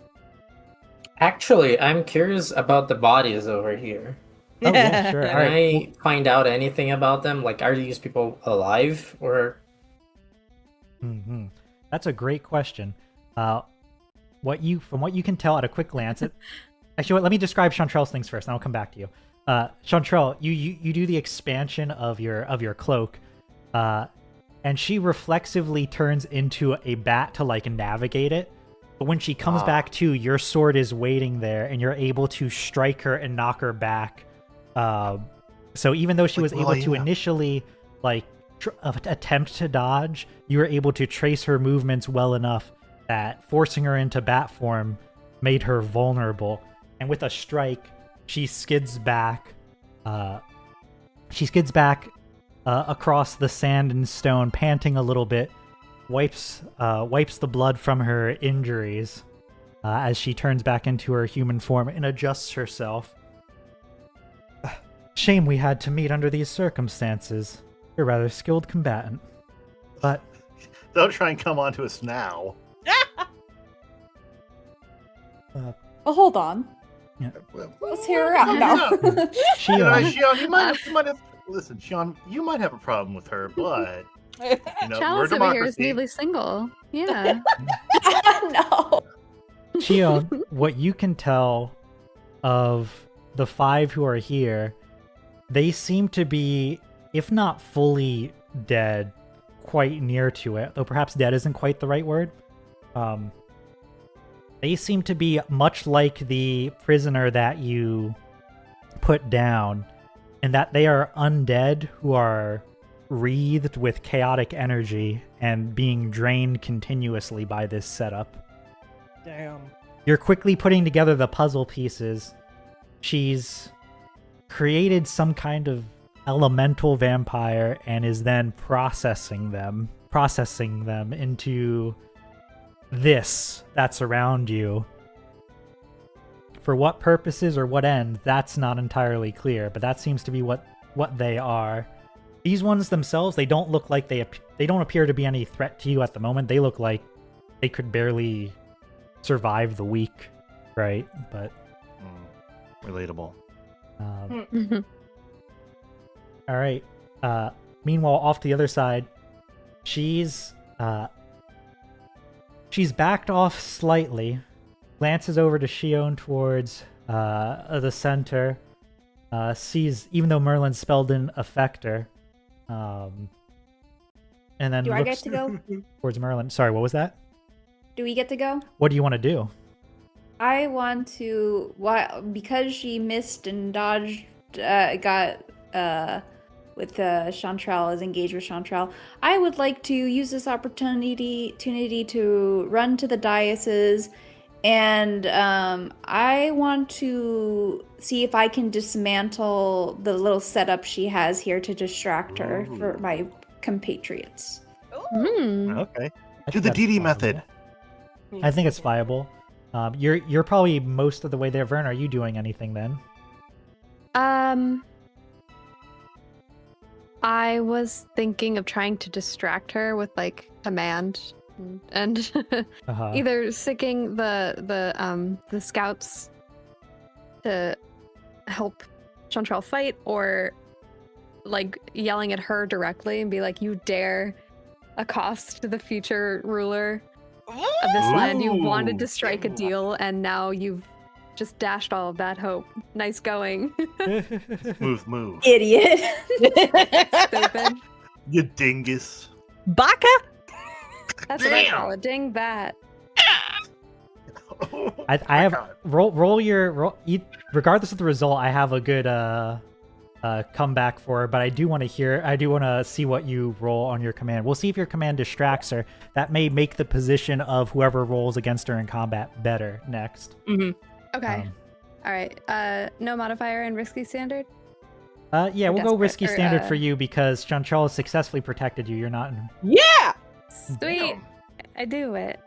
Actually, I'm curious about the bodies over here. Oh, yeah, sure. Can All right. I find out anything about them? Like, are these people alive or? Mm-hmm. That's a great question. From what you can tell at a quick glance, actually, let me describe Chantrell's things first, and I'll come back to you. Chantrell, you do the expansion of your cloak, and she reflexively turns into a bat to like navigate it. But when she comes back to, your sword is waiting there, and you're able to strike her and knock her back. So even though she was able to initially like attempt to dodge, you were able to trace her movements well enough that forcing her into bat form made her vulnerable. And with a strike, she skids back. Across the sand and stone, panting a little bit. Wipes the blood from her injuries as she turns back into her human form and adjusts herself. Shame we had to meet under these circumstances. You're a rather skilled combatant. But Don't try and come onto us now. Well, hold on. yeah. Let's hear her out. No. Shion, Shion, you might have. Listen, Shion, you might have a problem with her, but we're Chalice over here is democracy. newly single. Yeah. No. Shion, what you can tell of the 5 who are here, they seem to be, if not fully dead, quite near to it. Though perhaps dead isn't quite the right word. They seem to be much like the prisoner that you put down, in that they are undead who are wreathed with chaotic energy and being drained continuously by this setup. Damn. You're quickly putting together the puzzle pieces. She's created some kind of elemental vampire and is then processing them into this that's around you. For what purposes or what end, that's not entirely clear, but that seems to be what they are. These ones themselves, they don't look like they don't appear to be any threat to you at the moment. They look like they could barely survive the week, right? But Relatable. all right. Meanwhile, off to the other side, she's backed off slightly, glances over to Shion towards the center, sees, even though Merlin's spelled in affect her, and then Do I get looks to go? towards Merlin. Sorry, what was that? Do we get to go? What do you want to do? I want to, because she missed and dodged, with Chantrell, is engaged with Chantrell. I would like to use this opportunity to run to the diocese, and I want to see if I can dismantle the little setup she has here to distract her for my compatriots. Okay. I Do think the that's DD viable. method. I think it's viable. You're probably most of the way there, Vern. Are you doing anything then? I was thinking of trying to distract her with like command and either sicking the scouts to help Chantrell fight, or like yelling at her directly and be like, "You dare accost the future ruler of this land. You wanted to strike a deal, and now you've just dashed all of that hope. Nice going." Smooth move. Idiot. Stupid. You dingus. Baka? That's what I call a ding bat. I have roll your regardless of the result. I have a good comeback for her, but I do want to see what you roll on your command. We'll see if your command distracts her. That may make the position of whoever rolls against her in combat better next. Mm-hmm. Okay. All right. No modifier and risky standard. Yeah, Or we'll go desperate, risky or, standard for you because Jean-Charles successfully protected you. You're not in... Yeah! Sweet. Damn. I do it.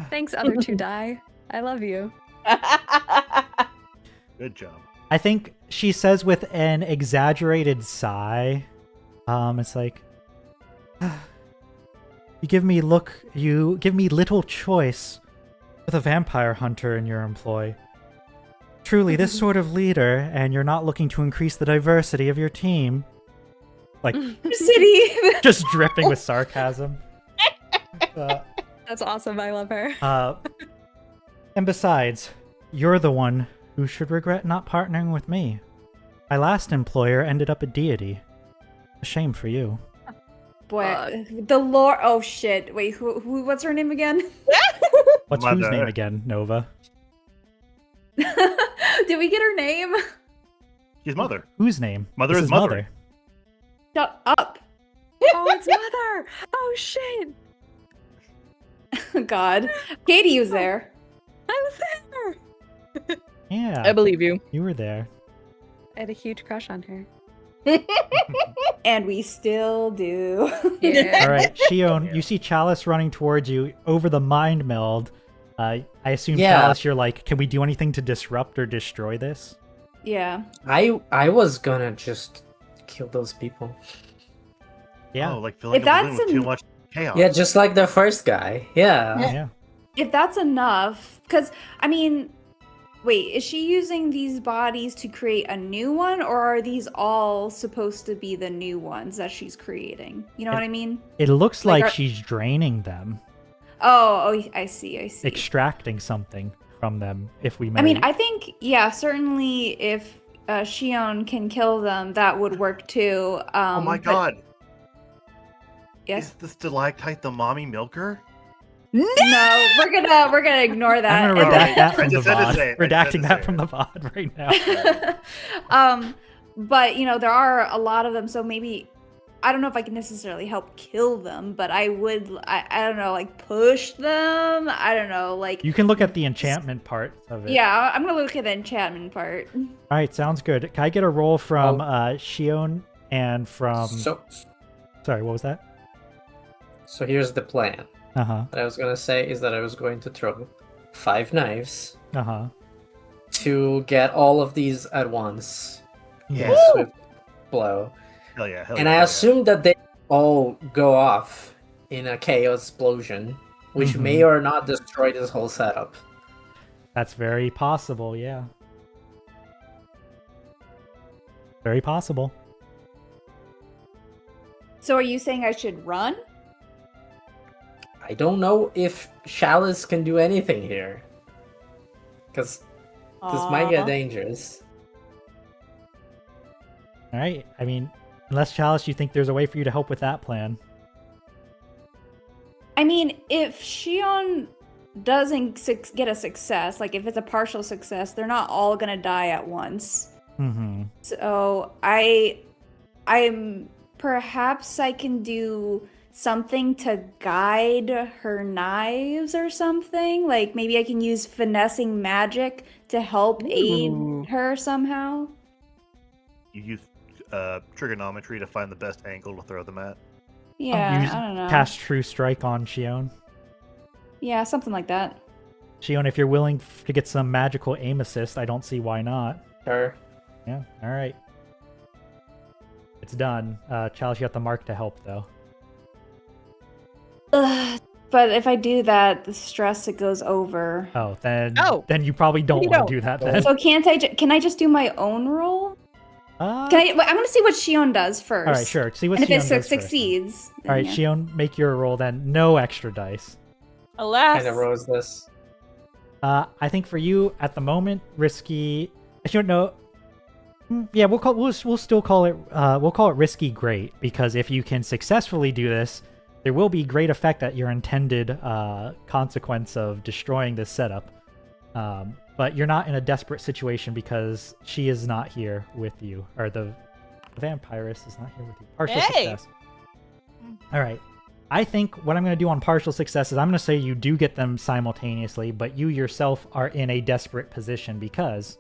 Thanks, other two die. I love you. Good job. I think she says with an exaggerated sigh, it's like, you give me little choice with a vampire hunter in your employ. Truly, this sort of leader, and you're not looking to increase the diversity of your team. Like, City. just dripping with sarcasm. That's awesome. I love her. And besides, you're the one who should regret not partnering with me. My last employer ended up a deity. A shame for you. Boy, the lore. Oh shit! Wait, who? What's her name again? What's My whose bad. name again, Nova? Did we get her name? She's mother. Whose name? Mother This is mother. Shut up. Oh, it's Mother. Oh, shit. God, Katie was there. I was there. Yeah, I believe you. you were there. I had a huge crush on her. And we still do. Yeah. All right, Shion, you see Chalice running towards you over the mind meld. I assume, Yeah. Chalice, you're like, can we do anything to disrupt or destroy this? Yeah. I was gonna just kill those people. Yeah. Oh, like filling If a balloon that's with too an- much chaos. Yeah, just like the first guy. Yeah. Yeah. If that's enough, because I mean, wait, is she using these bodies to create a new one, or are these all supposed to be the new ones that she's creating? You know what I mean? It looks Like, like are- she's draining them, Oh, I see. I see. extracting something from them, if we may. I mean, I think, yeah, certainly if Shion can kill them, that would work too. Oh my but- god. Yes. Is this stalactite the mommy milker? No, we're gonna ignore that. I'm gonna All redact right. that I from the just had to VOD. say it. I just had Redacting to that say from it. the VOD right now. But you know, there are a lot of them, so maybe I don't know if I can necessarily help kill them, but I would, I don't know, like push them. I don't know, like You can look at the enchantment part of it. yeah, I'm gonna look at the enchantment part. All right, sounds good. Can I get a roll from Shion and from... So Sorry, what was that? so here's the plan. Uh-huh. What I was gonna say is that I was going to throw 5 knives Uh-huh. to get all of these at once. Yeah. In a swift blow. Hell yeah. Hell And yeah, I hell assume that they all go off in a chaos explosion, which Mhm. may or not destroy this whole setup. That's very possible, yeah. Very possible. So are you saying I should run? I don't know if Chalice can do anything here. Because this might get Aw. dangerous. All right, I mean, unless Chalice, you think there's a way for you to help with that plan. I mean, if Shion doesn't get a success, like if it's a partial success, they're not all gonna die at once. Mm-hmm. So I'm perhaps I can do something to guide her knives or something. Like maybe I can use finessing magic to help Ooh. aid her somehow. You use trigonometry to find the best angle to throw them at. Yeah, Use I don't know. Cast True Strike on Shion. Yeah, something like that. Shion, if you're willing to get some magical aim assist, I don't see why not. Sure. Yeah, all right. It's done. Chalice, you have the mark to help, though. Ugh, but if I do that, the stress it goes over. Oh, then Oh. then you probably don't You want don't. to do that then. So can't I? Can I just do my own roll? Uh, Can I? I'm gonna see what Shion does first. all right, sure. See what And if Shion it does first. succeeds, All right, then Shion, make your roll then. No extra dice. Alas. Kind of rose this. I think for you at the moment, risky. I don't know. Yeah, we'll still call it risky great, because if you can successfully do this, there will be great effect at your intended consequence of destroying this setup. But you're not in a desperate situation because she is not here with you, or the vampirist is not here with you. Partial Hey! success. All right. I think what I'm going to do on partial success is I'm going to say you do get them simultaneously, but you yourself are in a desperate position because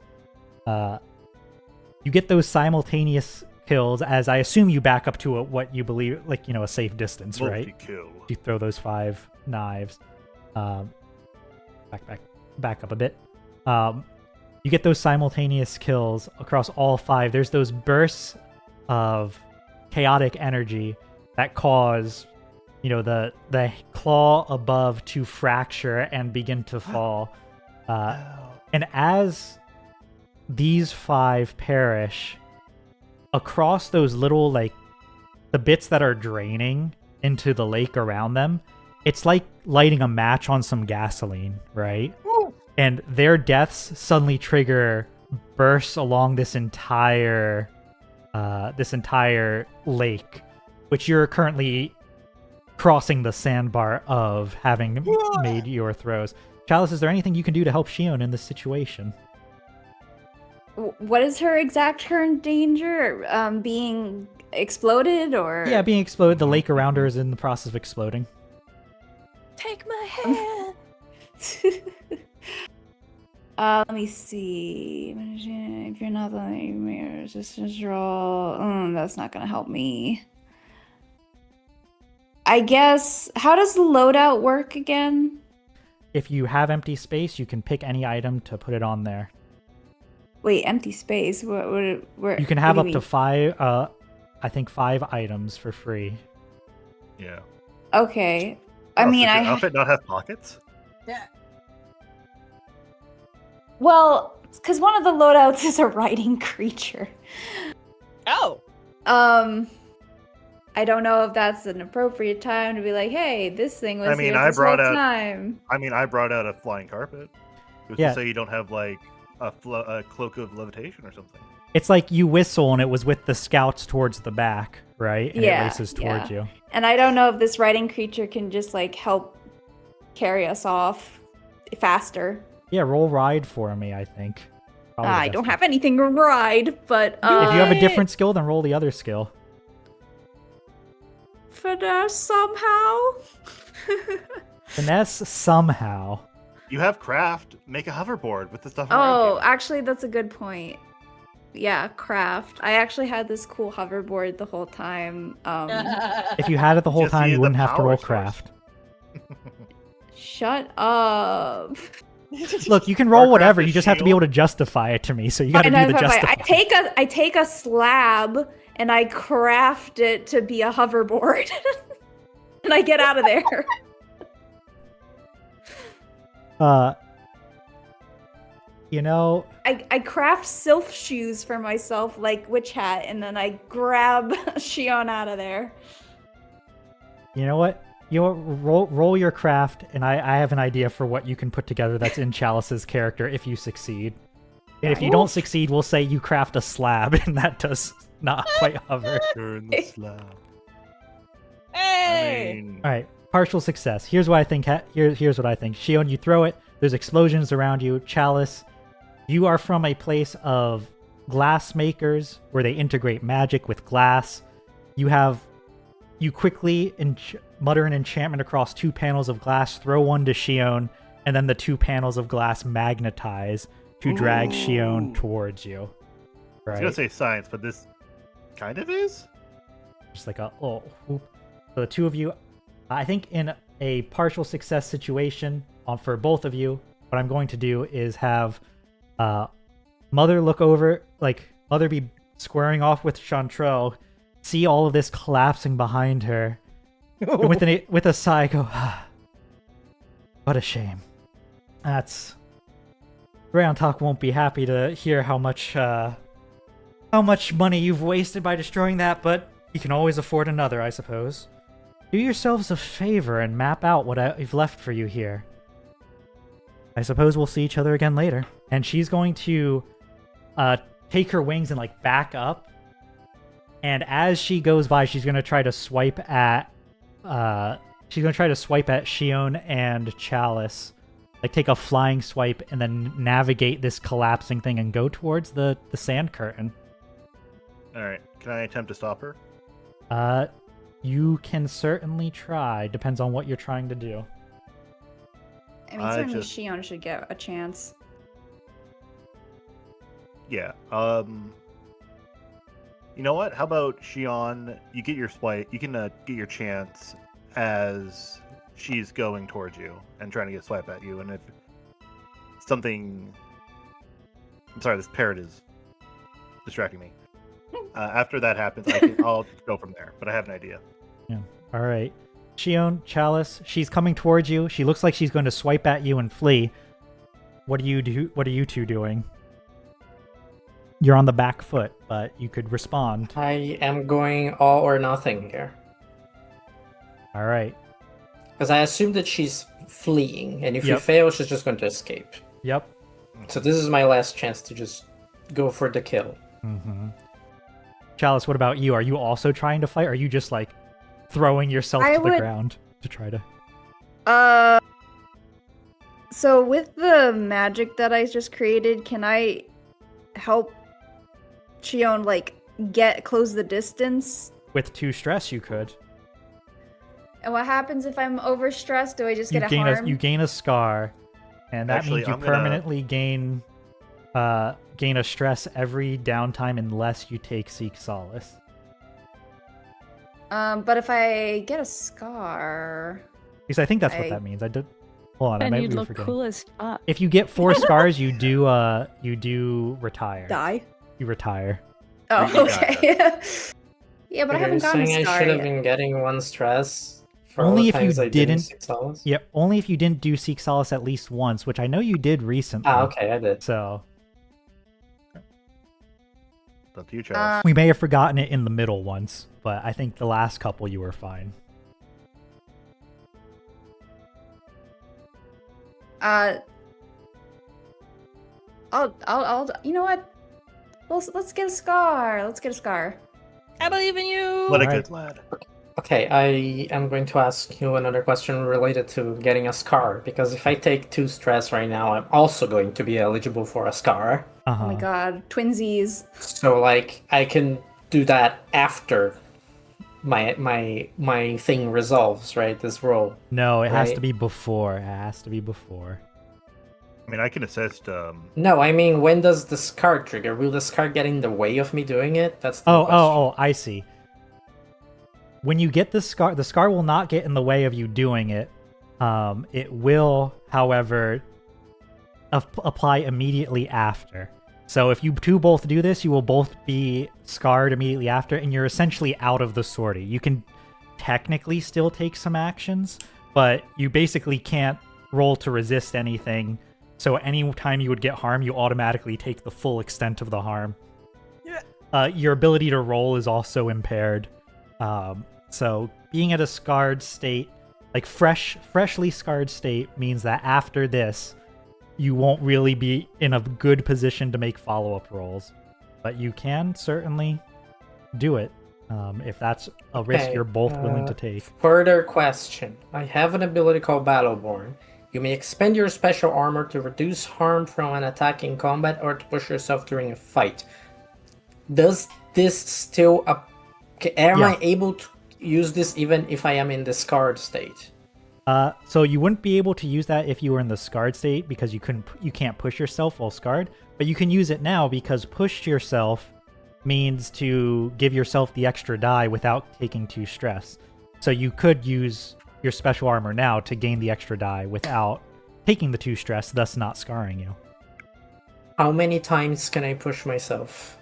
You get those simultaneous kills as I assume you back up to what you believe, like, a safe distance, right? Multi-kill. You throw those 5 knives. Back up a bit. You get those simultaneous kills across all 5. There's those bursts of chaotic energy that cause, the claw above to fracture and begin to fall. And as these 5 perish, across those little, the bits that are draining into the lake around them, it's like lighting a match on some gasoline, right? Ooh. And their deaths suddenly trigger bursts along this entire lake, which you're currently crossing the sandbar of, having made your throws. Chalice, is there anything you can do to help Shion in this situation? What is her exact current danger? Being exploded, or? Yeah, being exploded. The lake around her is in the process of exploding. Take my hand. Let me see. If you're not the resistance roll, that's not gonna help me. I guess. How does the loadout work again? If you have empty space, you can pick any item to put it on there. Wait, empty space? Where? You can have up to 5. I think 5 items for free. Yeah. Okay. Does your outfit not have pockets? Yeah. Well, because one of the loadouts is a riding creature. Oh. I don't know if that's an appropriate time to be like, hey, this thing was here this whole time. I brought out a flying carpet. It was to say you don't have a cloak of levitation or something. It's like you whistle and it was with the scouts towards the back, right? And it races towards you. And I don't know if this riding creature can just help carry us off faster. Yeah, roll ride for me, I think. I don't have anything to ride, but if you have a different skill, then roll the other skill. Finesse somehow. Finesse somehow. You have craft. Make a hoverboard with the stuff. Oh, actually, that's a good point. Yeah, craft. I actually had this cool hoverboard the whole time. If you had it the whole time, you wouldn't have to roll craft. Shut up. Look, you can roll whatever. You just have to be able to justify it to me. So you got to do the justify. I take a slab and I craft it to be a hoverboard, and I get out of there. I craft sylph shoes for myself, like Witch Hat, and then I grab Shion out of there. You know what? Roll your craft, and I have an idea for what you can put together that's in Chalice's character if you succeed. And if you don't succeed, we'll say you craft a slab, and that does not quite hover. Turn the slab. Hey! All right, partial success. Here's what I think. Here's what I think. Shion, you throw it. There's explosions around you. Chalice, you are from a place of glass makers where they integrate magic with glass. You quickly mutter an enchantment across 2 panels of glass, throw one to Shion, and then the 2 panels of glass magnetize to drag Shion towards you. Right? I was going to say science, but this kind of is? Just like a whoop. So the 2 of you, I think in a partial success situation for both of you, what I'm going to do is have Mother look over, Mother be squaring off with Chantrell, see all of this collapsing behind her, and with a sigh go, what a shame. Rayon Talk won't be happy to hear how much money you've wasted by destroying that, but you can always afford another, I suppose. Do yourselves a favor and map out what I've left for you here. I suppose we'll see each other again later. And she's going to take her wings and back up. And as she goes by, she's going to try to swipe at Shion and Chalice. Take a flying swipe and then navigate this collapsing thing and go towards the sand curtain. Alright, can I attempt to stop her? You can certainly try. Depends on what you're trying to do. I mean, certainly Shion should get a chance. Yeah. You know what? How about Shion? You get your swipe. You can get your chance as she's going towards you and trying to get a swipe at you. And if something, I'm sorry, this parrot is distracting me. After that happens, I'll go from there. But I have an idea. Yeah. All right. Shion, Chalice, she's coming towards you. She looks like she's going to swipe at you and flee. What do you do? What are you two doing? You're on the back foot, but you could respond. I am going all or nothing here. All right. Because I assume that she's fleeing, and if you Yep. fail, she's just going to escape. Yep. So this is my last chance to just go for the kill. Mm-hmm. Chalice, what about you? Are you also trying to fight? Or are you just like throwing yourself to the ground to try to? So with the magic that I just created, can I help Shion like close the distance? With 2 stress, you could. And what happens if I'm overstressed? Do I just get a gain harm? you gain a scar, and that Actually, means you I'm gonna- permanently gain a stress every downtime unless you take Seek Solace. But if I get a scar, Because I think that's what I- that means. I did. Hold on, I And might you'd be look forgetting. cool as fuck. If you get 4 scars, you do retire. die. You retire. Oh, You okay. Yeah, but I Are you haven't gotten saying a I scar should have yet. been getting 1 stress for all Only the if you times I didn't- 6 solace? Yeah, only if you didn't do Seek Solace at least once, which I know you did recently. Ah, okay, I did. So It's up to you, Chalice. we may have forgotten it in the middle once, but I think the last couple you were fine. I'll. You know what? Let's get a scar. Let's get a scar. I believe in you. What a Alright. good lad. Okay, I am going to ask you another question related to getting a scar, because if I take 2 stress right now, I'm also going to be eligible for a scar. Uh-huh. Oh my god, twinsies. So, like, I can do that after my thing resolves, right? This roll. No, it has to Right. be before. It has to be before. I mean, I can assist. No, I mean, when does the scar trigger? Will the scar get in the way of me doing it? That's the question. Oh, I see. When you get the scar will not get in the way of you doing it. It will, however, apply immediately after. So if you two both do this, you will both be scarred immediately after, and you're essentially out of the sortie. You can technically still take some actions, but you basically can't roll to resist anything. So any time you would get harm, you automatically take the full extent of the harm. Your ability to roll is also impaired. So being at a scarred state, like freshly scarred state, means that after this, you won't really be in a good position to make follow-up rolls. But you can certainly do it if that's a risk Okay, you're both willing to take. Further question. I have an ability called Battleborn. You may expend your special armor to reduce harm from an attack in combat or to push yourself during a fight. Does this still... Am Yeah. I able to use this even if I am in the scarred state? So you wouldn't be able to use that if you were in the scarred state because you can't push yourself while scarred, but you can use it now because push yourself means to give yourself the extra die without taking 2 stress. So you could use your special armor now to gain the extra die without taking the 2 stress, thus not scarring you. How many times can I push myself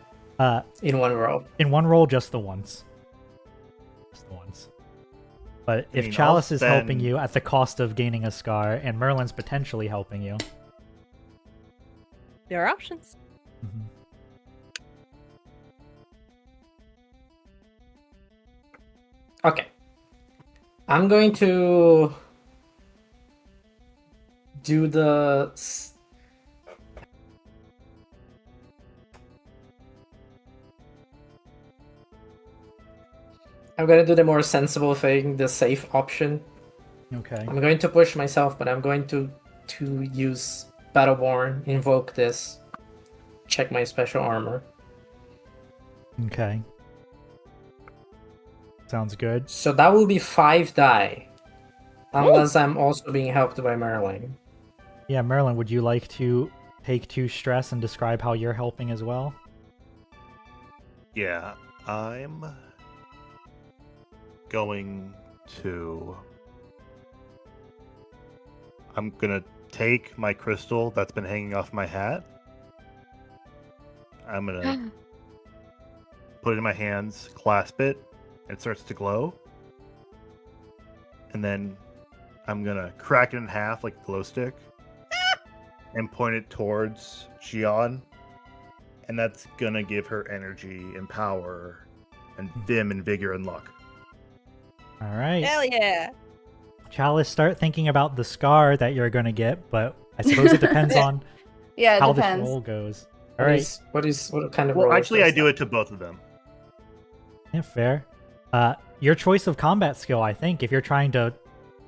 in one row? In one roll, just the once. Just the once. But if mean, Chalice I'll is helping spend- you at the cost of gaining a scar, and Merlin's potentially helping you. There are options. Mhm. Okay. I'm going to do the... I'm going to do the more sensible thing, the safe option. Okay. I'm going to push myself, but I'm going to use Battleborn, invoke this, check my special armor. Okay. Sounds good. So that will be 5 die. Unless I'm also being helped by Merlin. Yeah, Merlin, would you like to take 2 stress and describe how you're helping as well? Yeah, I'm going to... I'm gonna take my crystal that's been hanging off my hat. I'm gonna put it in my hands, clasp it, and it starts to glow. And then I'm gonna crack it in half like a glow stick and point it towards Shion. And that's gonna give her energy and power and vim and vigor and luck. All right. Hell yeah! Chalice, start thinking about the scar that you're gonna get, but I suppose it depends on Yeah, it how depends. this roll goes. All right. What kind of Well, roll is actually, I this do then? it to both of them. Yeah, fair. Your choice of combat skill, I think, if you're trying to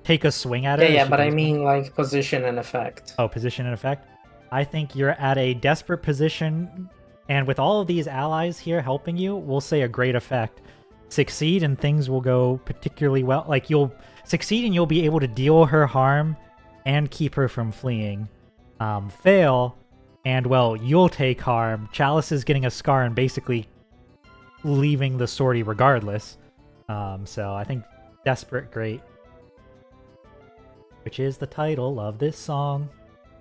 take a swing at it. Yeah, as she but I goes- mean like position and effect. Oh, position and effect. I think you're at a desperate position, and with all of these allies here helping you, we'll say a great effect. Succeed and things will go particularly well. Like, you'll succeed and you'll be able to deal her harm and keep her from fleeing. Fail, and well, you'll take harm. Chalice is getting a scar and basically leaving the sortie regardless. So I think desperate, great. Which is the title of this song.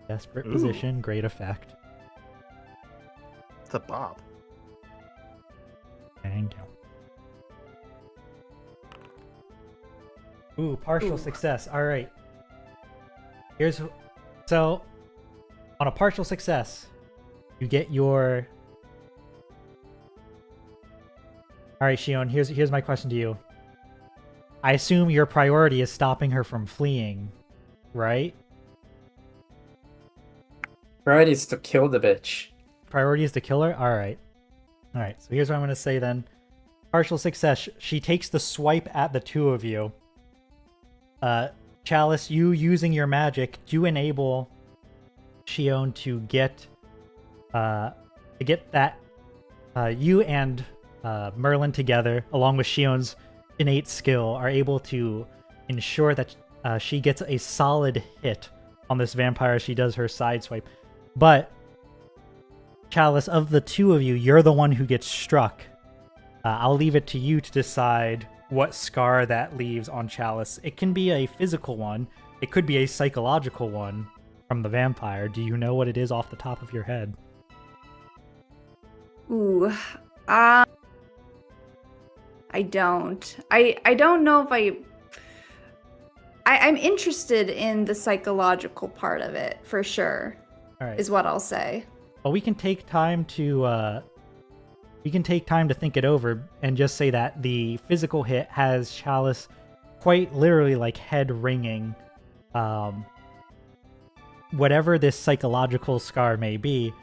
Desperate Ooh. position, great effect. It's a bop. Thank you. Ooh, partial success. All right. So on a partial success, you get your. All right, Shion. Here's my question to you. I assume your priority is stopping her from fleeing, right? Priority is to kill the bitch. Priority is to kill her? Alright. Alright, so here's what I'm going to say then. Partial success. She takes the swipe at the two of you. Chalice, you using your magic do enable Shion to get that you and Merlin together, along with Shion's innate skill, are able to ensure that she gets a solid hit on this vampire as she does her side swipe. But Chalice, of the two of you, you're the one who gets struck. I'll leave it to you to decide what scar that leaves on Chalice. It can be a physical one. It could be a psychological one from the vampire. Do you know what it is off the top of your head? Ooh. I don't. I don't know if I'm interested in the psychological part of it, for sure, All right. is what I'll say. Well, we can take time to think it over and just say that the physical hit has Chalice quite literally like head ringing. Whatever this psychological scar may be,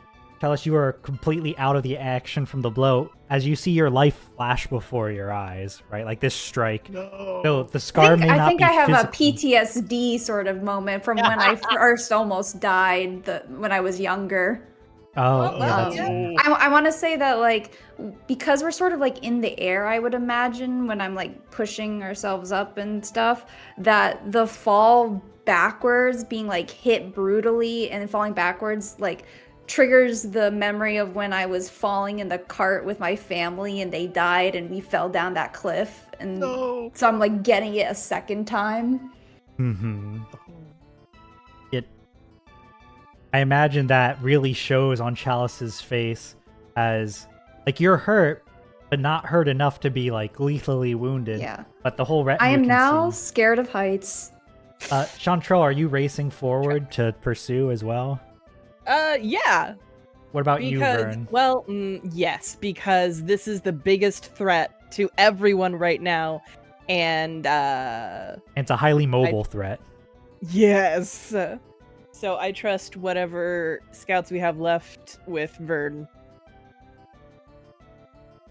Chalice, you are completely out of the action from the blow as you see your life flash before your eyes, right? Like this strike. No. So the scar may I not think be I have physical. a PTSD sort of moment from when I first almost died when I was younger. Oh, yeah, that's yeah. I want to say that, like, because we're sort of like in the air, I would imagine, when I'm like pushing ourselves up and stuff, that the fall backwards, being like hit brutally and falling backwards, like triggers the memory of when I was falling in the cart with my family and they died and we fell down that cliff. And No. so I'm like getting it a second time. Mm-hmm. I imagine that really shows on Chalice's face as, like, you're hurt, but not hurt enough to be, like, lethally wounded. Yeah. But the whole retinue I am can now see. scared of heights. Chantrell, are you racing forward to pursue as well? Yeah. What about you, Vern? Well, yes, because this is the biggest threat to everyone right now, and It's a highly mobile threat. yes. So I trust whatever scouts we have left with Vern,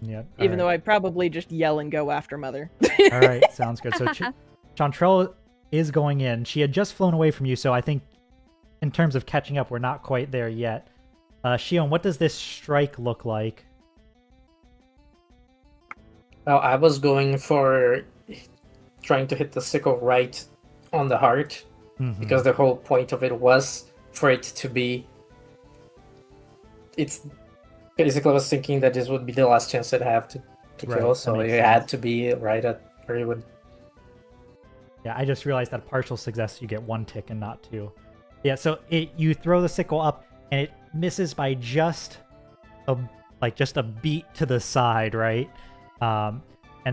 Yep. even though I'd probably just yell and go after Mother. All right, sounds good. So Chantrell is going in. She had just flown away from you, so I think in terms of catching up, we're not quite there yet. Shion, what does this strike look like? Well, I was going for trying to hit the sickle right on the heart, Mhm. because the whole point of it was for it to be it's basically I was thinking that this would be the last chance I'd have to Right, kill, that so makes it had sense. to be right at where he would. Yeah, I just realized that a partial success you get 1 tick and not 2. Yeah, so you throw the sickle up and it misses by just a beat to the side, right? And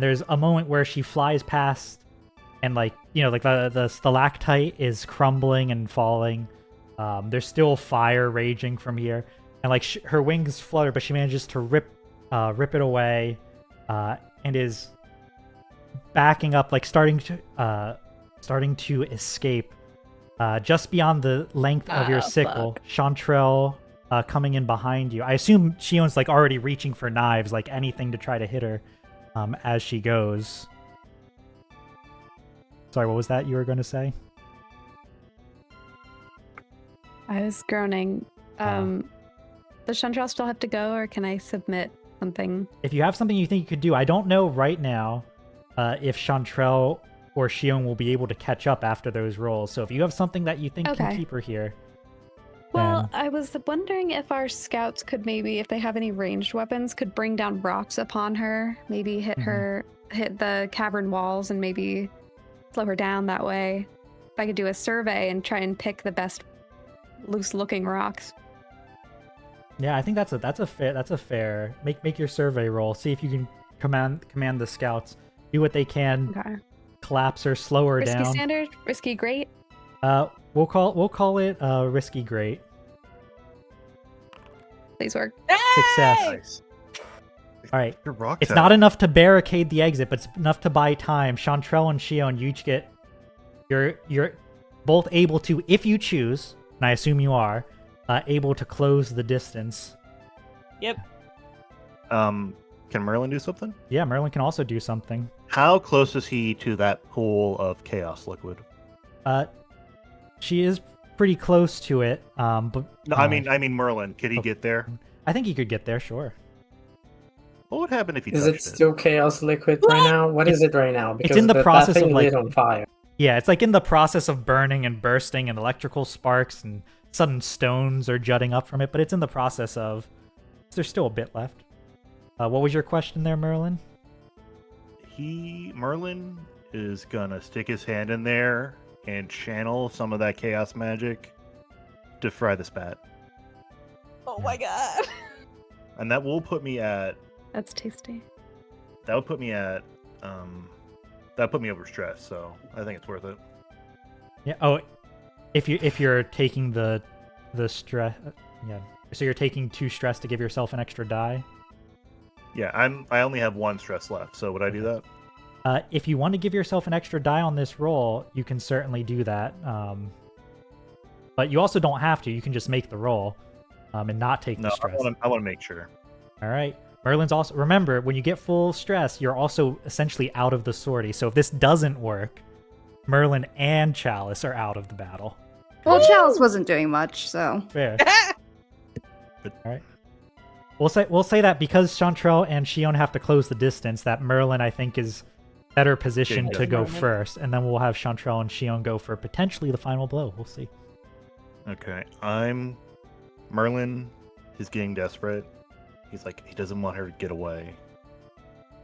there's a moment where she flies past and the stalactite is crumbling and falling. There's still fire raging from here, and her wings flutter, but she manages to rip it away, and is backing up, starting to escape. Just beyond the length of your sickle, Chantrell coming in behind you. I assume Shion's already reaching for knives, anything to try to hit her as she goes. Sorry, what was that you were going to say? I was groaning. Does Chantrell still have to go, or can I submit something? If you have something you think you could do, I don't know right now if Chantrell or Shion will be able to catch up after those rolls. So if you have something that you think can keep her here. Well, I was wondering if our scouts could maybe, if they have any ranged weapons, could bring down rocks upon her, maybe hit the cavern walls and maybe slow her down that way. If I could do a survey and try and pick the best loose-looking rocks. Yeah, I think that's a fair. Make your survey roll. See if you can command the scouts. Do what they can. Okay. Collapse her, slow her down. Risky standard, risky great. We'll call it risky great. Please work. Success. Nice. All right. Your rock It's tower. not enough to barricade the exit, but it's enough to buy time. Chantrell and Shion, you each get. You're both able to, if you choose, and I assume you are, able to close the distance. Yep. Can Merlin do something? Yeah, Merlin can also do something. How close is he to that pool of chaos liquid? She is pretty close to it. But No, I mean Merlin. Could he get there? I think he could get there. Sure. What would happen if he Is touched it still chaos liquid right now? What is it right now? It's in the process that thing of lit on fire. Yeah, it's in the process of burning and bursting, and electrical sparks and sudden stones are jutting up from it. But it's in the process of. There's still a bit left. What was your question there, Merlin? Merlin is gonna stick his hand in there and channel some of that chaos magic to fry the spat. Oh my god. And that will put me at. That's tasty. That would put me at. That put me over stress, so I think it's worth it. Yeah. Oh, if you're taking the stress, yeah. So you're taking 2 stress to give yourself an extra die. Yeah, I only have 1 stress left, so would I do that? If you want to give yourself an extra die on this roll, you can certainly do that. But you also don't have to. You can just make the roll and not take the stress. I want to make sure. All right. Merlin's also... Remember, when you get full stress, you're also essentially out of the sortie. So if this doesn't work, Merlin and Chalice are out of the battle. Well, Chalice wasn't doing much, so. Fair. All right. We'll say that because Chantrell and Shion have to close the distance, that Merlin, I think, is better positioned to go first, and then we'll have Chantrell and Shion go for potentially the final blow. We'll see. Okay, Merlin is getting desperate. He's he doesn't want her to get away.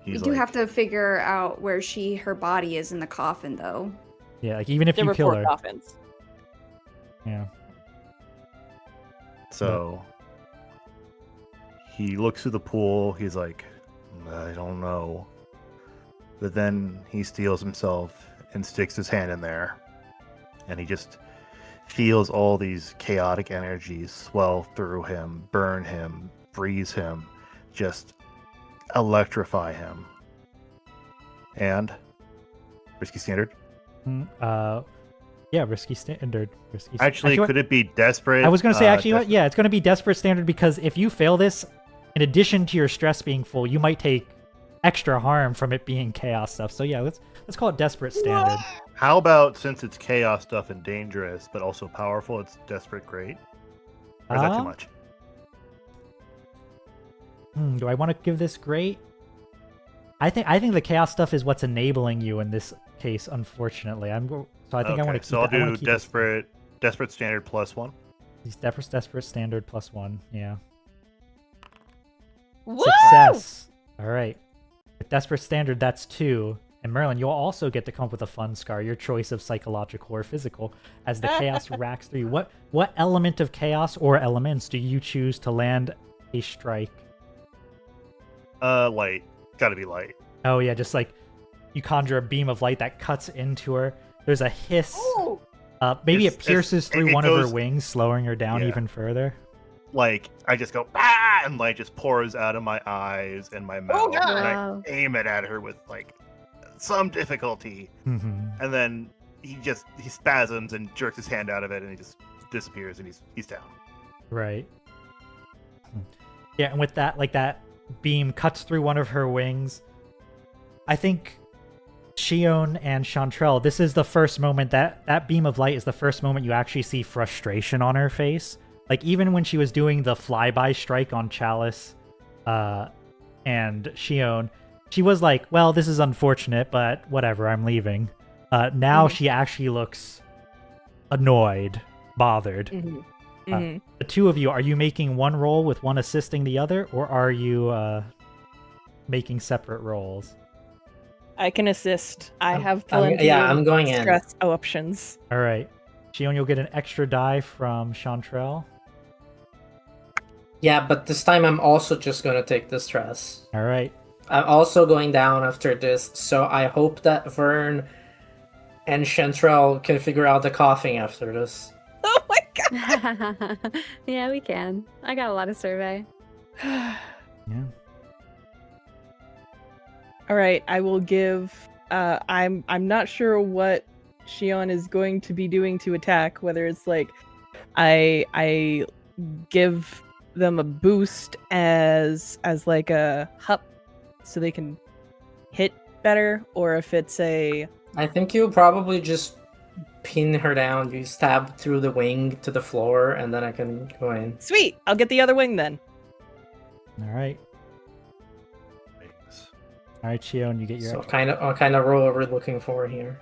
We do have to figure out where her body is in the coffin, though. Yeah, even if There you were kill 4 her. coffins. Yeah. So he looks through the pool. He's like, I don't know. But then he steels himself and sticks his hand in there. And he just feels all these chaotic energies swell through him, burn him, freeze him, just electrify him. And risky standard? Yeah, risky standard. Actually, could it be desperate? I was going to say, yeah, it's going to be desperate standard because if you fail this, in addition to your stress being full, you might take extra harm from it being chaos stuff. So yeah, let's call it desperate standard. How about, since it's chaos stuff and dangerous, but also powerful, it's desperate great? Or is that too much? Do I want to give this great? I think the chaos stuff is what's enabling you in this case, unfortunately. I want to. So I'll do desperate standard +1. These desperate standard +1. Yeah. Woo! Success. All right. With Desperate Standard, that's 2. And Merlin, you'll also get to come up with a fun scar, your choice of psychological or physical, as the chaos racks through you. What element of chaos or elements do you choose to land a strike? Light. Gotta be light. Oh yeah, just like you conjure a beam of light that cuts into her. There's a hiss. Ooh. Maybe It's- it pierces through it one of goes- her wings, slowing her down Yeah. even further. Like, I just go, ah! And light just pours out of my eyes and my mouth. God. And Wow. I aim it at her with, like, some difficulty. Mm-hmm. And then he spasms and jerks his hand out of it and he just disappears and he's down. Right. Yeah, and with that, like that beam cuts through one of her wings. I think Shion and Chantrell, this is the first moment that beam of light is the first moment you actually see frustration on her face. Like even when she was doing the flyby strike on Chalice and Shion, she was like, well, this is unfortunate, but whatever, I'm leaving. Now she actually looks annoyed, bothered. Mm-hmm. The two of you, are you making one roll with one assisting the other, or are you making separate rolls? I can assist. I have I'm plenty I'm of going in. stress options. All right. Shion, you'll get an extra die from Chantrell. Yeah, but this time I'm also just gonna take the stress. All right. I'm also going down after this, so I hope that Vern and Chantrell can figure out the coughing after this. Oh my god! Yeah, we can. I got a lot of survey. Yeah. All right, I will give. I'm not sure what Shion is going to be doing to attack. Whether it's like I give them a boost as like a hup, so they can hit better, or if it's a. I think you probably just pin her down. You stab through the wing to the floor, and then I can go in. Sweet! I'll get the other wing then. All right. All right, Shion, you get your. So what kind of roll are we looking for here?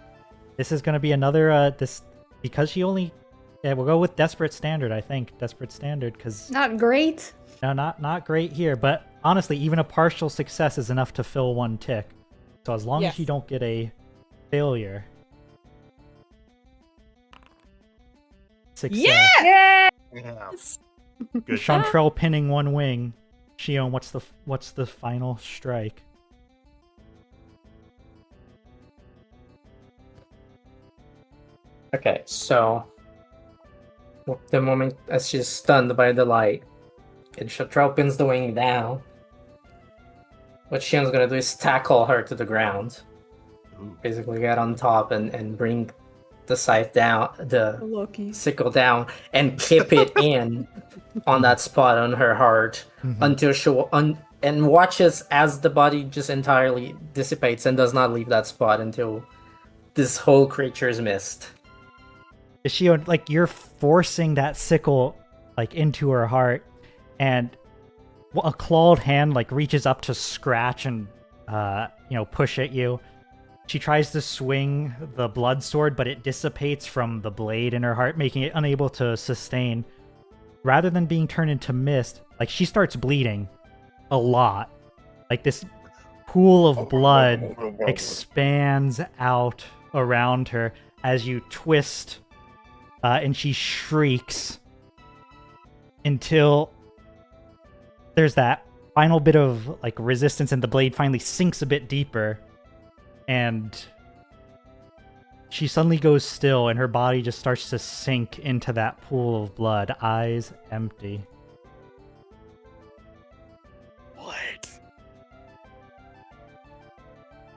This is going to be another this because she only. Yeah, we'll go with Desperate Standard. I think Desperate Standard because Not great. no, not great here. But honestly, even a partial success is enough to fill one tick. So as long as Yes. you don't get a failure. Success. Yeah! Yeah. Yeah. Good. Chantrell pinning one wing. Shion, what's the final strike? Okay, so the moment as she's stunned by the light, and Chantrell pins the wing down, what Shion's gonna do is tackle her to the ground. Ooh. Basically get on top and bring the scythe down, the Lucky. sickle down, and keep it in on that spot on her heart until she and watches as the body just entirely dissipates and does not leave that spot until this whole creature is missed. Shion, like you're forcing that sickle like into her heart, and a clawed hand like reaches up to scratch and push at you. She tries to swing the blood sword, but it dissipates from the blade in her heart, making it unable to sustain. Rather than being turned into mist, like she starts bleeding a lot. Like this pool of blood expands out around her as you twist, and she shrieks until there's that final bit of like resistance, and the blade finally sinks a bit deeper. And she suddenly goes still, and her body just starts to sink into that pool of blood, eyes empty. What?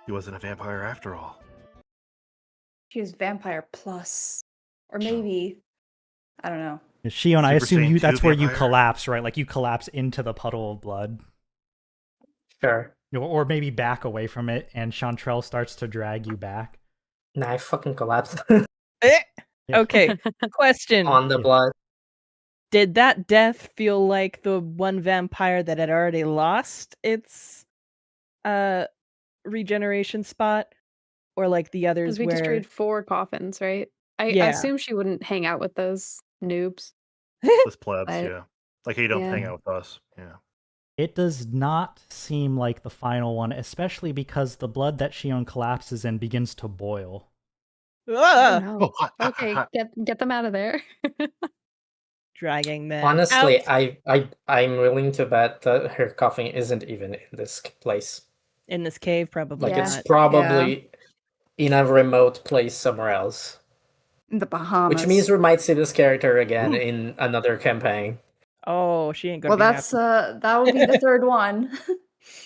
He wasn't a vampire after all. She was vampire plus, or maybe I don't know. Shion, I Super assume Saiyan you 2 that's where you vampire? collapse, right? Like you collapse into the puddle of blood. Sure. Or maybe back away from it, and Chantrell starts to drag you back. Nah, I fucking collapsed Eh. Yeah. Okay, question. on the Yeah. blood. Did that death feel like the one vampire that had already lost its regeneration spot? Or like the others Because we where destroyed 4 coffins, right? I Yeah. assume she wouldn't hang out with those noobs. Those plebs, But- yeah. Like he don't hang Yeah. out with us. Yeah. It does not seem like the final one, especially because the blood that Shion collapses in begins to boil. Oh, Ah! no. Okay, get them out of there. Dragging them Honestly, out I'm willing to bet that her coffin isn't even in this place. in this cave, probably Like Yeah. it's not. probably in a remote place somewhere else. In the Bahamas. Which means we might see this character again Ooh. in another campaign. Oh, she ain't gonna well, be that's happy. that would be the third one.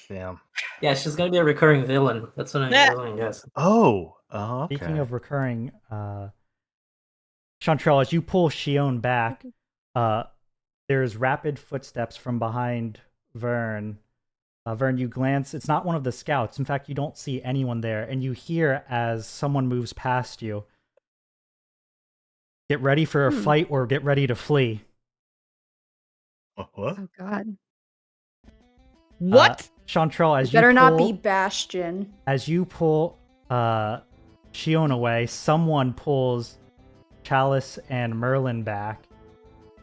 Damn. Yeah, she's gonna be a recurring villain. That's what I'm Nah. doing, yes. Oh. Okay. Speaking of recurring, Chantrell, as you pull Shion back, there's rapid footsteps from behind Vern. Vern, you glance. It's not one of the scouts. In fact, you don't see anyone there. And you hear as someone moves past you, get ready for a fight or get ready to flee. What? Oh, God. What? Chantrell, as Better you not pull, be Bastion. as you pull Shion away, someone pulls Chalice and Merlin back.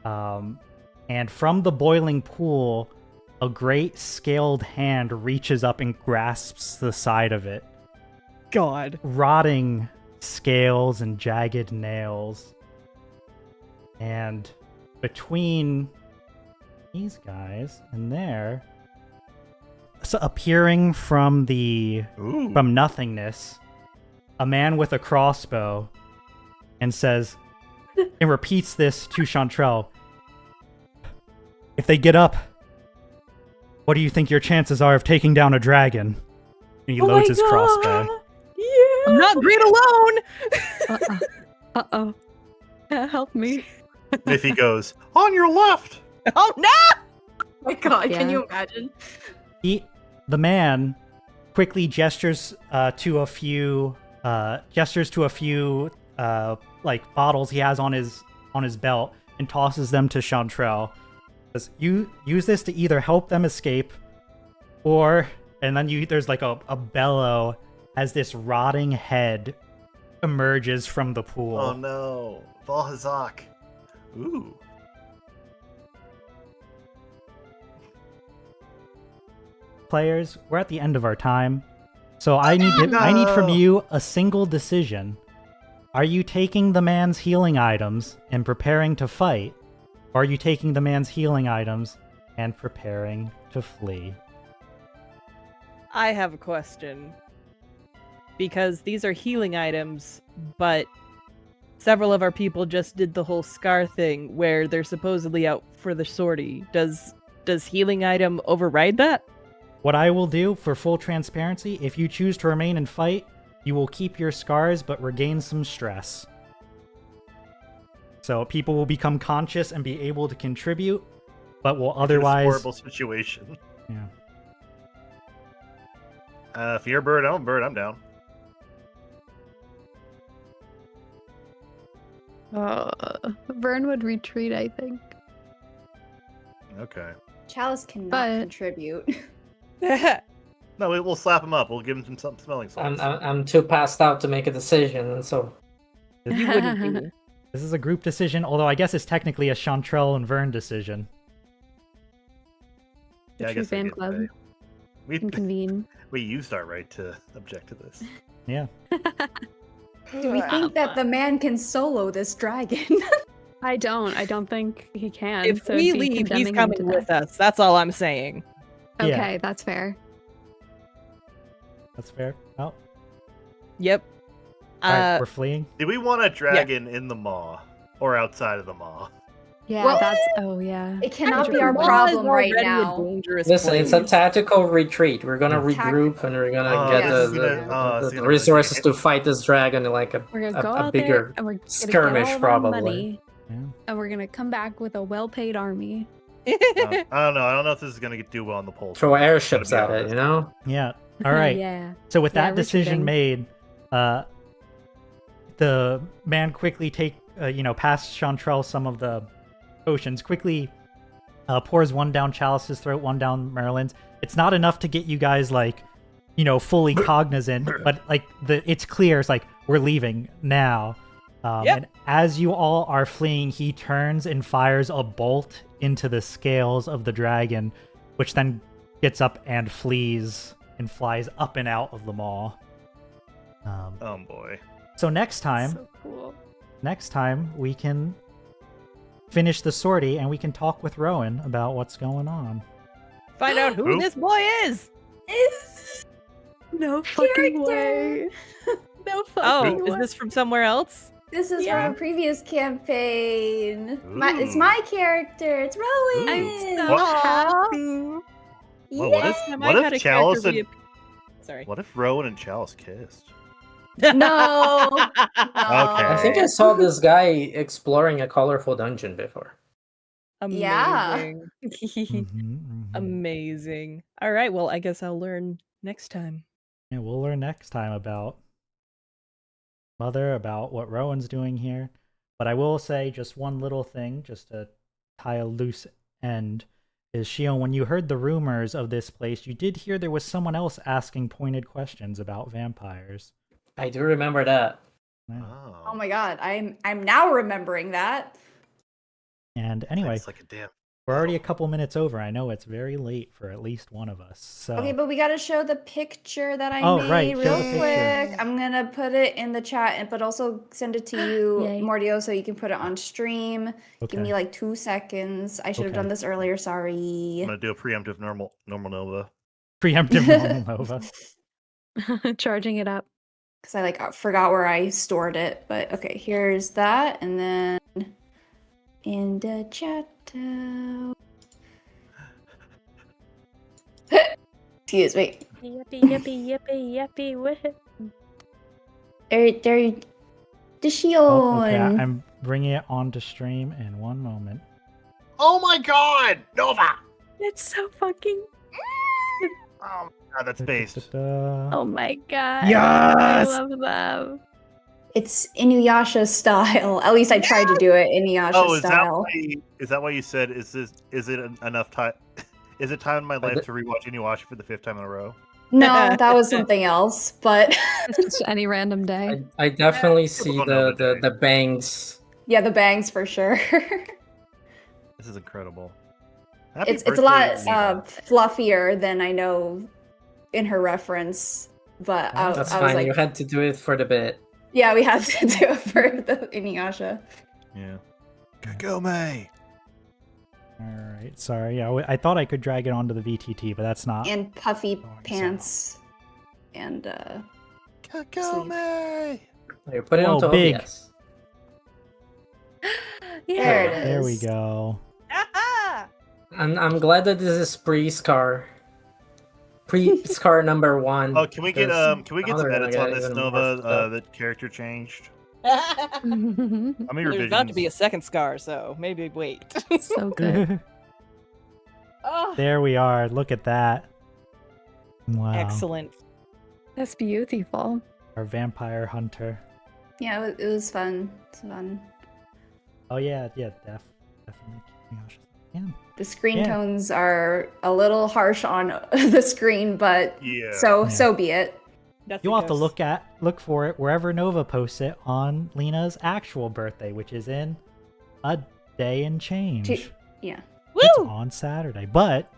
And from the boiling pool, a great scaled hand reaches up and grasps the side of it. God. Rotting scales and jagged nails. And between these guys and there, so appearing from Ooh. from nothingness, a man with a crossbow, and says, and repeats this to Chantrell. If they get up, what do you think your chances are of taking down a dragon? And he loads his crossbow. Yeah. I'm not great alone. Uh-oh. Help me. Niffy goes, on your left! Oh no! Oh my god, can Yeah. you imagine? The man quickly gestures to a few like bottles he has on his belt and tosses them to Chantrell. Says, you use this to either help them escape, or and then there's like a bellow as this rotting head emerges from the pool. Oh no. Valhazak. Ooh. Players, we're at the end of our time, so I need from you a single decision. Are you taking the man's healing items and preparing to fight, or are you taking the man's healing items and preparing to flee? I have a question. Because these are healing items, but several of our people just did the whole scar thing where they're supposedly out for the sortie. Does healing item override that? What I will do, for full transparency, if you choose to remain and fight, you will keep your scars but regain some stress. So people will become conscious and be able to contribute, but will In this otherwise... horrible situation. Yeah. If you're a bird, I'm down. Vern would retreat, I think. Okay. Chalice cannot But- contribute. No, we'll slap him up. We'll give him some smelling salts. I'm too passed out to make a decision, so You wouldn't be. This is a group decision, although I guess it's technically a Chantrell and Vern decision. The Yeah, I true guess they fan get club to say. can convene. We used our right to object to this. Yeah. Do we think that the man can solo this dragon? I don't think he can. If so we it'd be leave, he's condemning him coming to with death. us. That's all I'm saying. Yeah. Okay, that's fair. That's fair. Oh, Yep. alright, we're fleeing. Do we want a dragon in the maw or outside of the maw? Yeah, Well, that's yeah. It cannot Sure. be our Maw is problem right Already a now. dangerous listen, it's a place. tactical retreat. We're gonna Tac- regroup and we're gonna Oh, get this the, is the, gonna- the- it's the gonna resources really- to fight this dragon in like We're gonna go a out bigger there and we're gonna skirmish, get all of probably. our money, Yeah. and we're gonna come back with a well-paid army. I don't know. I don't know if this is gonna do well on the poll. throw airships Gotta be at it, honest. you know? Yeah. All right. Yeah. So with Yeah, that decision retreating. made, the man quickly past Chantrell some of the potions, quickly pours one down Chalice's throat, one down Merlin's. It's not enough to get you guys fully cognizant, but it's clear. It's like, we're leaving now. Yep. And as you all are fleeing, he turns and fires a bolt into the scales of the dragon, which then gets up and flees and flies up and out of the maw. Oh boy. So next time, So cool. we can finish the sortie and we can talk with Rowan about what's going on. Find out who Who? this boy is. No fucking way. No fucking Oh, way. is this from somewhere else? This is Yeah. from a previous campaign. It's Ooh. my character. It's Rowan. I'm so What? happy. Well, what if- Last time what I if had a Chalice character and- Sorry. What if Rowan and Chalice kissed? No. I think I saw this guy exploring a colorful dungeon before. Yeah. Amazing. Mhm, mhm. Amazing. All right, well, I guess I'll learn next time. Yeah, we'll learn next time about Mother, about what Rowan's doing here. But I will say just one little thing, just to tie a loose end, is Shion, when you heard the rumors of this place, you did hear there was someone else asking pointed questions about vampires. I do remember that. Yeah. Oh my god, I'm now remembering that. And anyway, It's like a damn. we're already a couple minutes over. I know it's very late for at least one of us. So Okay, but we gotta show the picture that I Oh, made right, show real the picture. quick. I'm gonna put it in the chat, but also send it to you, Yay. Mordio, so you can put it on stream. okay. Give me like 2 seconds. I should have Okay. done this earlier. Sorry. I'm gonna do a preemptive normal Nova. Preemptive normal Nova. Charging it up. Because I like forgot where I stored it. But okay, here's that, and then in the chat. Excuse me. Yippee, yippee, yippee, yippee, whip. There, the Shion. Oh, okay, I'm bringing it onto stream in one moment. Oh my god! Nova! It's so fucking. Oh my god, that's based. Da-da-da-da. Oh my god. Yes! I love them. It's Inuyasha style. At least I tried to do it Inuyasha Oh, is that style. why you said is it enough time? Is it time in my life to rewatch Inuyasha for the 5th time in a row? No, that was something else. But Just any random day. I definitely see Typical Nova day. the bangs. yeah, the bangs for sure. This is incredible. Happy It's a lot birthday, Nina. fluffier than I know in her reference. But I That's was fine. like, You had to do it for the bit. yeah, we have to do it for the Inuyasha. Yeah. Kagome! Alright, sorry. Yeah, I thought I could drag it onto the VTT, but that's not. And puffy Going pants. And Kagome! You put it Whoa, onto big. OBS. there it is. There we go. I'm glad that this is pre-scar number 1. Oh, can we get because some other edits than on I this got even more Nova? stuff. The character changed. so How many There's revisions? about to be a second scar, so maybe wait. good. Oh, There we are. Look at that. Wow. excellent. That's beautiful. Our vampire hunter. Yeah, it was fun. It's fun. Oh yeah, definitely. Yeah. The screen Yeah. tones are a little harsh on the screen, but Yeah. so be it. That's You'll the have to ghost. look for it wherever Nova posts it on Lena's actual birthday, which is in a day and change. Yeah. It's Woo! on Saturday, but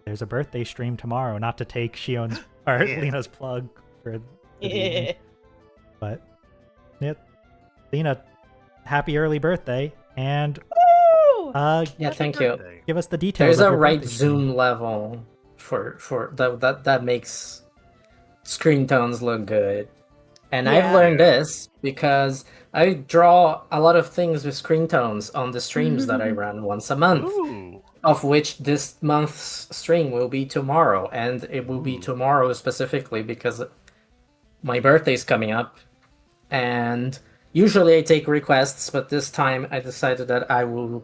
there's a birthday stream tomorrow. Not to take Shion's or Yeah. Lena's plug for the evening, Yeah. but yeah, Lena, happy early birthday, and Woo! Yeah, thank you. Birthday. give us the details. There's of a your right birthday stream. zoom level for that makes screen tones look good. And I've Yeah. learned this because I draw a lot of things with screen tones on the streams that I run once a month, Ooh. of which this month's stream will be tomorrow, and it will be Ooh. tomorrow specifically because my birthday's coming up, and usually I take requests, but this time I decided that I will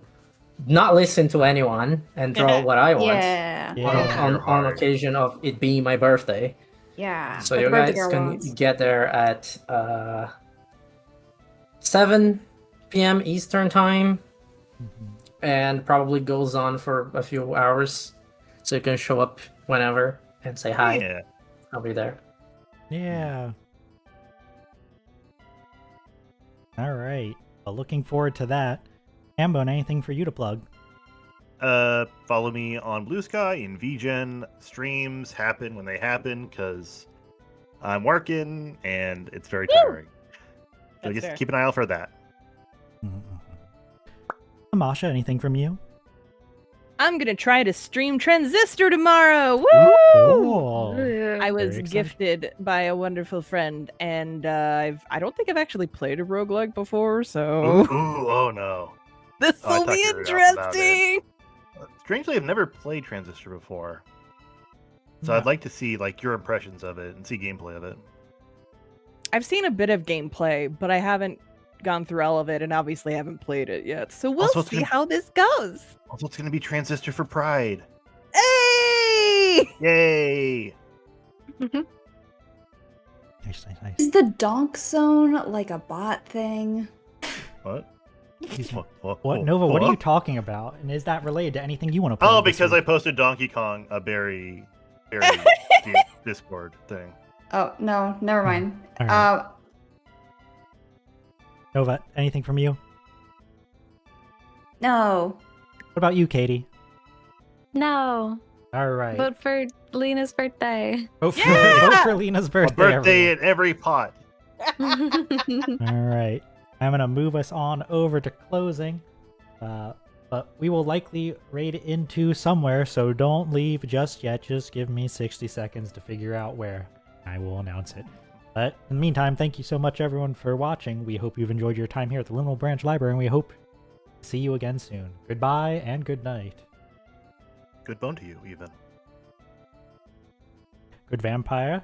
not listen to anyone and draw what I want Yeah. Yeah. on occasion of it being my birthday. Yeah. So what you the birthday guys girl can wants. get there at 7 p.m. Eastern time, and probably goes on for a few hours, so you can show up whenever and say hi. Yeah. I'll be there. Yeah. All right. Well, looking forward to that. Ambone, anything for you to plug? follow me on Blue Sky and VGen. Streams happen when they happen because I'm working and it's very tiring. So That's just fair. keep an eye out for that. Masha, anything from you? I'm gonna try to stream Transistor tomorrow. Woo! Oh, I was very exciting. gifted by a wonderful friend, and I don't think I've actually played a roguelike before, so Oh no. this Oh, I will thought be you were out about it. interesting. Strangely, I've never played Transistor before. So I'd like to see like your impressions of it and see gameplay of it. I've seen a bit of gameplay, but I haven't gone through all of it, and obviously haven't played it yet. So we'll Also, it's see gonna- how this goes. Also, it's going to be Transistor for Pride. Hey! Yay! Nice. Is the donk zone like a bot thing? What? What, Nova? What are you talking about? And is that related to anything you want to play? Oh, this because I week? posted Donkey Kong, a very Discord thing. Oh no, never mind. All right. Nova, anything from you? No. What about you, Katie? No. All right. Vote for Lena's birthday. Vote for, Yeah! vote for Lena's A birthday. birthday everyone. in every pot. All right. I'm going to move us on over to closing. But we will likely raid into somewhere, so don't leave just yet. Just give me 60 seconds to figure out where. I will announce it. But in the meantime, thank you so much, everyone, for watching. We hope you've enjoyed your time here at the Liminal Branch Library, and we hope to see you again soon. Goodbye and good night. Good bone to you, even. Good vampire.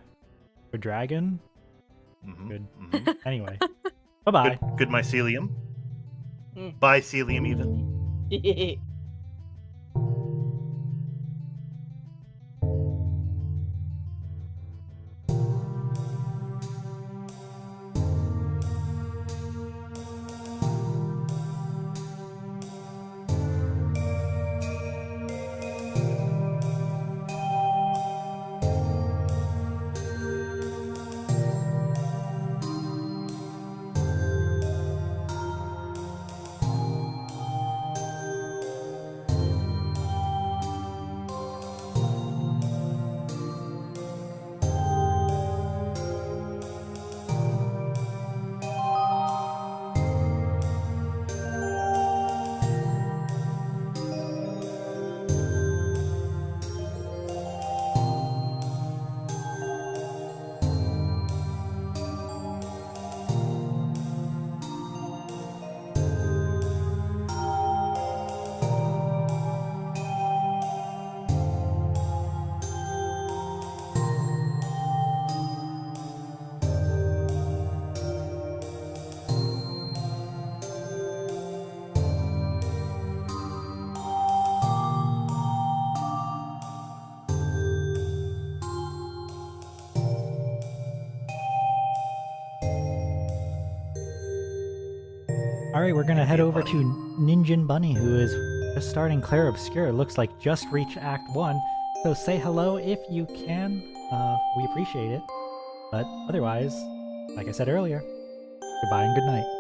Good dragon. Mm-hmm. Good. Mm-hmm. Anyway. Bye-bye. Good mycelium. Mm. Bicelium, even. Alright, we're gonna head over to Ninjin Bunny, who is just starting Clair Obscure. Looks like just reached Act 1. So say hello if you can. We appreciate it. But otherwise, like I said earlier, goodbye and good night.